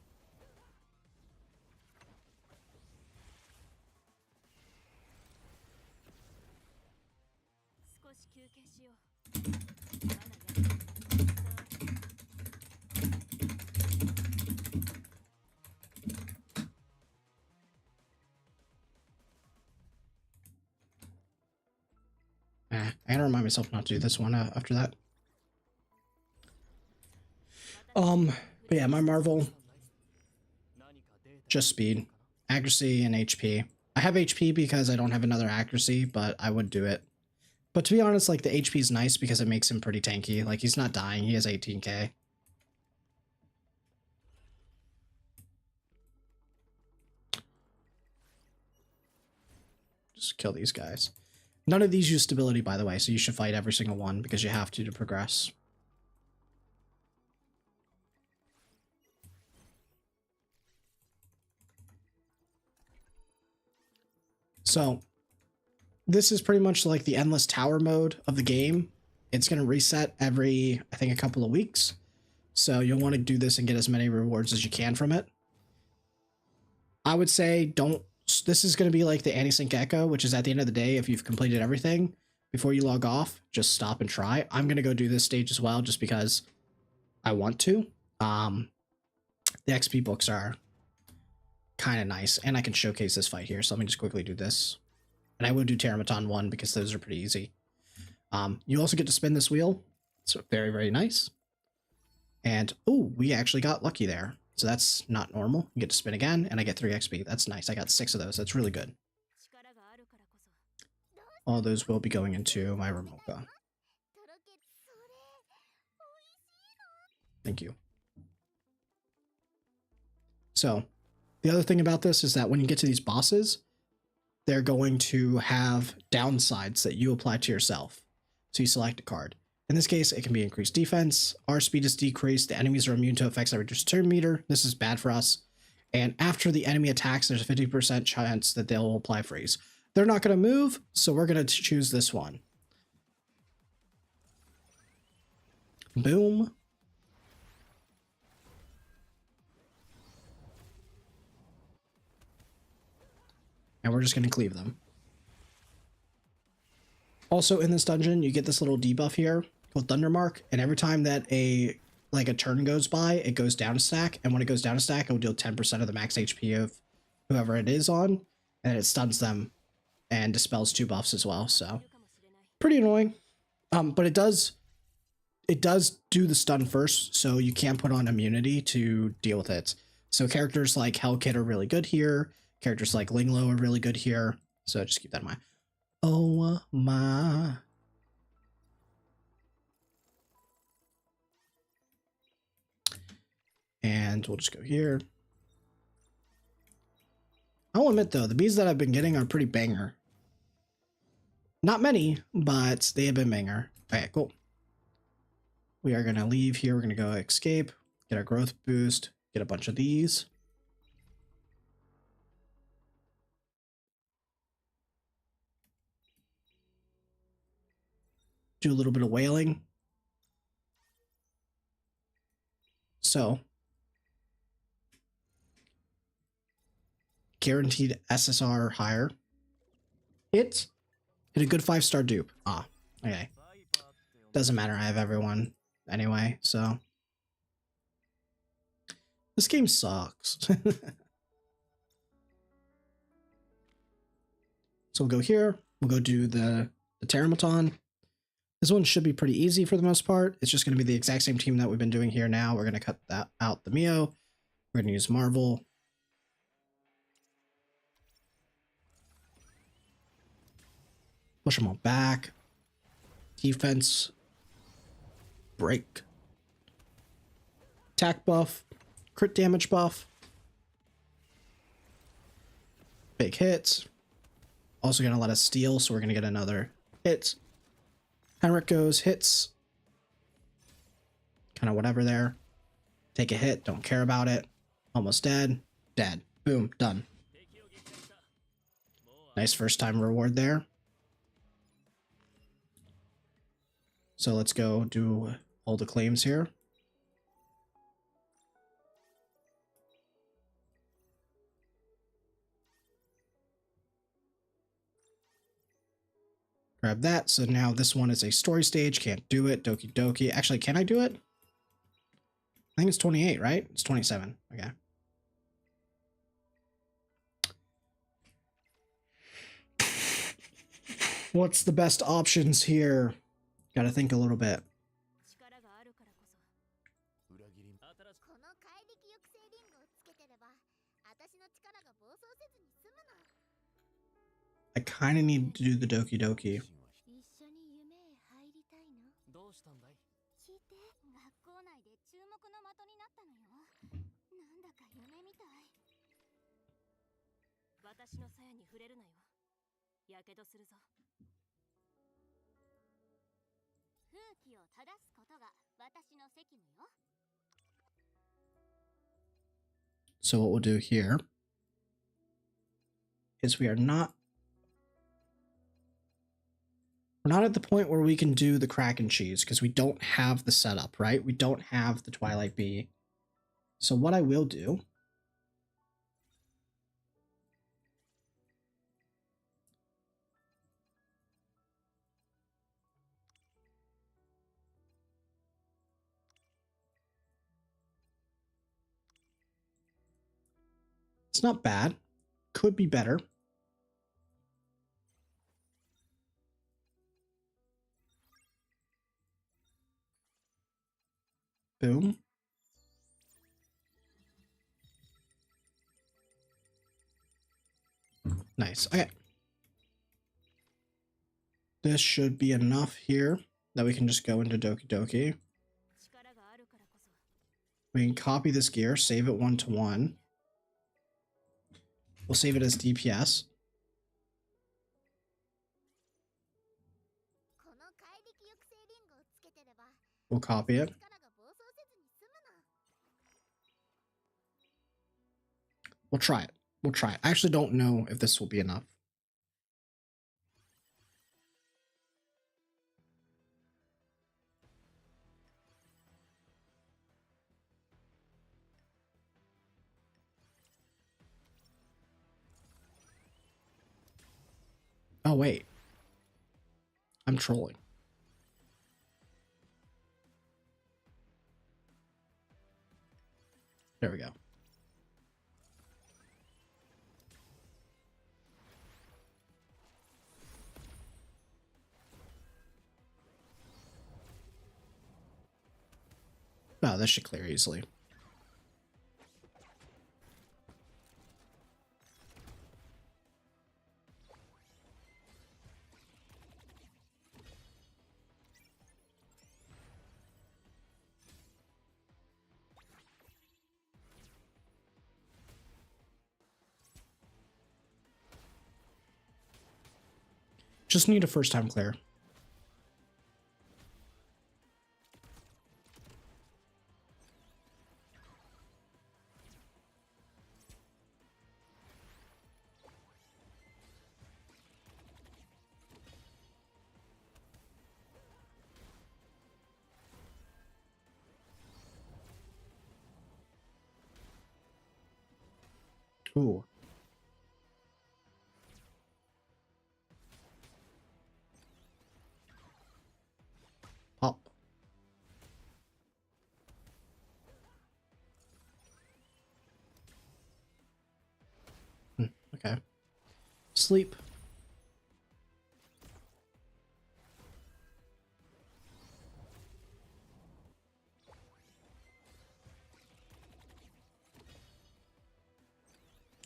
I gotta remind myself not to do this one after that. But yeah, my Marvel, just speed, accuracy, and HP. I have HP because I don't have another accuracy, but I would do it. But to be honest, like, the HP is nice because it makes him pretty tanky. Like, he's not dying. He has 18k. Just kill these guys. None of these use stability, by the way, so you should fight every single one because you have to progress. So this is pretty much like the endless tower mode of the game. It's going to reset every, I think, a couple of weeks. So you'll want to do this and get as many rewards as you can from it. I would say don't. This is going to be like the anti-sync echo, which is at the end of the day, if you've completed everything before you log off, just stop and try. I'm going to go do this stage as well, just because I want to. The XP books are kind of nice, and I can showcase this fight here. So let me just quickly do this. And I will do Terramaton 1 because those are pretty easy. You also get to spin this wheel. So very, very nice. And, oh, we actually got lucky there. So that's not normal. You get to spin again, and I get 3 XP. That's nice. I got 6 of those. That's really good. All those will be going into my Remoka. Thank you. So, the other thing about this is that when you get to these bosses, they're going to have downsides that you apply to yourself. So you select a card. In this case, it can be increased defense, our speed is decreased, the enemies are immune to effects that reduce turn meter. This is bad for us. And after the enemy attacks, there's a 50% chance that they'll apply freeze. They're not going to move, so we're going to choose this one. Boom. And we're just going to cleave them. Also in this dungeon, you get this little debuff here called Thundermark, and every time that a turn goes by, it goes down a stack, and when it goes down a stack, it will deal 10% of the max HP of whoever it is on, and it stuns them and dispels 2 buffs as well, so pretty annoying. But it does do the stun first, so you can't put on immunity to deal with it. So characters like Hellkit are really good here. Characters like Linglo are really good here. So just keep that in mind. Oh my. And we'll just go here. I'll admit though, the bees that I've been getting are pretty banger. Not many, but they have been banger. Okay, cool. We are going to leave here. We're going to go escape, get our growth boost, get a bunch of these. Do a little bit of whaling. So, guaranteed SSR higher. Hit a good 5-star dupe. Ah, okay. Doesn't matter. I have everyone anyway, so. This game sucks. So we'll go here. We'll go do the Terramaton. This one should be pretty easy for the most part. It's just going to be the exact same team that we've been doing here now. We're going to cut that out the Mio. We're going to use Marvel. Push them all back. Defense. Break. Attack buff. Crit damage buff. Big hits. Also going to let us steal, so we're going to get another hit. Heinrich goes, hits. Kind of whatever there. Take a hit, don't care about it. Almost dead. Dead. Boom, done. Nice first time reward there. So let's go do all the claims here. Grab that. So now this one is a story stage. Can't do it. Doki Doki. Actually, can I do it? I think it's 28, right? It's 27. Okay. What's the best options here? Gotta think a little bit. I kind of need to do the Doki Doki. So what we'll do here is we're not at the point where we can do the Kraken cheese because we don't have the setup, right? We don't have the Twilight Bee. So what I will do It's not bad. Could be better. Boom. Nice. Okay. This should be enough here that we can just go into Doki Doki. We can copy this gear, save it 1-to-1. We'll save it as DPS. We'll copy it. We'll try it. We'll try it. I actually don't know if this will be enough. Oh, wait. I'm trolling. There we go. Oh, this should clear easily. Just need a first time clear. Ooh. Pop. Okay. Sleep.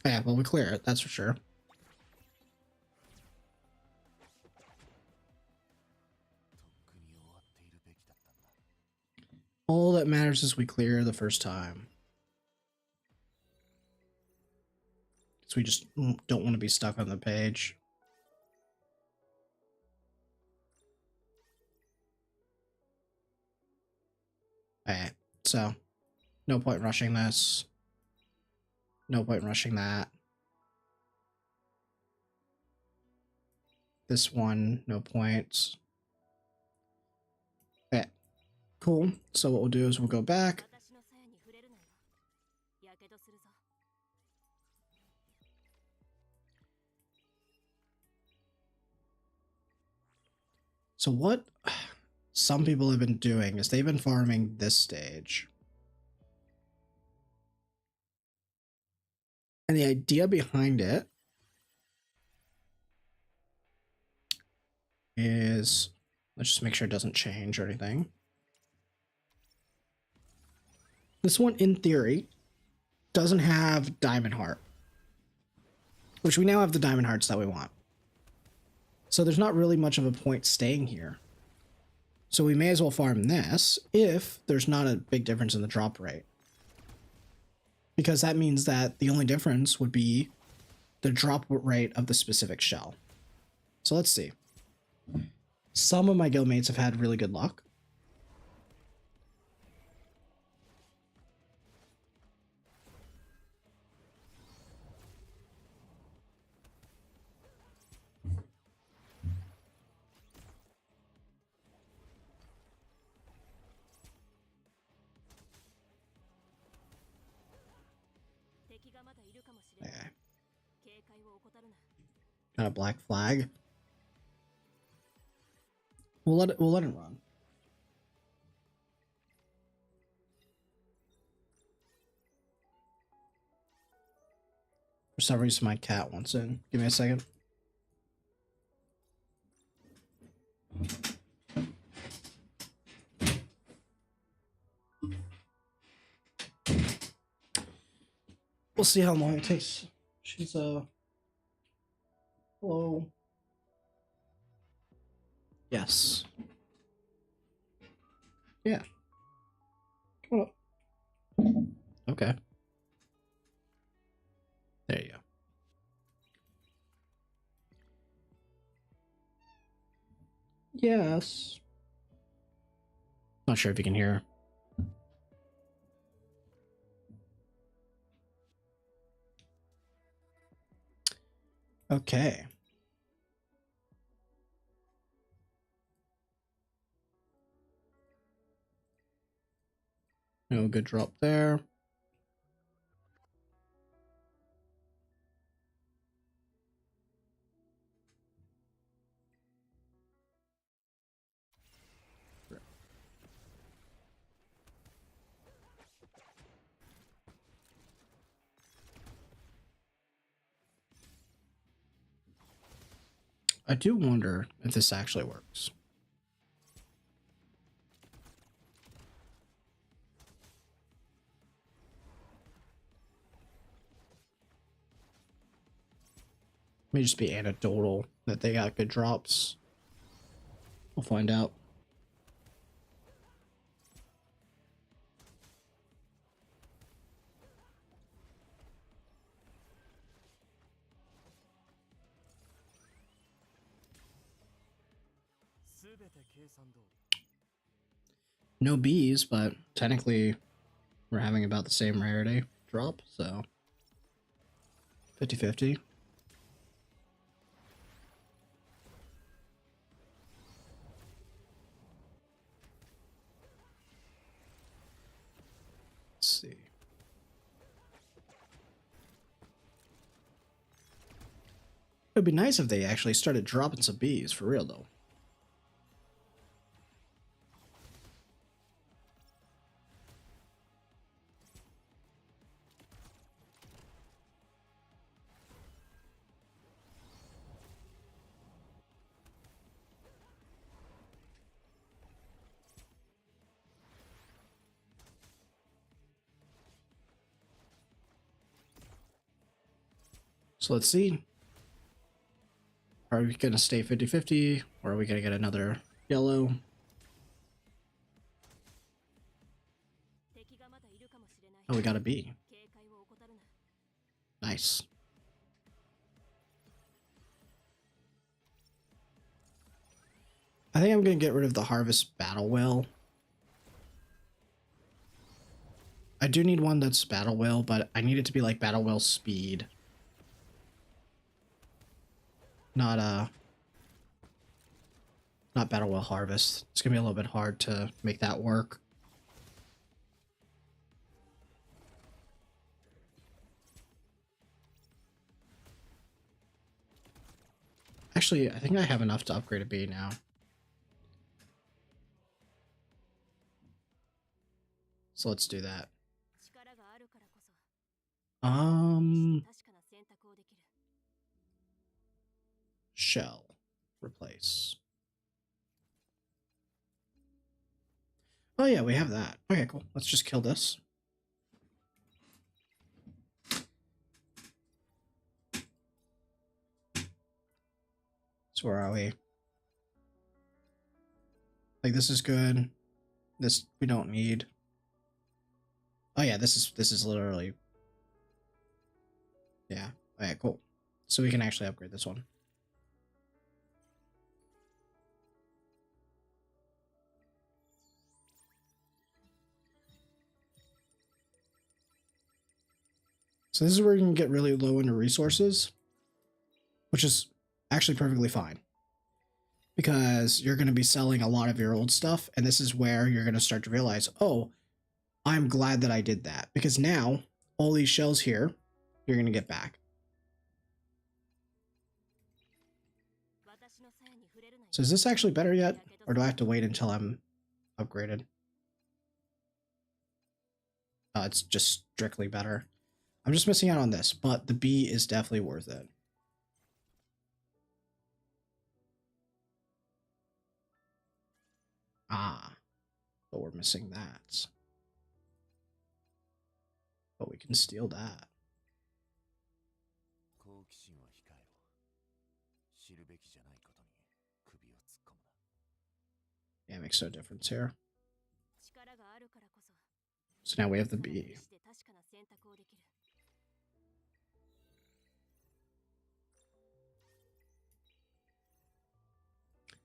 Yeah, well, we clear it, that's for sure. All that matters is we clear the first time. So we just don't want to be stuck on the page. Okay, so no point rushing this. No point rushing that. This one, no points. Okay, cool. So what we'll do is we'll go back. So what some people have been doing is they've been farming this stage. And the idea behind it is, let's just make sure it doesn't change or anything. This one, in theory, doesn't have Diamond Heart, which we now have the Diamond Hearts that we want. So there's not really much of a point staying here. So we may as well farm this if there's not a big difference in the drop rate. Because that means that the only difference would be the drop rate of the specific shell. So let's see. Some of my guildmates have had really good luck. Okay. Got a black flag. We'll let it run. For some reason, my cat wants in. Give me a second. We'll see how long it takes. She's hello. Yes. Yeah. Come on up. Okay. There you go. Yes. Not sure if you can hear. Okay. No good drop there. I do wonder if this actually works. May just be anecdotal that they got good drops. We'll find out. No bees, but technically we're having about the same rarity drop, so 50-50. Let's see. It'd be nice if they actually started dropping some bees, for real though. So let's see. Are we going to stay 50-50, or are we going to get another yellow? Oh, we got a bee. Nice. I think I'm going to get rid of the Harvest Battle Whale. I do need one that's Battle Whale, but I need it to be like Battle Whale speed. Not Battle Whale Harvest. It's gonna be a little bit hard to make that work. Actually, I think I have enough to upgrade a bee now. So let's do that. Shell. Replace. Oh yeah, we have that. Okay, cool. Let's just kill this. So where are we? Like, this is good. This we don't need. Oh yeah, this is literally. Yeah. Okay, cool. So we can actually upgrade this one. So this is where you can get really low into resources, which is actually perfectly fine, because you're going to be selling a lot of your old stuff, and this is where you're going to start to realize, oh, I'm glad that I did that, because now all these shells here, you're going to get back. So is this actually better yet, or do I have to wait until I'm upgraded? It's just strictly better. I'm just missing out on this, but the B is definitely worth it. Ah, but we're missing that. But we can steal that. Yeah, it makes no difference here. So now we have the B.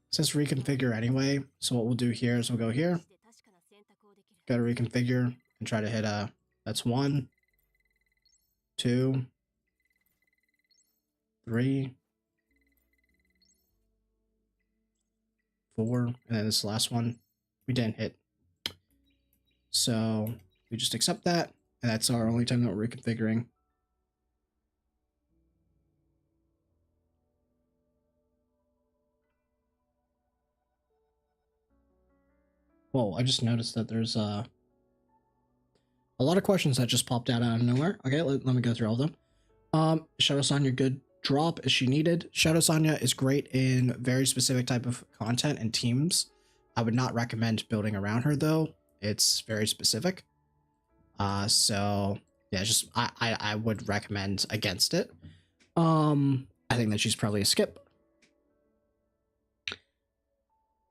It says reconfigure anyway, so what we'll do here is we'll go here, go to reconfigure, and try to hit that's 1, 2, 3, 4, and then this last one we didn't hit. So we just accept that, and that's our only time that we're reconfiguring. Whoa, I just noticed that there's a lot of questions that just popped out of nowhere. Okay, let me go through all of them. Shadow Sonya, good drop. Is she needed? Shadow Sonya is great in very specific type of content and teams. I would not recommend building around her though. It's very specific. So yeah, just I would recommend against it. I think that she's probably a skip.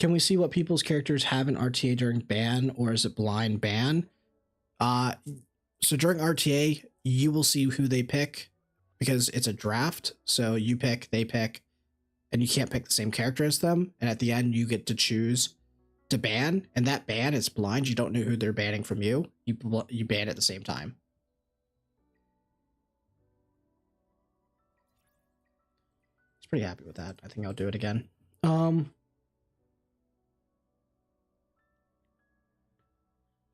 Can we see what people's characters have in RTA during ban, or is it blind ban? So during RTA, you will see who they pick because it's a draft. So you pick, they pick, and you can't pick the same character as them. And at the end, you get to choose to ban, and that ban is blind. You don't know who they're banning from you. You ban at the same time. I was pretty happy with that. I think I'll do it again.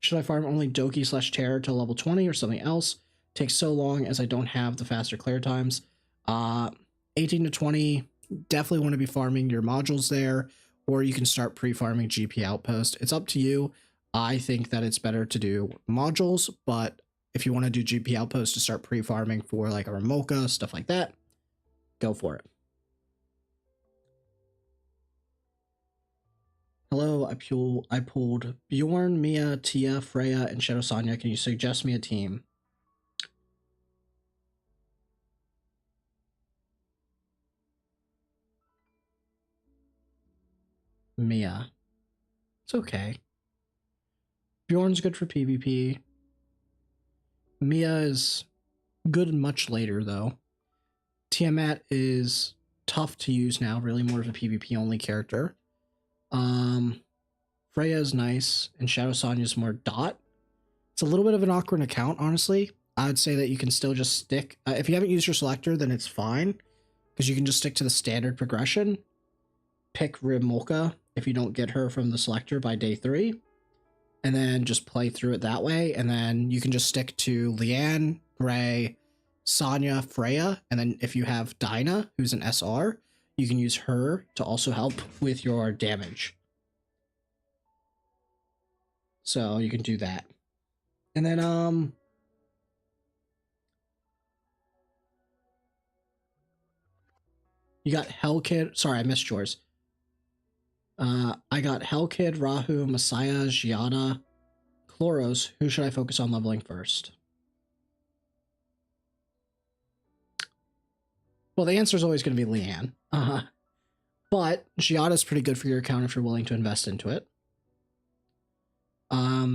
Should I farm only Doki / Terror to level 20 or something else? Takes so long as I don't have the faster clear times. 18 to 20, definitely want to be farming your modules there, or you can start pre-farming GP Outpost. It's up to you. I think that it's better to do modules, but if you want to do GP Outpost to start pre-farming for like a Ramoka, stuff like that, go for it. Hello, I pulled Bjorn, Mia, Tia, Freya, and Shadow Sonya. Can you suggest me a team? Mia. It's okay. Bjorn's good for PvP. Mia is good much later, though. Tiamat is tough to use now, really more of a PvP only character. Freya is nice, and Shadow Sonya is more dot. It's a little bit of an awkward account, honestly. I would say that you can still just stick. If you haven't used your selector, then it's fine, because you can just stick to the standard progression. Pick Rimulka if you don't get her from the selector by day 3, and then just play through it that way. And then you can just stick to Leanne, Gray, Sonya, Freya, and then if you have Dinah, who's an SR, you can use her to also help with your damage. So you can do that. And then you got Hellkid. Sorry, I missed yours. I got Hellkid, Rahu, Messiah, Giata, Chloros. Who should I focus on leveling first? Well, the answer is always going to be Leanne. But Giata's pretty good for your account if you're willing to invest into it.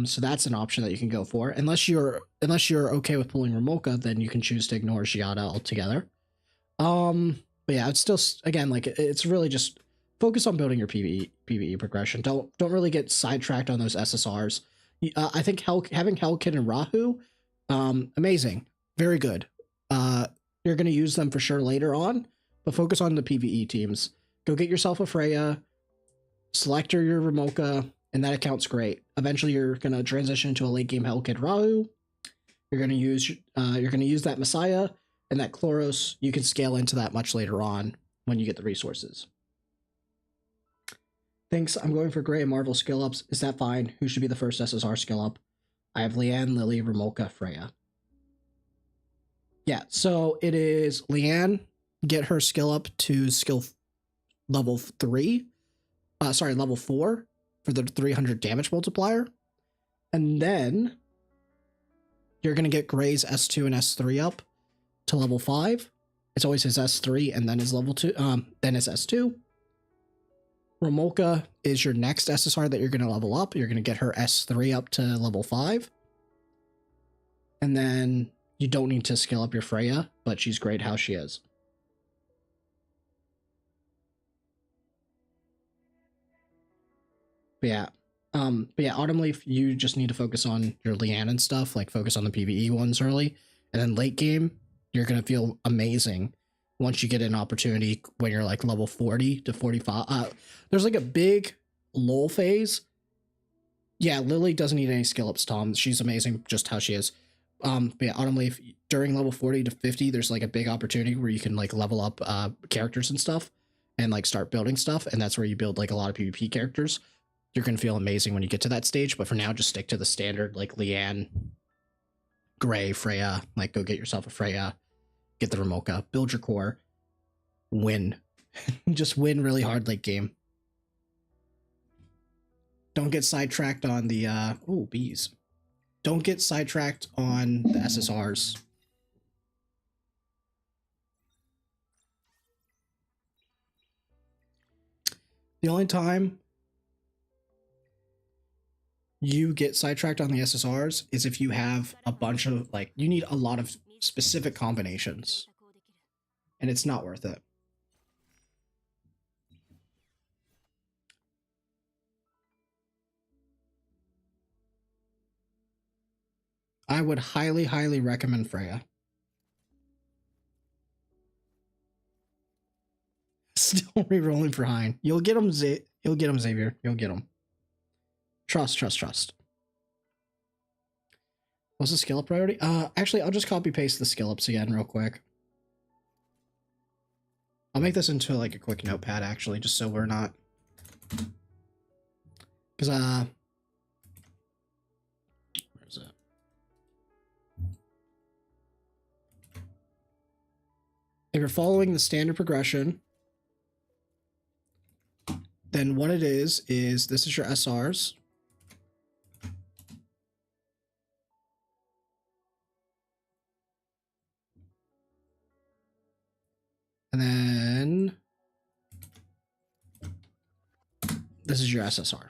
So that's an option that you can go for. Unless you're okay with pulling Ramoka, then you can choose to ignore Giata altogether. But yeah, it's still, again, like, it's really just focus on building your PvE progression. Don't really get sidetracked on those SSRs. I think having Hellkid and Rahu, amazing, very good. You're going to use them for sure later on, but focus on the PvE teams. Go get yourself a Freya, select your Ramoka, and that account's great. Eventually, you're going to transition into a late game Hellkid Rahu. You're going to use that Messiah, and that Chloros. You can scale into that much later on when you get the resources. Thanks. I'm going for Gray and Marvel skill ups. Is that fine? Who should be the first SSR skill up? I have Leanne, Lily, Ramoka, Freya. Yeah, so it is Leanne, get her skill up to skill level 3. Level 4 for the 300 damage multiplier. And then you're going to get Gray's S2 and S3 up to level 5. It's always his S3 and then his level 2, then his S2. Romolka is your next SSR that you're going to level up. You're going to get her S3 up to level 5. And then you don't need to scale up your Freya, but she's great how she is. But yeah, Autumn Leaf, you just need to focus on your Leanne and stuff, like focus on the PvE ones early. And then late game, you're going to feel amazing once you get an opportunity when you're like level 40 to 45. There's like a big lull phase. Yeah, Lily doesn't need any skill ups, Tom. She's amazing just how she is. But yeah, Autumn Leaf, during level 40 to 50, there's like a big opportunity where you can like level up characters and stuff and like start building stuff. And that's where you build like a lot of PvP characters. You're going to feel amazing when you get to that stage. But for now, just stick to the standard like Leanne, Gray, Freya. Like go get yourself a Freya, get the Romolka, build your core, win. Just win really hard late game. Don't get sidetracked on the, bees. Don't get sidetracked on the SSRs. The only time you get sidetracked on the SSRs is if you have a bunch of, like, you need a lot of specific combinations. And it's not worth it. I would highly, highly recommend Freya. Still re-rolling for Hein. You'll get him, you'll get him, Xavier. You'll get him. Trust, trust, trust. What's the skill up priority? Actually, I'll just copy paste the skill ups again real quick. I'll make this into like a quick notepad actually, just so we're not, because where is it? If you're following the standard progression, then what it is this is your SRs. And then this is your SSR.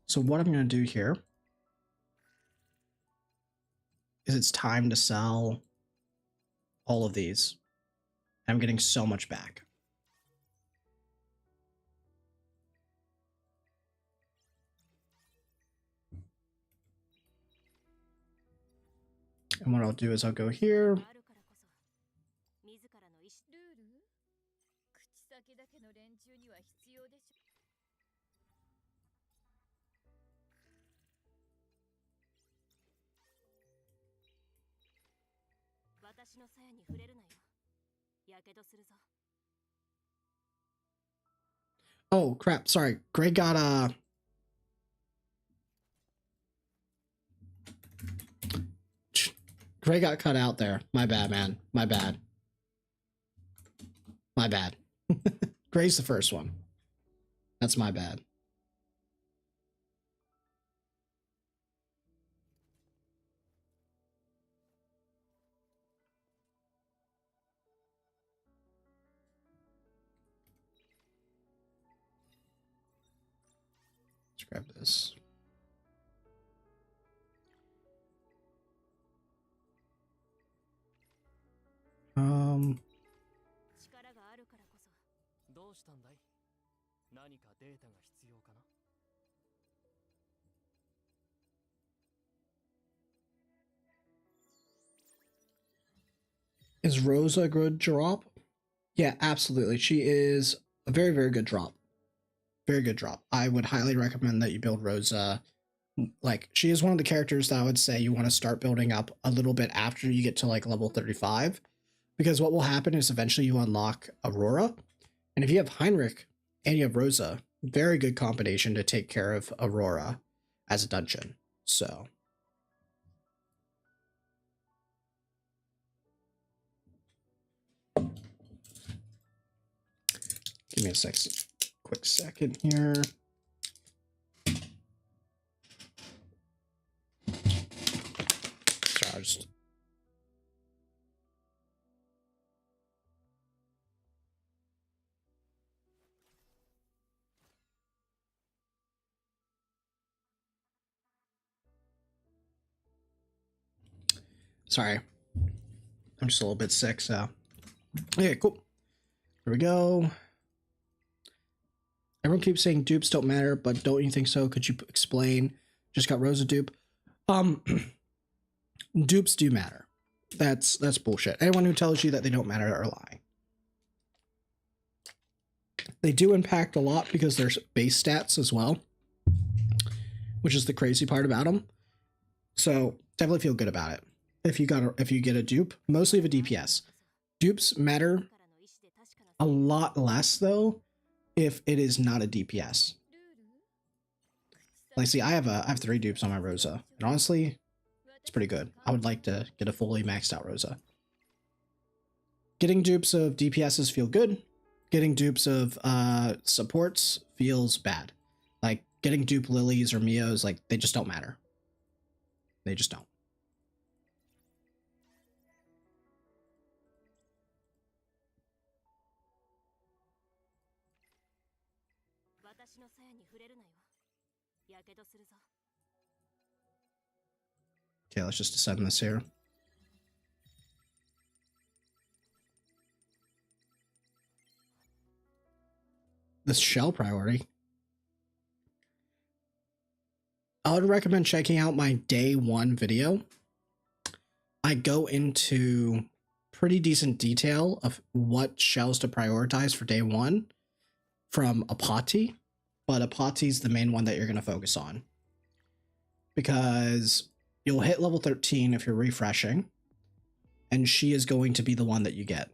So what I'm going to do here is it's time to sell all of these. I'm getting so much back. And what I'll do is I'll go here. Oh crap, sorry. Gray got Gray got cut out there. My bad, man. My bad. My bad. Gray's the first one. That's my bad. Let's grab this. Is Rosa a good drop? Yeah, absolutely. She is a very, very good drop. Very good drop. I would highly recommend that you build Rosa. Like, she is one of the characters that I would say you want to start building up a little bit after you get to like level 35. Because what will happen is eventually you unlock Aurora. And if you have Heinrich and you have Rosa, very good combination to take care of Aurora as a dungeon. So give me a quick second here. Sorry, I'll just... Sorry. I'm just a little bit sick, so... Okay, cool. Here we go. Everyone keeps saying dupes don't matter, but don't you think so? Could you explain? Just got Rosa dupe. Dupes do matter. That's bullshit. Anyone who tells you that they don't matter are lying. They do impact a lot because there's base stats as well, which is the crazy part about them. So definitely feel good about it. If you get a dupe, mostly of a DPS. Dupes matter a lot less though if it is not a DPS. Like, see, I have 3 dupes on my Rosa, and honestly, it's pretty good. I would like to get a fully maxed out Rosa. Getting dupes of DPSs feel good. Getting dupes of supports feels bad. Like, getting dupe Lilies or Mios, like, they just don't matter. They just don't. Okay, let's just ascend this here. This shell priority. I would recommend checking out my day 1 video. I go into pretty decent detail of what shells to prioritize for day 1 from Apati, but Apati's the main one that you're going to focus on. Because you'll hit level 13 if you're refreshing, and she is going to be the one that you get.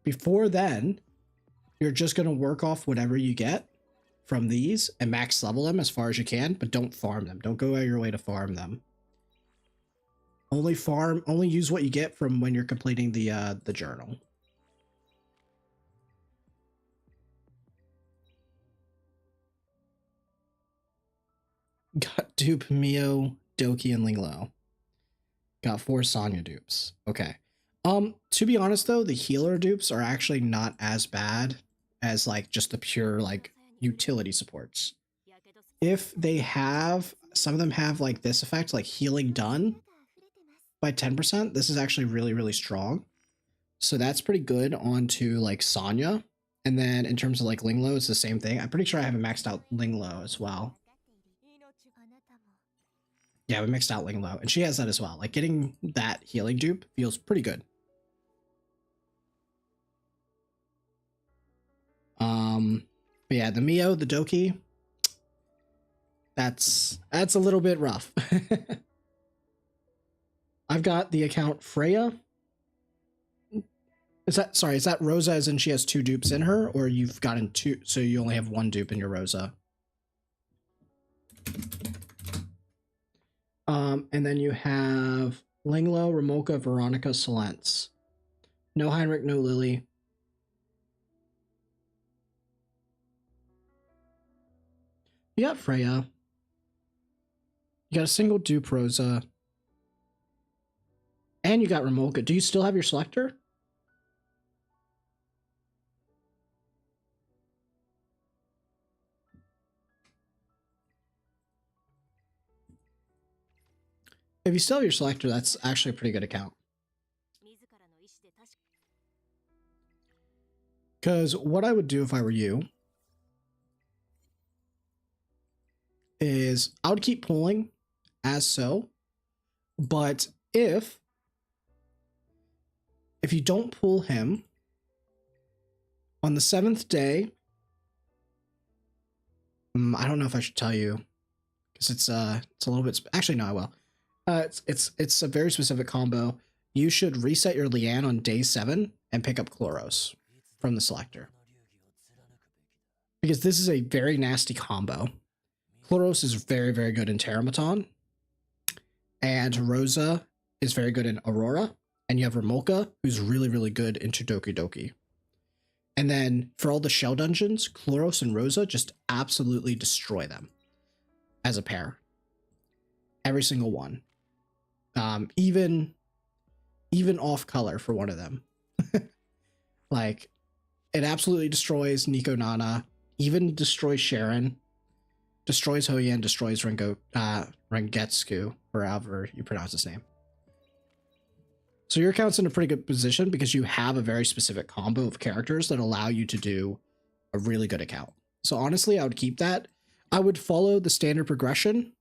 Before then, you're just going to work off whatever you get from these and max level them as far as you can, but don't farm them. Don't go out of your way to farm them. Only use what you get from when you're completing the journal. Got dupe Mio, Doki, and Linglo. Got 4 Sonya dupes. Okay. To be honest though, the healer dupes are actually not as bad as like just the pure like utility supports. If they have, some of them have like this effect, like healing done by 10%. This is actually really, really strong. So that's pretty good onto like Sonya. And then in terms of like Linglo, it's the same thing. I'm pretty sure I haven't maxed out Linglo as well. Yeah, we mixed out Linglo, and she has that as well. Like, getting that healing dupe feels pretty good. But yeah, the Mio, the Doki, that's a little bit rough. I've got the account Freya. Is that Rosa as in she has 2 dupes in her, or you've gotten 2, so you only have 1 dupe in your Rosa? And then you have Linglo, Ramolka, Veronica, Solence. No Heinrich, no Lily. You got Freya. You got a single dupe Rosa. And you got Ramolka. Do you still have your selector? If you still have your selector, that's actually a pretty good account. Because what I would do if I were you is I would keep pulling as so, but if you don't pull him on the 7th day, I don't know if I should tell you because it's a little bit, actually no, I will. It's a very specific combo. you should reset your Leanne on day 7 and pick up Chloros from the selector. Because this is a very nasty combo. Chloros is very, very good in Terramaton. And Rosa is very good in Aurora. And you have Remolka, who's really, really good in Doki Doki. And then for all the shell dungeons, Chloros and Rosa just absolutely destroy them as a pair. Every single one. Even off color for one of them. Like, it absolutely destroys Nico Nana, even destroys Sharon, destroys Hoyan, destroys Rengetsu, or however you pronounce his name. So your account's in a pretty good position because you have a very specific combo of characters that allow you to do a really good account. So honestly, I would keep that. I would follow the standard progression.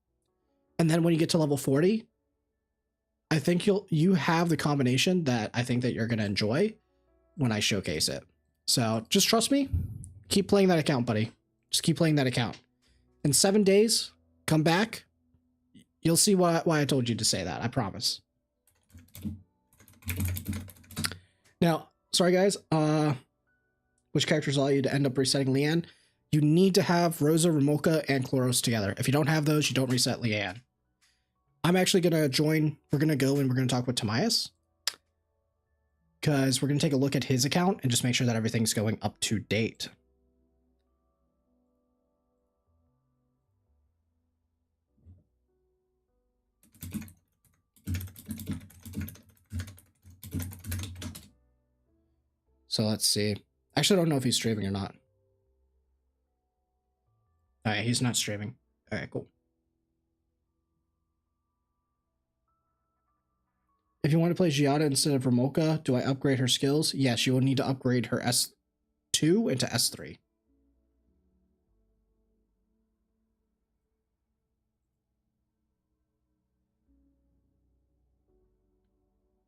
And then when you get to level 40, I think you have the combination that I think that you're going to enjoy when I showcase it. So just trust me. Keep playing that account, buddy. Just keep playing that account. In 7 days, come back. You'll see why I told you to say that. I promise. Now, sorry guys, which characters allow you to end up resetting Leanne? You need to have Rosa, Remolka, and Chloros together. If you don't have those, you don't reset Leanne. I'm actually going to join, we're going to go and we're going to talk with Tamias, because we're going to take a look at his account and just make sure that everything's going up to date. So let's see. Actually, I don't know if he's streaming or not. All right, he's not streaming. All right, cool. If you want to play Giata instead of Remolka, do I upgrade her skills? Yes, you will need to upgrade her S2 into S3.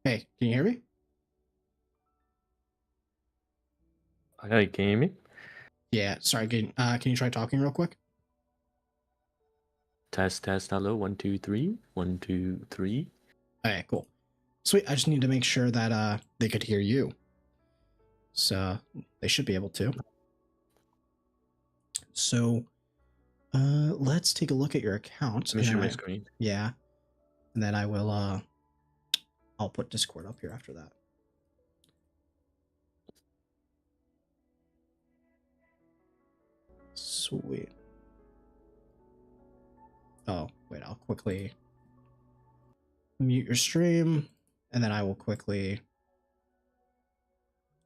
Hey, can you hear me? Hey, can you hear me? Yeah, sorry. Can you try talking real quick? Test, hello, 1, 2, 3, 1, 2, 3. Okay, cool. Sweet, I just need to make sure that they could hear you. So, they should be able to. So, let's take a look at your account. Let me share my screen. Yeah. And then I will, I'll put Discord up here after that. Sweet. Oh, wait, I'll quickly mute your stream, and then I will quickly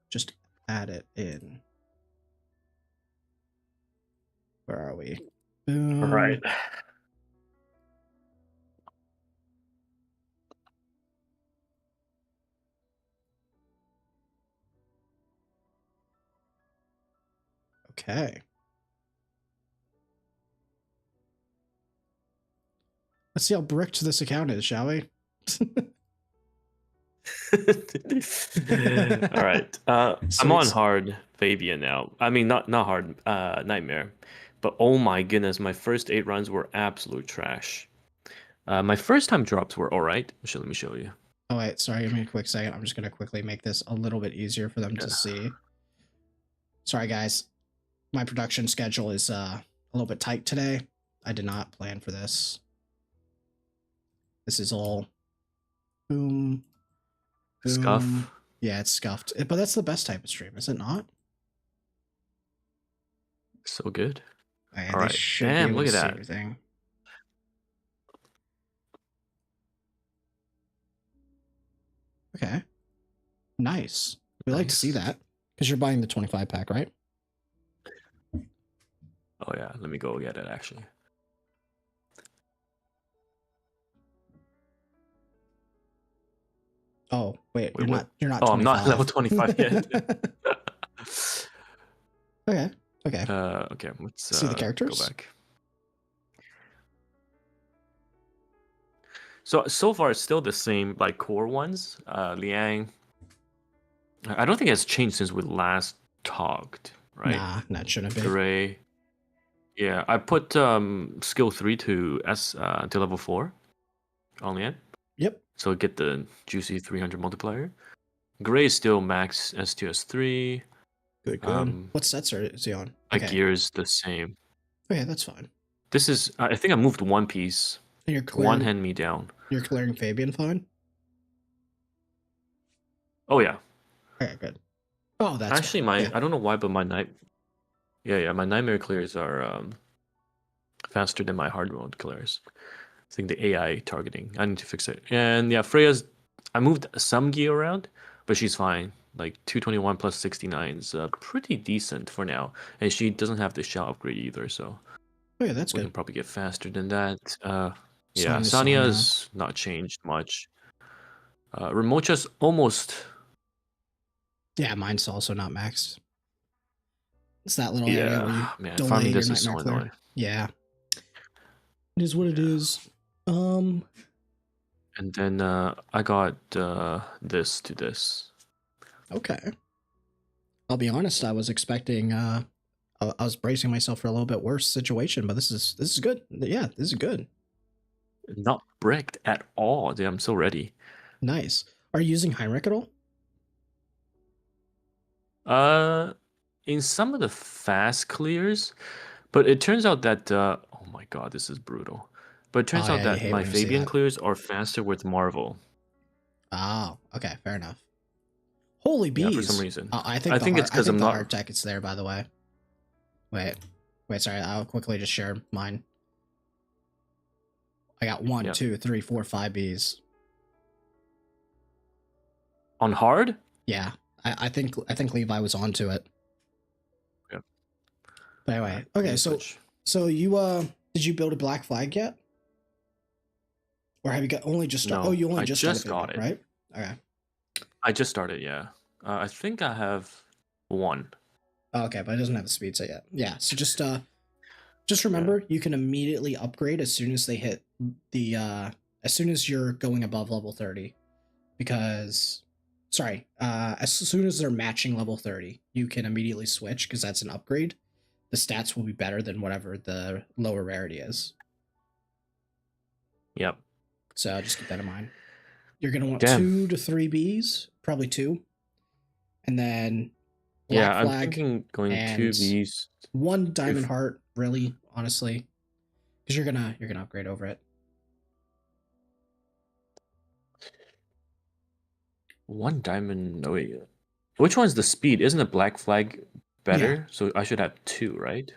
just add it in. Where are we? Boom. All right. Okay. Let's see how bricked this account is, shall we? All right. I'm on hard Fabian now. I mean, not hard nightmare, but oh my goodness, my first 8 runs were absolute trash. My first time drops were all right. Let me show you. Oh wait, sorry, give me a quick second. I'm just gonna quickly make this a little bit easier for them to see. Sorry guys, my production schedule is a little bit tight today. I did not plan for this. This is all boom. Boom. Scuff. Yeah, it's scuffed. But that's the best type of stream, is it not? So good. Right, all right. Damn, look at that. Everything. Okay. Nice. We like to see that. Because you're buying the 25 pack, right? Oh yeah, let me go get it actually. Oh, wait, you're not Oh, 25. I'm not level 25 yet. Okay. Okay, let's see the characters. Go back. So far it's still the same like core ones. Liang. I don't think it's changed since we last talked, right? Nah, that shouldn't be. Ray. Yeah, I put skill 3 to level 4 on Liang. Yep. So get the juicy 300 multiplier. Gray is still max S2, S3. Good. What sets is he on? My gear is the same. Okay, that's fine. This is, I think I moved one piece. And you're clearing, one hand me down. You're clearing Fabian fine? Oh, yeah. Okay, good. Oh, that's actually fine. I don't know why, but my my nightmare clears are faster than my hard mode clears. I think the AI targeting. I need to fix it. And yeah, Freya's, I moved some gear around, but she's fine. Like 221 plus 69 is pretty decent for now. And she doesn't have the shell upgrade either, so yeah, that's we good. can probably get faster than that. Yeah, Sania's not changed much. Ramocha's almost. Yeah, mine's also not maxed. It's that little area where you delay your nightmare clear. Annoying. Yeah. It is what it is. And then I got this to this. Okay. I'll be honest, I was expecting I was bracing myself for a little bit worse situation, but this is good. Yeah, this is good. Not bricked at all. Dude, I'm so ready. Nice. Are you using Heinrich at all? In some of the fast clears, but it turns out that oh my god, this is brutal. But it turns out that my Fabian clears are faster with Marvel. Oh, okay, fair enough. Holy bees! Yeah, for some reason. I think it's because I'm not. Hard tech it's there, by the way. Wait, sorry. I'll quickly just share mine. I got 1, 2, 3, 4, 5 bees. On hard? Yeah, I think Levi was onto it. Yeah. But anyway, okay. So you did you build a black flag yet? Or have you only just started? No, oh, you only just got it, right? Okay. I just started, yeah. I think I have 1. Oh, okay, but it doesn't have the speed set yet. Yeah, so just remember you can immediately upgrade as soon as they hit the as soon as you're going above level 30. Because as soon as they're matching level 30, you can immediately switch because that's an upgrade. The stats will be better than whatever the lower rarity is. Yep. So just keep that in mind. You're going to want 2 to 3 Bs, probably 2. And then Black Flag, I'm thinking going 2 Bs. 1 Diamond Heart, really, honestly. Because you're gonna upgrade over it. 1 diamond. Oh wait. Which one's the speed? Isn't a Black Flag better? Yeah. So I should have 2, right?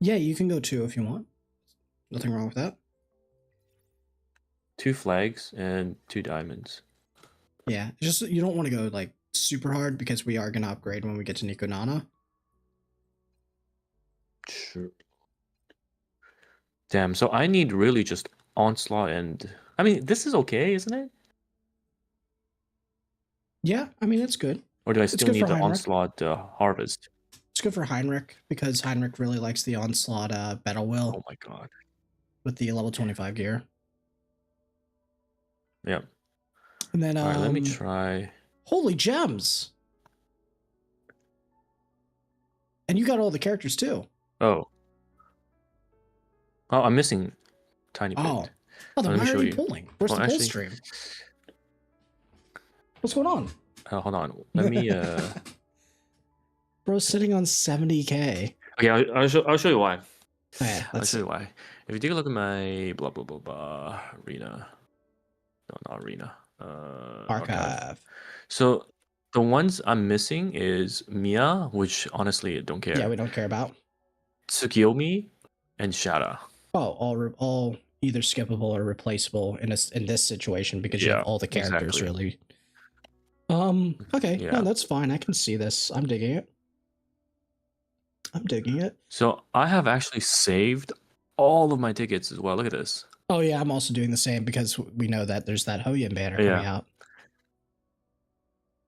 Yeah, you can go 2 if you want. Nothing wrong with that. 2 flags and 2 diamonds. Yeah, just you don't want to go like super hard because we are gonna upgrade when we get to Nico Nana. Sure. Damn, so I need really just Onslaught and... I mean, this is okay, isn't it? Yeah, I mean, it's good. Or do I still need the Onslaught Harvest? It's good for Heinrich, because Heinrich really likes the Onslaught Battle Will. Oh my god. With the level 25 gear. Yep. And then, alright, let me try... Holy gems! And you got all the characters, too. Oh, I'm missing tiny bit. Oh, then why are you pulling? Where's the pull stream? What's going on? Hold on. Let me... Bro's sitting on 70k. Okay, I'll show you why. Yeah, I'll show you why. If you take a look at my blah blah blah blah arena, no, not arena, archive. So the ones I'm missing is Mia, which honestly I don't care. Yeah, we don't care about. Tsukiyomi and Shara. Oh, all either skippable or replaceable in this situation because you have all the characters really. Okay, yeah, no, that's fine. I can see this. I'm digging it. So I have actually saved all of my tickets as well. Look at this. Oh yeah, I'm also doing the same because we know that there's that Hoyan banner coming out.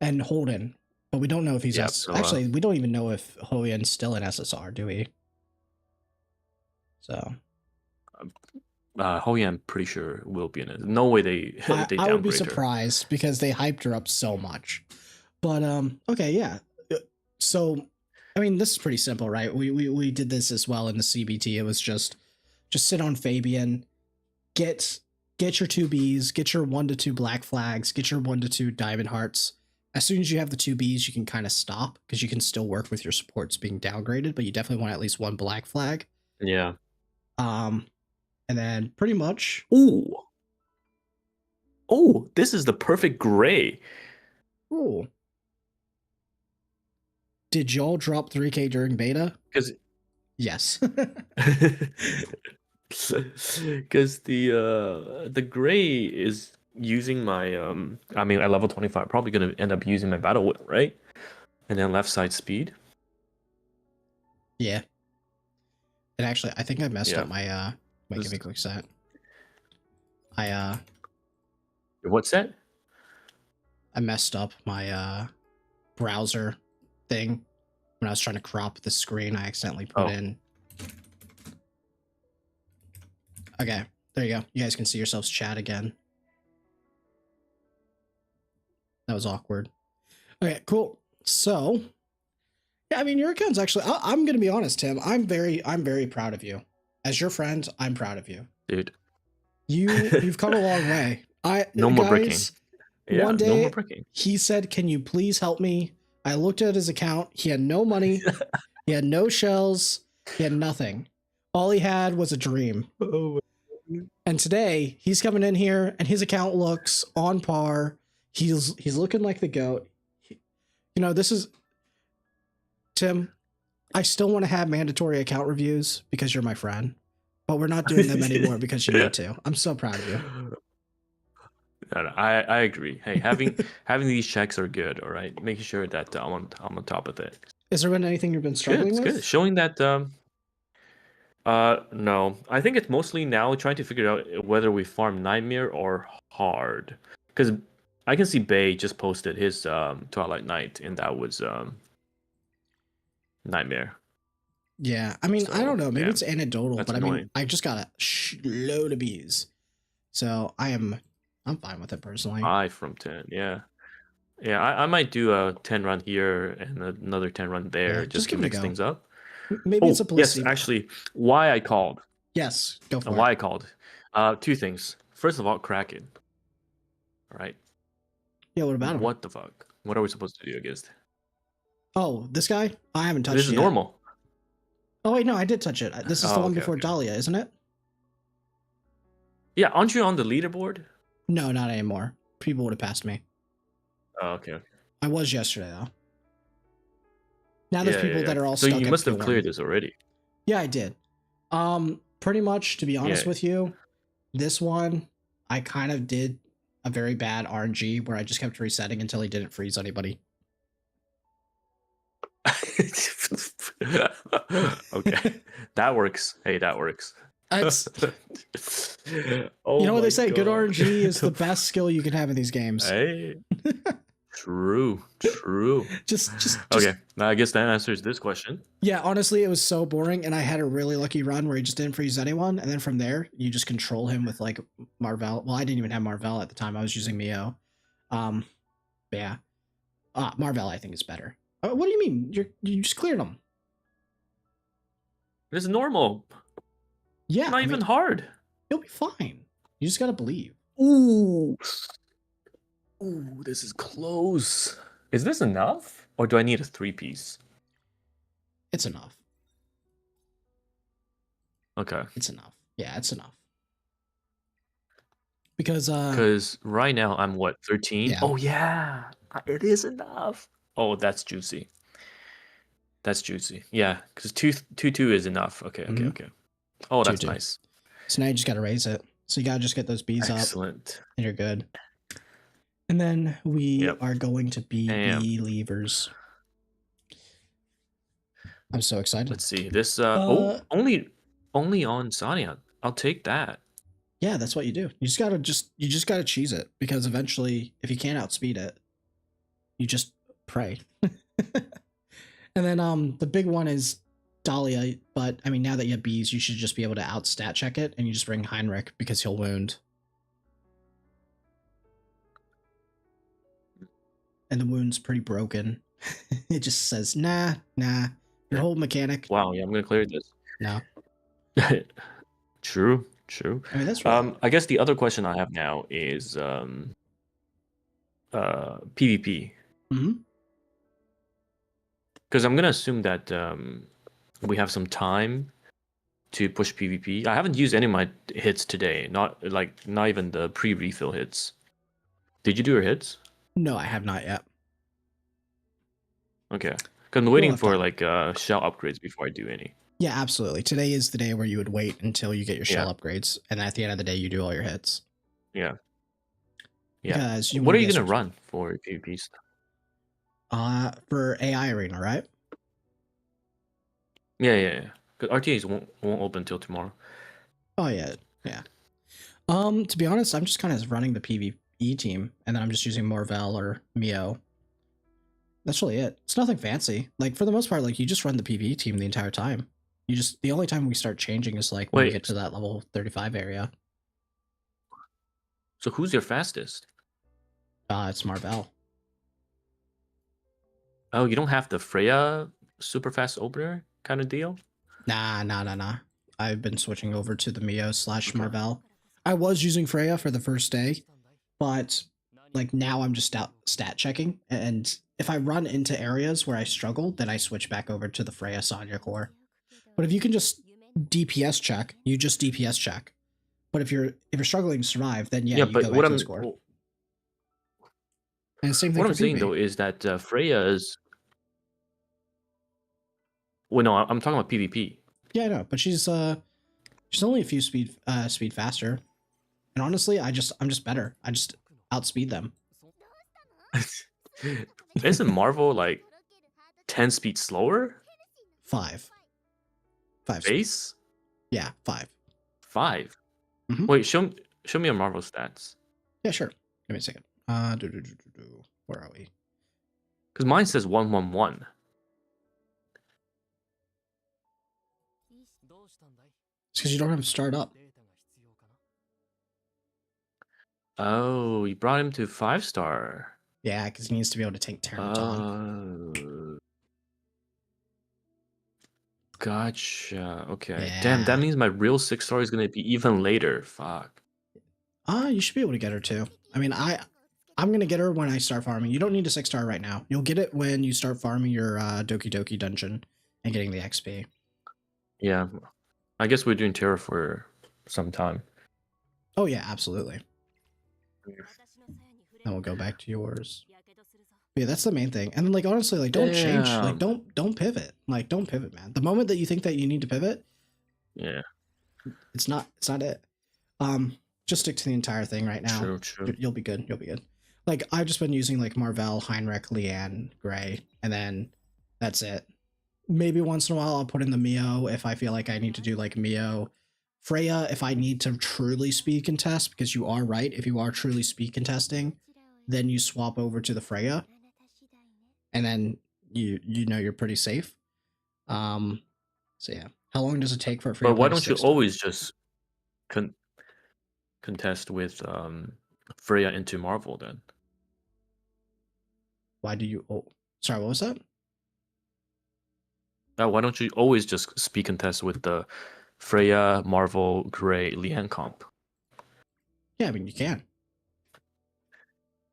And Holden, but we don't know if he's actually we don't even know if Hoyan's still in SSR, do we? So Hoyan, I'm pretty sure will be in it. No way they I would be surprised because they hyped her up so much. But okay, yeah. So I mean, this is pretty simple, right? We did this as well in the CBT. It was just sit on Fabian, get get your 2 Bs, get your 1 to 2 black flags, get your 1 to 2 diamond hearts. As soon as you have the 2 Bs, you can kind of stop because you can still work with your supports being downgraded, but you definitely want at least 1 black flag. Yeah. And then pretty much. Ooh. Oh, this is the perfect gray. Ooh. Did y'all drop 3K during beta? Because yes. Because the gray is using my I mean at level 25 probably gonna end up using my battle whip, right? And then left side speed. Yeah. And actually I think I messed up my wait, give me a quick set. What set? I messed up my browser thing when I was trying to crop the screen. I accidentally put in. Okay, there you go. You guys can see yourselves chat again. That was awkward. Okay, cool. So, yeah, I mean, your account's actually. I'm gonna be honest, Tim. I'm very proud of you. As your friend, I'm proud of you, dude. You've come a long way. No more bricking. Yeah, one day, no more bricking. He said, "Can you please help me?" I looked at his account. He had no money. He had no shells. He had nothing. All he had was a dream. Oh. And today he's coming in here and his account looks on par. He's looking like the GOAT. You know, this is Tim. I still want to have mandatory account reviews because you're my friend, but we're not doing them anymore because you need to. I'm so proud of you. No, I agree. Hey, having these checks are good. All right, making sure that I'm on top of it. Has there been anything you've been struggling with? Good. Showing that. No. I think it's mostly now trying to figure out whether we farm Nightmare or Hard, because I can see Bay just posted his Twilight Night, and that was Nightmare. Yeah, I mean, so, I don't know. Maybe it's anecdotal, but annoying. I mean, I just got a load of bees, so I'm fine with it personally. 5 from 10, yeah. Yeah, I might do a 10 run here and another 10 run there, just to mix things up. Maybe it's a publicity. Yes, actually, why I called. Yes, go for it. Why I called. 2 things. First of all, Kraken. All right. Yeah, what about him? What the fuck? What are we supposed to do against? Oh, this guy? I haven't touched it. This is normal. Oh, wait, no, I did touch it. This is the one before Dahlia, isn't it? Yeah, aren't you on the leaderboard? No, not anymore. People would have passed me. Oh, okay. I was yesterday, though. Now there's people that are all so stuck. So you must have cleared this already. Yeah, I did. Pretty much, to be honest with you, this one, I kind of did a very bad RNG where I just kept resetting until he didn't freeze anybody. Okay, that works. Hey, that works. That's, you know what they say? God. Good RNG is the best skill you can have in these games. Hey. True. Just okay. Now I guess that answers this question. Yeah, honestly, it was so boring, and I had a really lucky run where he just didn't freeze anyone, and then from there, you just control him with like Marvel. Well, I didn't even have Marvel at the time. I was using Mio. Yeah. Marvel, I think is better. What do you mean? You just cleared him. It's normal. Yeah, not even hard. You'll be fine. You just gotta believe. Ooh, this is close. Is this enough, or do I need a 3-piece? It's enough. Okay. It's enough. Yeah, it's enough. Because right now I'm what, 13? Yeah. Oh yeah, it is enough. Oh, that's juicy. That's juicy. Yeah, because 2-2 is enough. Okay. Oh, that's 2-2. Nice. So now you just got to raise it. So you got to just get those bees Excellent. up. And you're good. And then we are going to be believers. I'm so excited. Let's see. This only on Sanya. I'll take that. Yeah, that's what you do. You just gotta cheese it, because eventually if you can't outspeed it, you just pray. And then the big one is Dahlia, but I mean, now that you have bees, you should just be able to outstat check it, and you just bring Heinrich because he'll wound. And the wound's pretty broken. It just says, nah, your whole mechanic. Wow, yeah, I'm gonna clear this. No. True. True. I mean, that's really I guess the other question I have now is PvP. Because I'm gonna assume that we have some time to push PvP. I haven't used any of my hits today. Not even the pre-refill hits. Did you do your hits? No, I have not yet. Okay. Because I'm waiting for like shell upgrades before I do any. Yeah, absolutely. Today is the day where you would wait until you get your shell upgrades, and at the end of the day, you do all your hits. Yeah. Yeah. Because what are you gonna run for PvP stuff? For AI Arena, right? Yeah. Because RTAs won't open until tomorrow. Oh yeah. To be honest, I'm just kind of running the PvE team, and then I'm just using Morvel or Mio. That's really it. It's nothing fancy. Like for the most part, like you just run the PvE team the entire time. The only time we start changing is like when we get to that level 35 area. So who's your fastest? It's Marvel. Oh, you don't have the Freya super fast opener kind of deal? Nah. I've been switching over to the Mio / Marvel. I was using Freya for the first day, but like now I'm just stat checking, and if I run into areas where I struggle, then I switch back over to the Freya Sonya core. But if you can just DPS check, you just DPS check. But if you're struggling to survive, then you go back to the score. And same thing what for I'm saying PvP. though is that Freya is. Well, no, I'm talking about PvP. Yeah, I know, but she's only a few speed faster, and honestly, I'm just better. I just outspeed them. Isn't Marvel like 10 speed slower? 5 Base? Yeah, 5. 5. Mm-hmm. Wait, show me your Marvel stats. Yeah, sure. Give me a second. Where are we? Because mine says 111. It's because you don't have to start up. Oh, you brought him to 5-star. Yeah, because he needs to be able to take Terraton. Gotcha. Okay. Yeah. Damn, that means my real 6-star is gonna be even later. Fuck. You should be able to get her too. I mean, I'm gonna get her when I start farming. You don't need a 6-star right now. You'll get it when you start farming your Doki Doki dungeon and getting the XP. Yeah. I guess we're doing Terra for some time. Oh yeah, absolutely. Then we'll go back to yours. Yeah, that's the main thing. And then, like, honestly, like, don't change. Like, don't pivot. Like, don't pivot, man. The moment that you think that you need to pivot, yeah, it's not it. Just stick to the entire thing right now. True. You'll be good. Like, I've just been using like Marvel, Heinrich, Leanne, Gray, and then that's it. Maybe once in a while I'll put in the Mio if I feel like I need to do like Mio. Freya if I need to truly speed contest, because you are right. If you are truly speed contesting, then you swap over to the Freya, and then you know you're pretty safe. So yeah, how long does it take for a Freya? But why don't you always just contest with Freya into Marvel then? Why do you? Oh, sorry, what was that? Why don't you always just speed contest with the Freya, Marvel, Gray, Leanne comp? Yeah, I mean you can.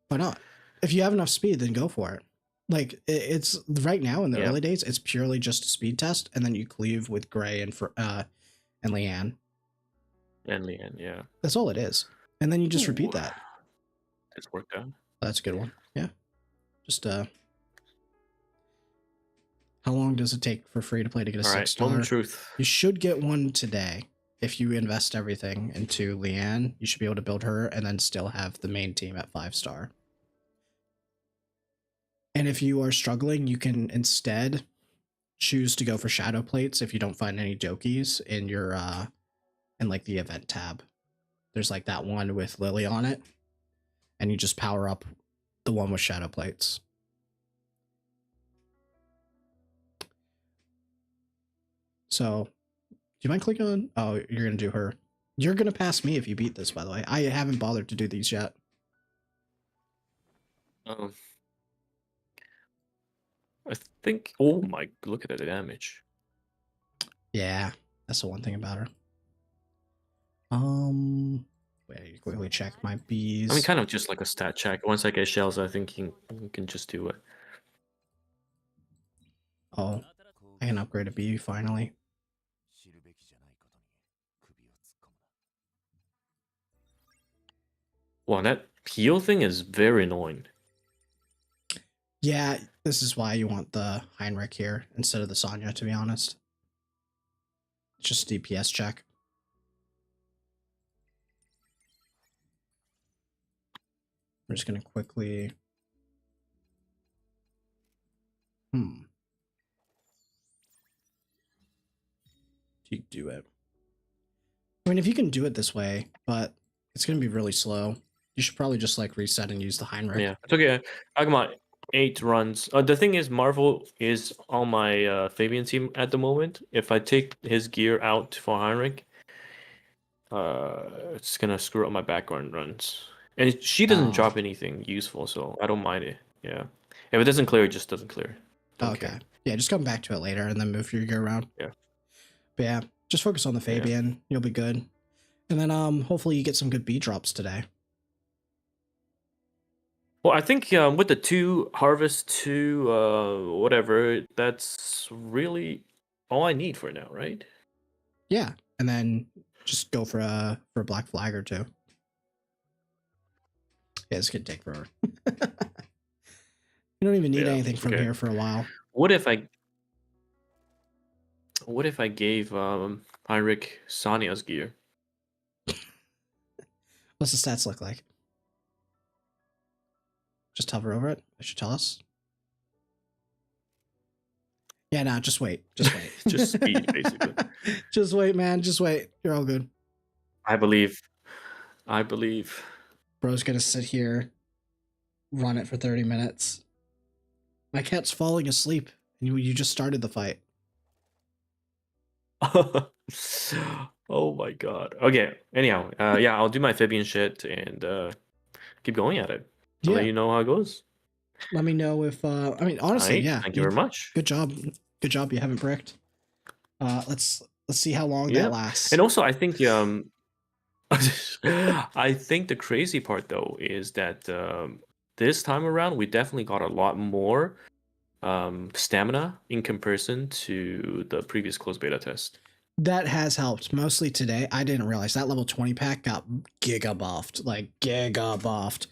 Why not? If you have enough speed, then go for it. Like it's right now in the early days, it's purely just a speed test, and then you cleave with Gray and Leanne. And Leanne, yeah. That's all it is, and then you just repeat that. It's worked out. That's a good one. Yeah. Just how long does it take for free to play to get a 6-star? Truth. You should get one today. If you invest everything into Leanne, you should be able to build her and then still have the main team at 5-star. And if you are struggling, you can instead choose to go for shadow plates if you don't find any Dokis in your in like the event tab. There's like that one with Lily on it, and you just power up the one with shadow plates. So, do you mind clicking on? Oh, you're gonna do her. You're gonna pass me if you beat this, by the way. I haven't bothered to do these yet. I think. Oh my! Look at the damage. Yeah, that's the one thing about her. Wait, quickly check my bees. I mean, kind of just like a stat check. Once I get shells, I think you can just do it. Oh, I can upgrade a bee finally. Wow, that heal thing is very annoying. Yeah, this is why you want the Heinrich here instead of the Sonya, to be honest. It's just a DPS check. We're just going to quickly... do it. I mean, if you can do it this way, but it's going to be really slow. You should probably just like reset and use the Heinrich. Yeah, it's okay. I got my 8 runs. The thing is, Marvel is on my Fabian team at the moment. If I take his gear out for Heinrich, it's gonna screw up my background runs. And she doesn't drop anything useful, so I don't mind it. Yeah, if it doesn't clear, it just doesn't clear. Okay. Care. Yeah, just come back to it later and then move your gear around. Yeah. But yeah, just focus on the Fabian. Yeah. You'll be good. And then hopefully you get some good B drops today. Well, I think with the 2 harvest, 2 whatever, that's really all I need for now, right? Yeah, and then just go for a black flag or 2. Yeah, this could take forever. You don't even need anything from here for a while. What if I gave Heinrich Sonya's gear? What's the stats look like? Just hover over it. It should tell us. Yeah, no, just wait. Just wait. Just speed, basically. Just wait, man. Just wait. You're all good. I believe. Bro's gonna sit here, run it for 30 minutes. My cat's falling asleep, and you just started the fight. Oh my god. Okay. Anyhow, yeah, I'll do my Fabian shit and keep going at it. I'll let you know how it goes. Let me know if I mean, honestly, yeah. Thank you very much. Good job. Good job. You haven't bricked. Let's see how long that lasts. And also, I think I think the crazy part though is that this time around we definitely got a lot more stamina in comparison to the previous closed beta test. That has helped. Mostly today, I didn't realize that level 20 pack got giga buffed. Like giga buffed.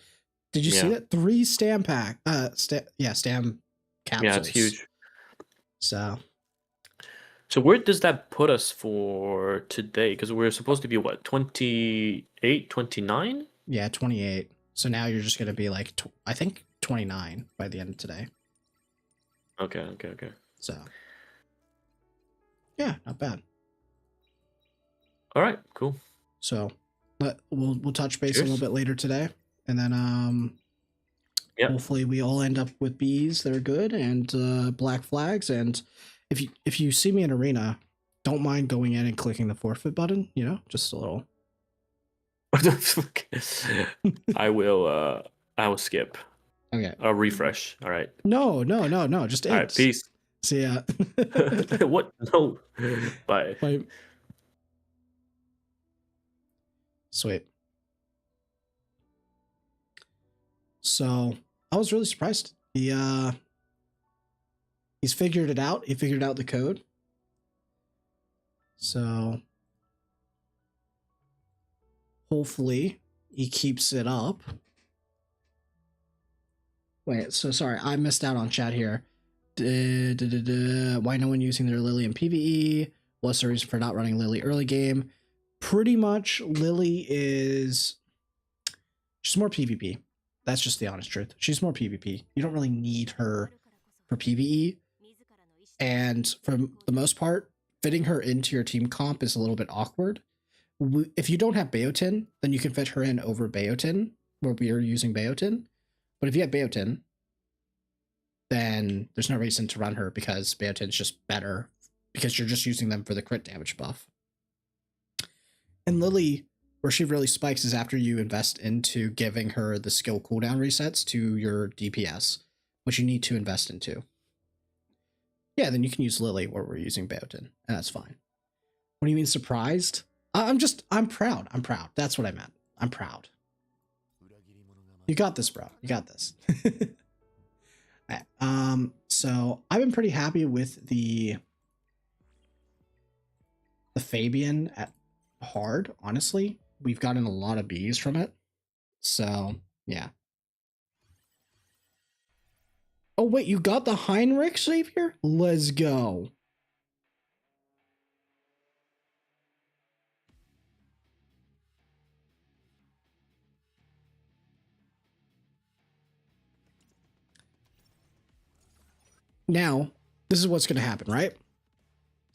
Did you see that? 3 stam pack. Stam capsules. Yeah, it's huge. So where does that put us for today? Because we're supposed to be what, 28, 29? Yeah, 28. So now you're just gonna be like I think 29 by the end of today. Okay. So yeah, not bad. All right, cool. So we'll touch base a little bit later today, and then hopefully we all end up with bees that are good and black flags. And if you see me in arena, don't mind going in and clicking the forfeit button. You know, just a little. I will skip. Okay. I'll refresh. All right. No. Just 8. All right. Peace. See ya. What? No. Bye. Bye. Sweet. So I was really surprised. He's figured it out. He figured out the code. So hopefully he keeps it up. Wait, so sorry, I missed out on chat here. Why no one using their Lily in PvE? What's the reason for not running Lily early game? Pretty much Lily is she's more PvP. That's just the honest truth. She's more PvP. You don't really need her for PvE. And for the most part, fitting her into your team comp is a little bit awkward. If you don't have Bayotin, then you can fit her in over Bayotin, where we are using Bayotin. But if you have Bayotin, then there's no reason to run her because Bayotin's just better because you're just using them for the crit damage buff. And Lily, where she really spikes is after you invest into giving her the skill cooldown resets to your DPS, which you need to invest into. Yeah, then you can use Lily where we're using Bayotin, and that's fine. What do you mean surprised? I'm proud. I'm proud. That's what I meant. I'm proud. You got this, bro. You got this. Alright, so I've been pretty happy with the Fabian at hard, honestly. We've gotten a lot of Bs from it. So, yeah. Oh, wait, you got the Heinrich savior? Let's go. Now, this is what's going to happen, right?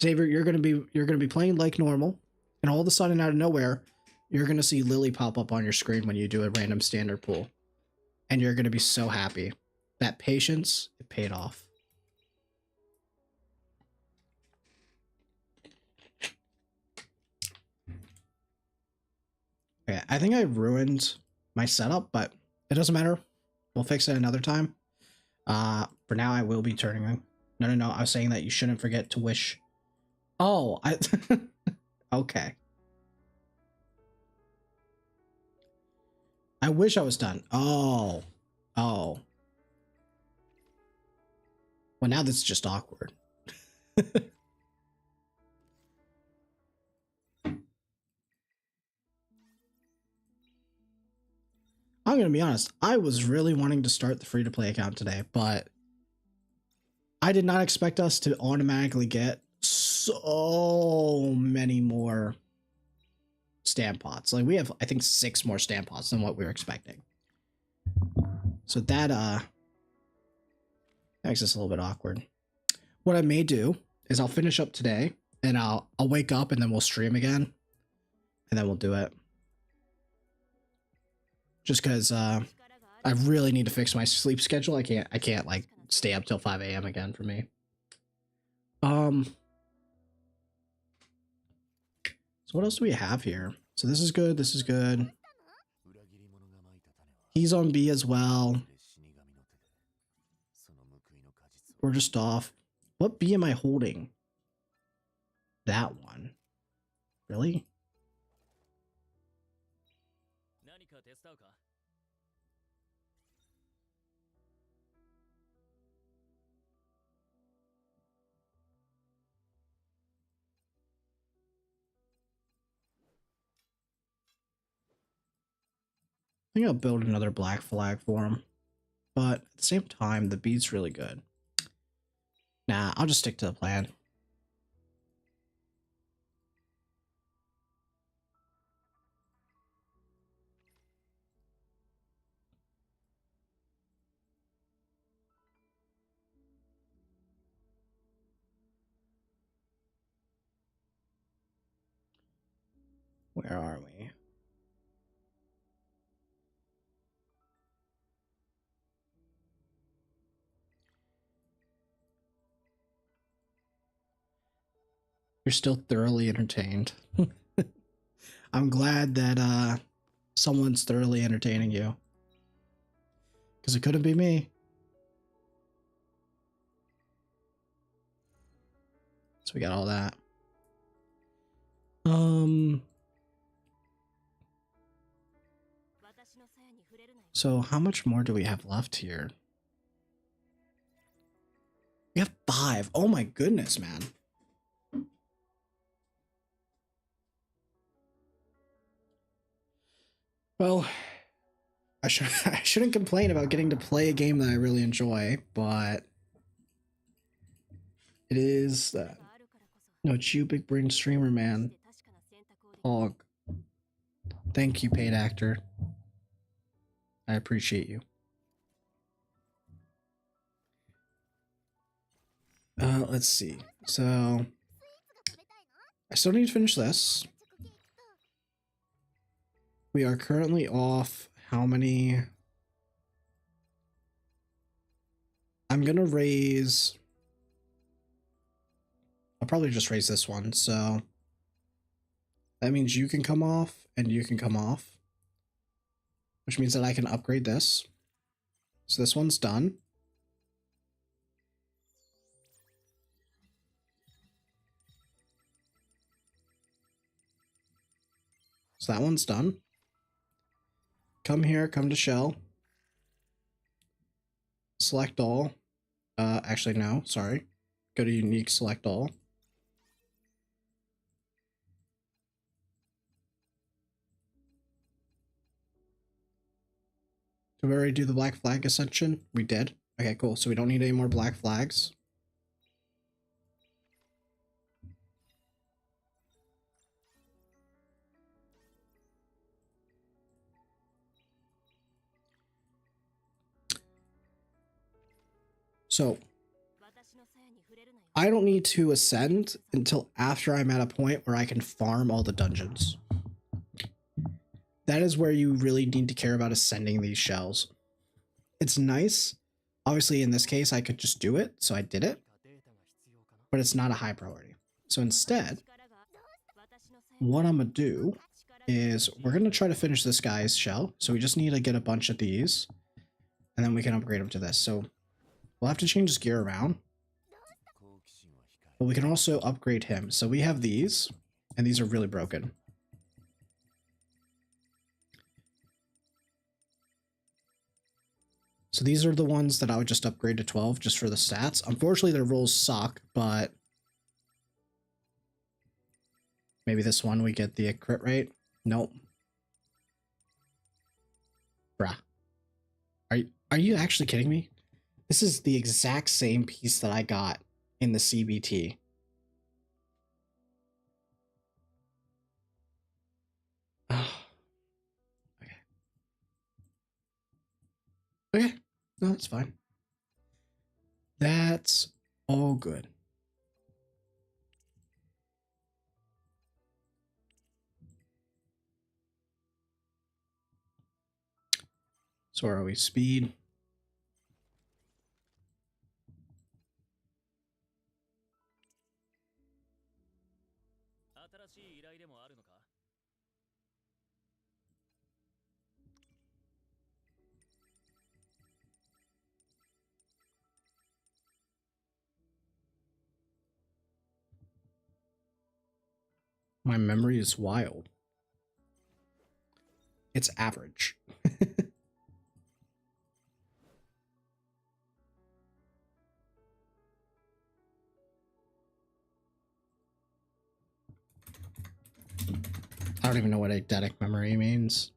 Xavier, you're going to be playing like normal, and all of a sudden out of nowhere, you're going to see Lily pop up on your screen when you do a random standard pool. And you're going to be so happy. That patience, it paid off. Okay, I think I ruined my setup, but it doesn't matter. We'll fix it another time. For now, I will be turning. No. I was saying that you shouldn't forget to wish. Oh, okay. I wish I was done. Oh. Well, now this is just awkward. I'm going to be honest. I was really wanting to start the free-to-play account today, but I did not expect us to automatically get so many more stamp pots. Like, we have, I think, 6 more stamp pots than what we were expecting. So that makes this a little bit awkward. What I may do is I'll finish up today, and I'll wake up, and then we'll stream again, and then we'll do it. Just because I really need to fix my sleep schedule. I can't like stay up till 5 a.m. again for me. So what else do we have here? So this is good. This is good. He's on B as well. We're just off. What B am I holding? That one. Really? I think I'll build another black flag for him. But at the same time, the beat's really good. Nah, I'll just stick to the plan. Where are we? You're still thoroughly entertained. I'm glad that someone's thoroughly entertaining you. Because it couldn't be me. So we got all that. So how much more do we have left here? We have 5. Oh my goodness, man. Well, I shouldn't complain about getting to play a game that I really enjoy, but it is that. No, it's you, big brain streamer, man. Hog. Thank you, paid actor. I appreciate you. Let's see. So I still need to finish this. We are currently off how many? I'm gonna raise. I'll probably just raise this one. So that means you can come off and you can come off, which means that I can upgrade this. So this one's done. So that one's done. Come here, come to shell. Select all. Actually, no, sorry. Go to unique, select all. Did we already do the black flag ascension? We did. Okay, cool. So we don't need any more black flags. So I don't need to ascend until after I'm at a point where I can farm all the dungeons. That is where you really need to care about ascending these shells. It's nice. Obviously, in this case, I could just do it, so I did it. But it's not a high priority. So instead, what I'm going to do is we're going to try to finish this guy's shell. So we just need to get a bunch of these, and then we can upgrade him to this. So we'll have to change his gear around. But we can also upgrade him. So we have these, and these are really broken. So these are the ones that I would just upgrade to 12 just for the stats. Unfortunately, their rolls suck, but maybe this one we get the crit rate. Nope. Bruh. Are you actually kidding me? This is the exact same piece that I got in the CBT. Okay. Okay. No, that's fine. That's all good. So where are we? Speed. My memory is wild. It's average. I don't even know what eidetic memory means.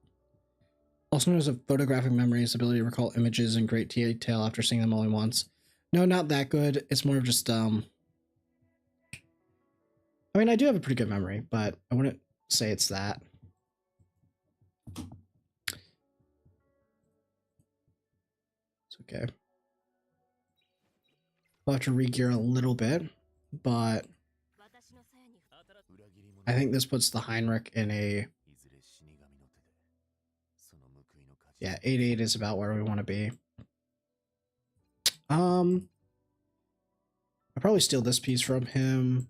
Also known as a photographic memory, is the ability to recall images in great detail after seeing them only once. No, not that good. It's more of just, I mean, I do have a pretty good memory, but I wouldn't say it's that. It's okay. We'll have to re-gear a little bit, but I think this puts the Heinrich in a... Yeah, 8-8 is about where we want to be. I'll probably steal this piece from him.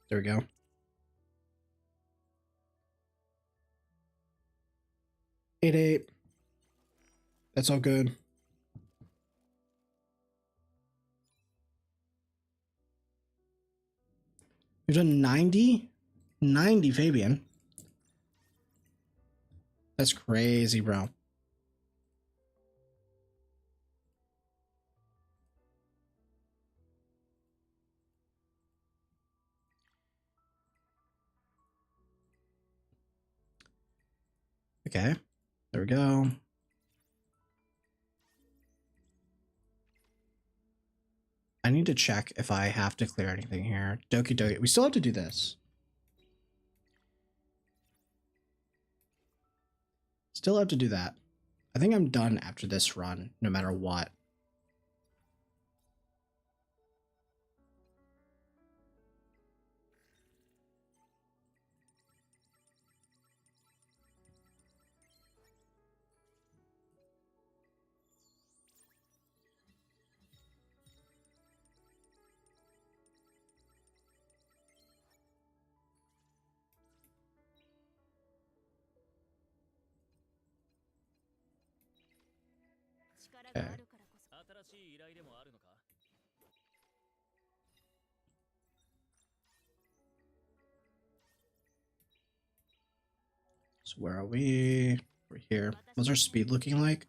There we go. 8-8. That's all good. We've done 90? 90, Fabian. That's crazy, bro. Okay, there we go. I need to check if I have to clear anything here. Doki Doki. We still have to do this. Still have to do that. I think I'm done after this run, no matter what. Okay. So where are we? We're here. What's our speed looking like?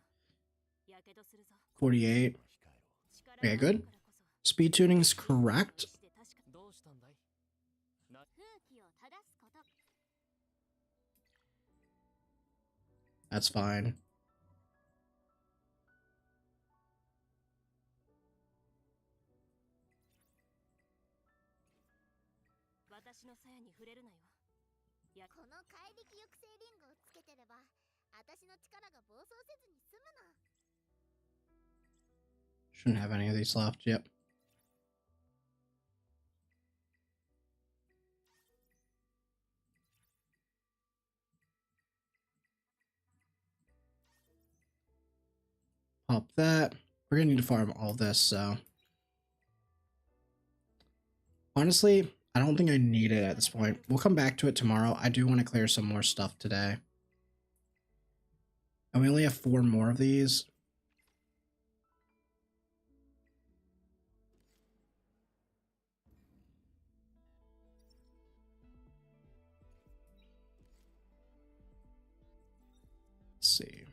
48. Okay, good. Speed tuning's correct. That's fine. Shouldn't have any of these left. Yep. Pop that. We're gonna need to farm all this, so honestly, I don't think I need it at this point. We'll come back to it tomorrow. I do want to clear some more stuff today. And we only have 4 more of these. Let's see.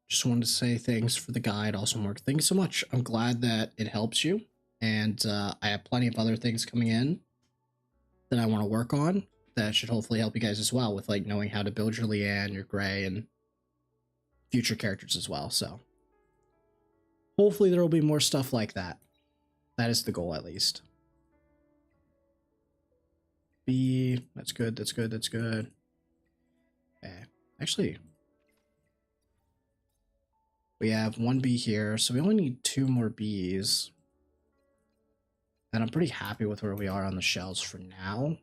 Just wanted to say thanks for the guide. Awesome work. Thank you so much. I'm glad that it helps you. And I have plenty of other things coming in that I want to work on that should hopefully help you guys as well with like knowing how to build your Leanne, your Gray, and future characters as well. So hopefully there will be more stuff like that. That is the goal, at least. B, that's good, that's good, that's good. Okay, actually, we have 1 B here, so we only need 2 more Bs. And I'm pretty happy with where we are on the shells for now.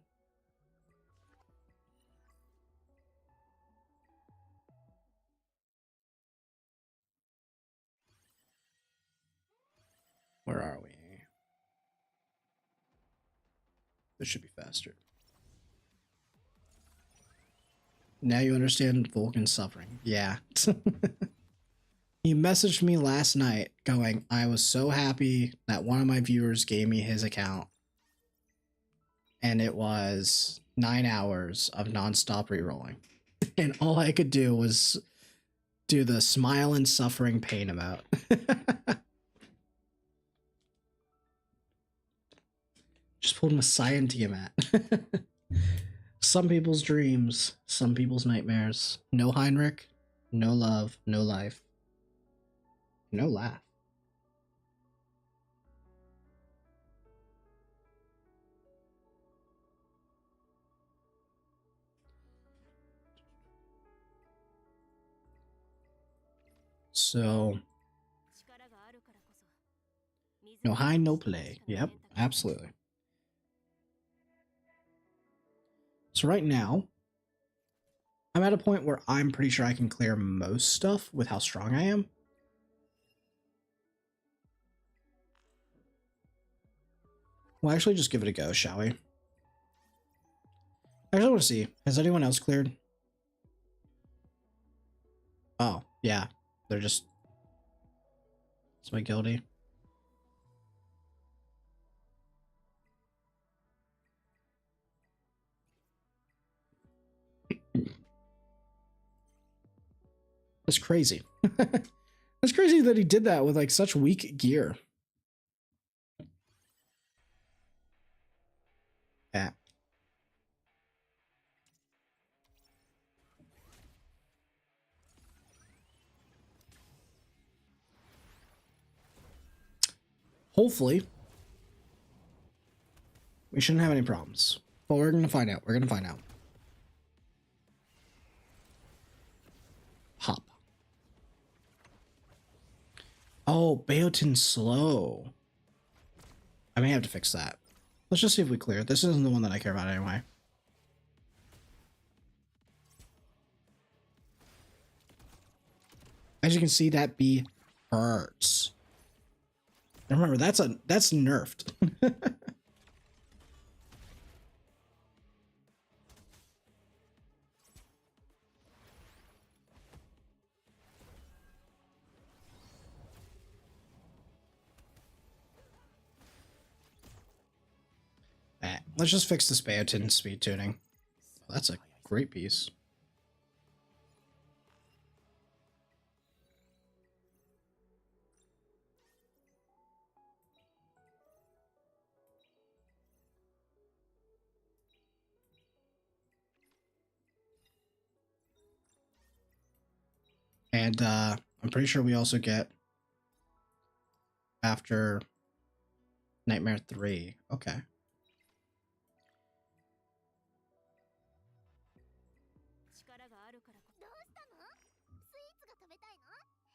Where are we? This should be faster. Now you understand Vulcan's suffering. Yeah. He messaged me last night going, I was so happy that one of my viewers gave me his account. And it was 9 hours of nonstop rerolling. And all I could do was do the smile and suffering pain emote. Just pulled Messiah and Tiamat. Some people's dreams, some people's nightmares. No Heinrich, no love, no life. No laugh. So, no high, no play. Yep, absolutely. So right now, I'm at a point where I'm pretty sure I can clear most stuff with how strong I am. We'll actually just give it a go, shall we? I actually want to see. Has anyone else cleared? Oh, yeah. They're just... It's my guilty. That's crazy. That's crazy that he did that with like such weak gear. Yeah. Hopefully, we shouldn't have any problems. But we're going to find out. We're going to find out. Hop. Oh, Beotin's slow. I may have to fix that. Let's just see if we clear it. This isn't the one that I care about anyway. As you can see, that bee hurts. And remember, that's nerfed. let's just fix this Beotin speed tuning. That's a great piece. And I'm pretty sure we also get after Nightmare 3. Okay.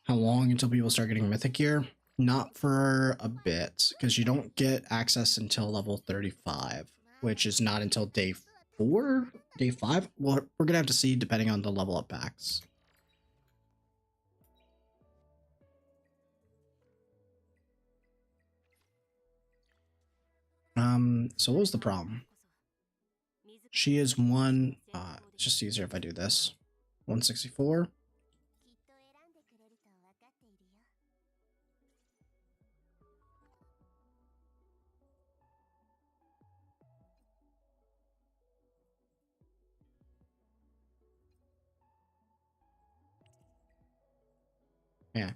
How long until people start getting mythic gear? Not for a bit, because you don't get access until level 35, which is not until day 4? Day 5? Well, we're going to have to see depending on the level up packs. So what was the problem? She is one, it's just easier if I do this. 164. Yeah.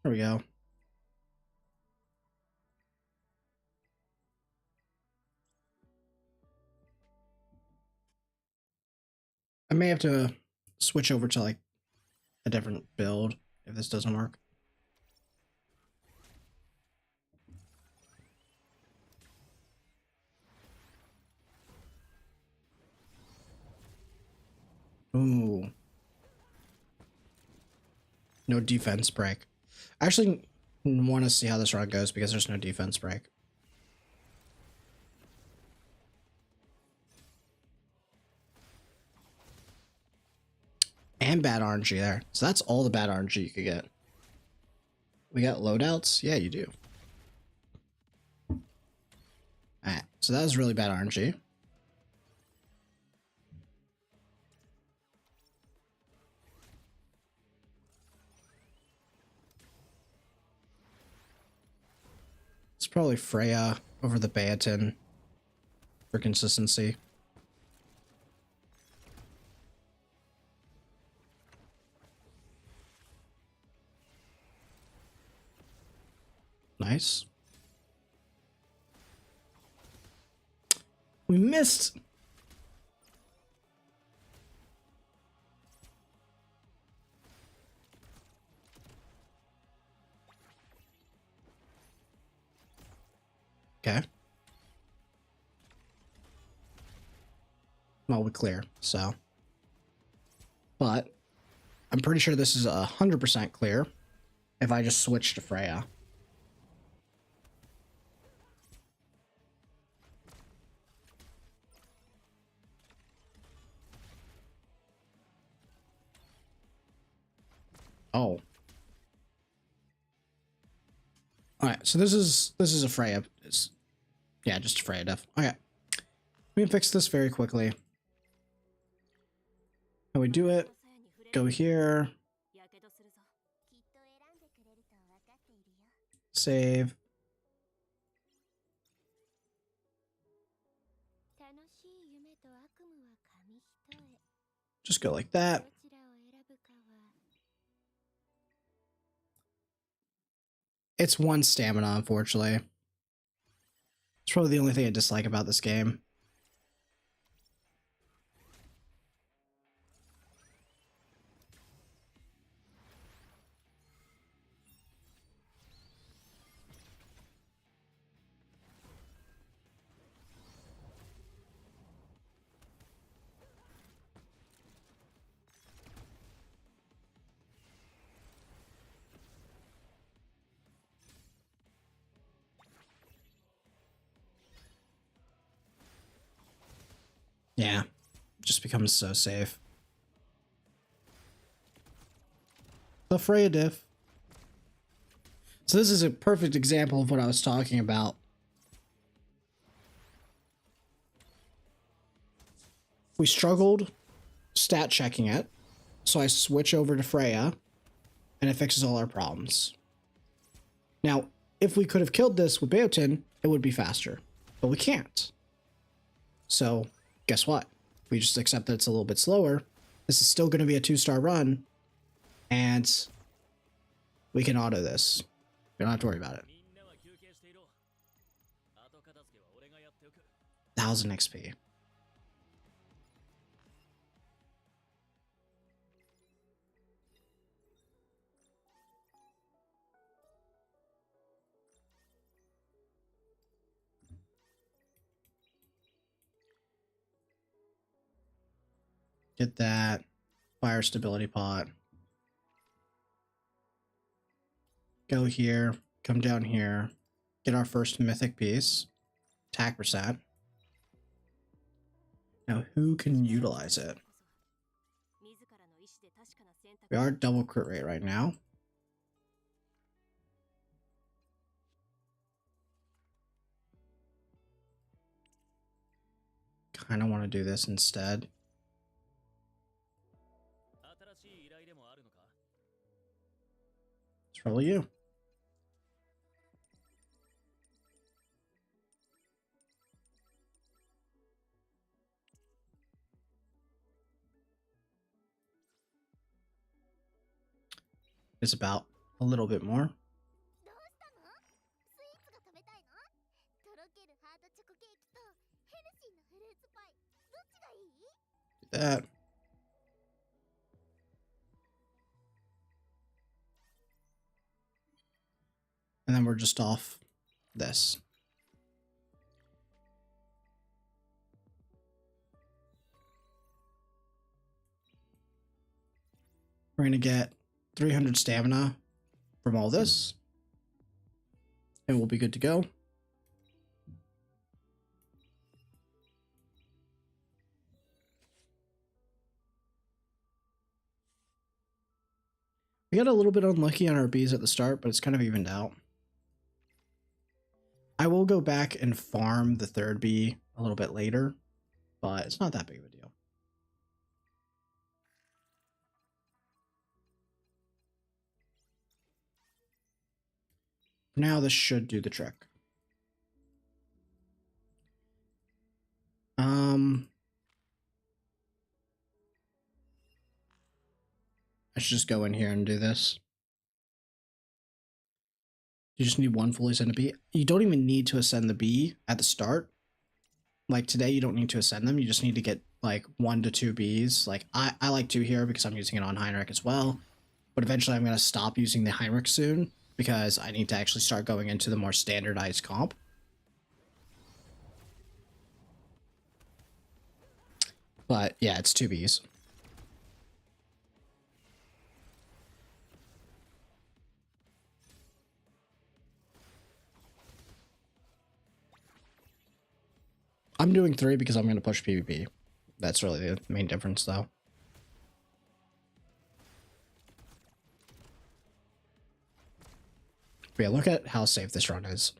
There we go. I may have to switch over to like a different build if this doesn't work. Ooh. No defense break. I actually want to see how this run goes because there's no defense break. And bad RNG there. So that's all the bad RNG you could get. We got loadouts? Yeah, you do. Alright, so that was really bad RNG. It's probably Freya over the Beotin for consistency. Nice. We missed. Okay. Well, we clear, so. But I'm pretty sure this is 100% clear if I just switch to Freya. Oh. Alright, so this is a Freya. Yeah, just a Freya def. Okay. We can fix this very quickly. How we do it? Go here. Save. Just go like that. It's 1 stamina, unfortunately. It's probably the only thing I dislike about this game. Yeah, just becomes so safe. The Freya diff. So this is a perfect example of what I was talking about. We struggled stat checking it, so I switch over to Freya, and it fixes all our problems. Now, if we could have killed this with Beotin, it would be faster. but we can't. So guess what? We just accept that it's a little bit slower. This is still going to be a 2-star run, and we can auto this. We don't have to worry about it. 1000 XP. Get that fire stability pot. Go here, come down here, get our first mythic piece, attack percent. Now, who can utilize it? We are double crit rate right now. Kind of want to do this instead. It's probably you. It's about a little bit more. Do that. And then we're just off this. We're going to get 300 stamina from all this, and we'll be good to go. We got a little bit unlucky on our bees at the start, but it's kind of evened out. I will go back and farm the third bee a little bit later, but it's not that big of a deal. Now this should do the trick. I should just go in here and do this. You just need one fully ascended bee. You don't even need to ascend the bee at the start. Like today, you don't need to ascend them. You just need to get like 1 to 2 bees. Like I like 2 here because I'm using it on Heinrich as well. But eventually I'm going to stop using the Heinrich soon because I need to actually start going into the more standardized comp. But yeah, it's 2 bees. I'm doing 3 because I'm going to push PvP. That's really the main difference, though. But yeah, look at how safe this run is.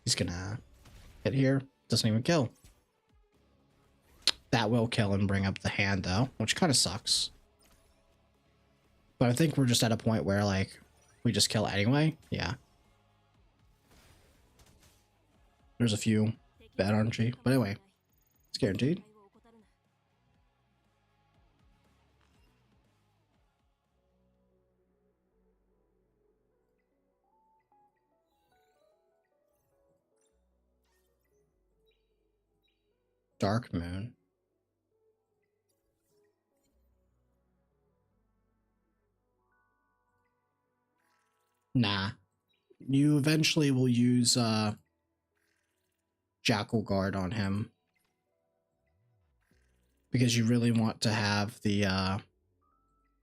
He's gonna hit here. Doesn't even kill. That will kill and bring up the hand, though, which kind of sucks. But I think we're just at a point where, like, we just kill anyway. Yeah. There's a few bad RNG. But anyway, it's guaranteed. Dark Moon. Nah. You eventually will use Jackal Guard on him. Because you really want to have the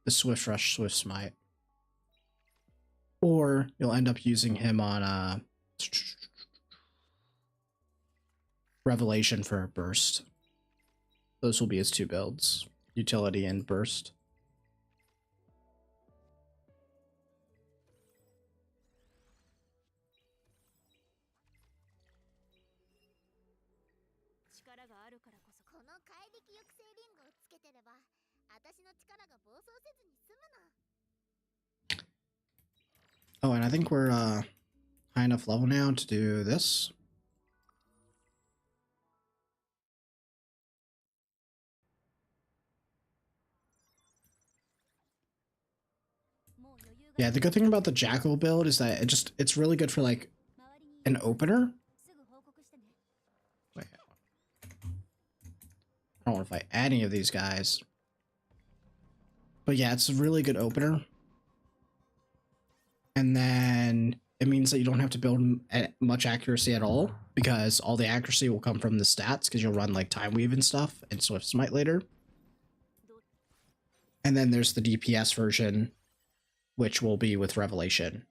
Swift Rush, Swift Smite. Or you'll end up using him on Revelation for a burst. Those will be his 2 builds. Utility and burst. Oh, and I think we're high enough level now to do this. Yeah, the good thing about the Jackal build is that it's really good for like an opener. Wait, I don't want to fight any of these guys. But yeah, it's a really good opener. And then it means that you don't have to build much accuracy at all, because all the accuracy will come from the stats, because you'll run like Time Weave and stuff and Swift Smite later. And then there's the DPS version, which will be with Revelation.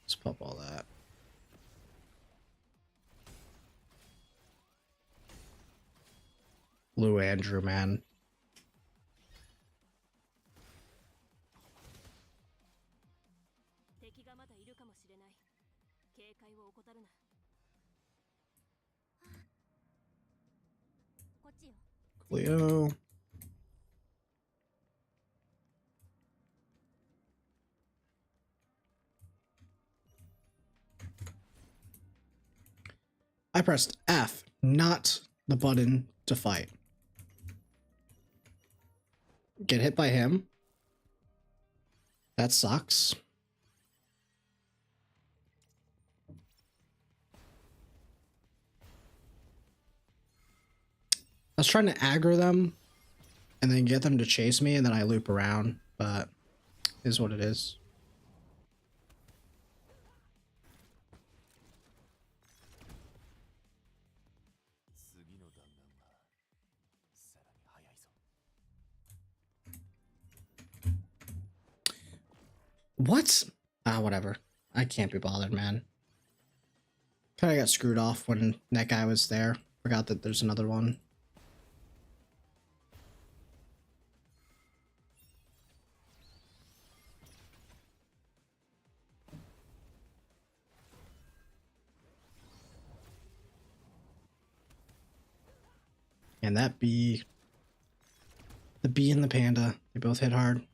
Let's pop all that. Blue Andrew, man. Cleo. I pressed F, not the button to fight. Get hit by him. That sucks. I was trying to aggro them and then get them to chase me, and then I loop around, but it is what it is. What? Ah, whatever. I can't be bothered, man. Kinda got screwed off when that guy was there. Forgot that there's another one. And that bee, the bee and the panda, they both hit hard.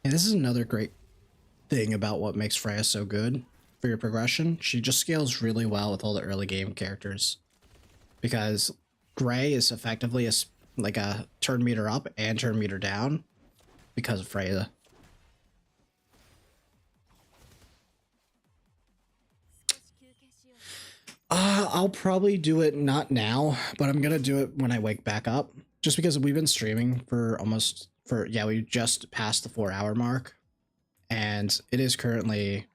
And this is another great thing about what makes Freya so good for your progression. She just scales really well with all the early game characters, because Gray is effectively like a turn meter up and turn meter down because of Freya. I'll probably do it not now, but I'm gonna do it when I wake back up, just because we've been streaming for we just passed the 4-hour mark, and it is currently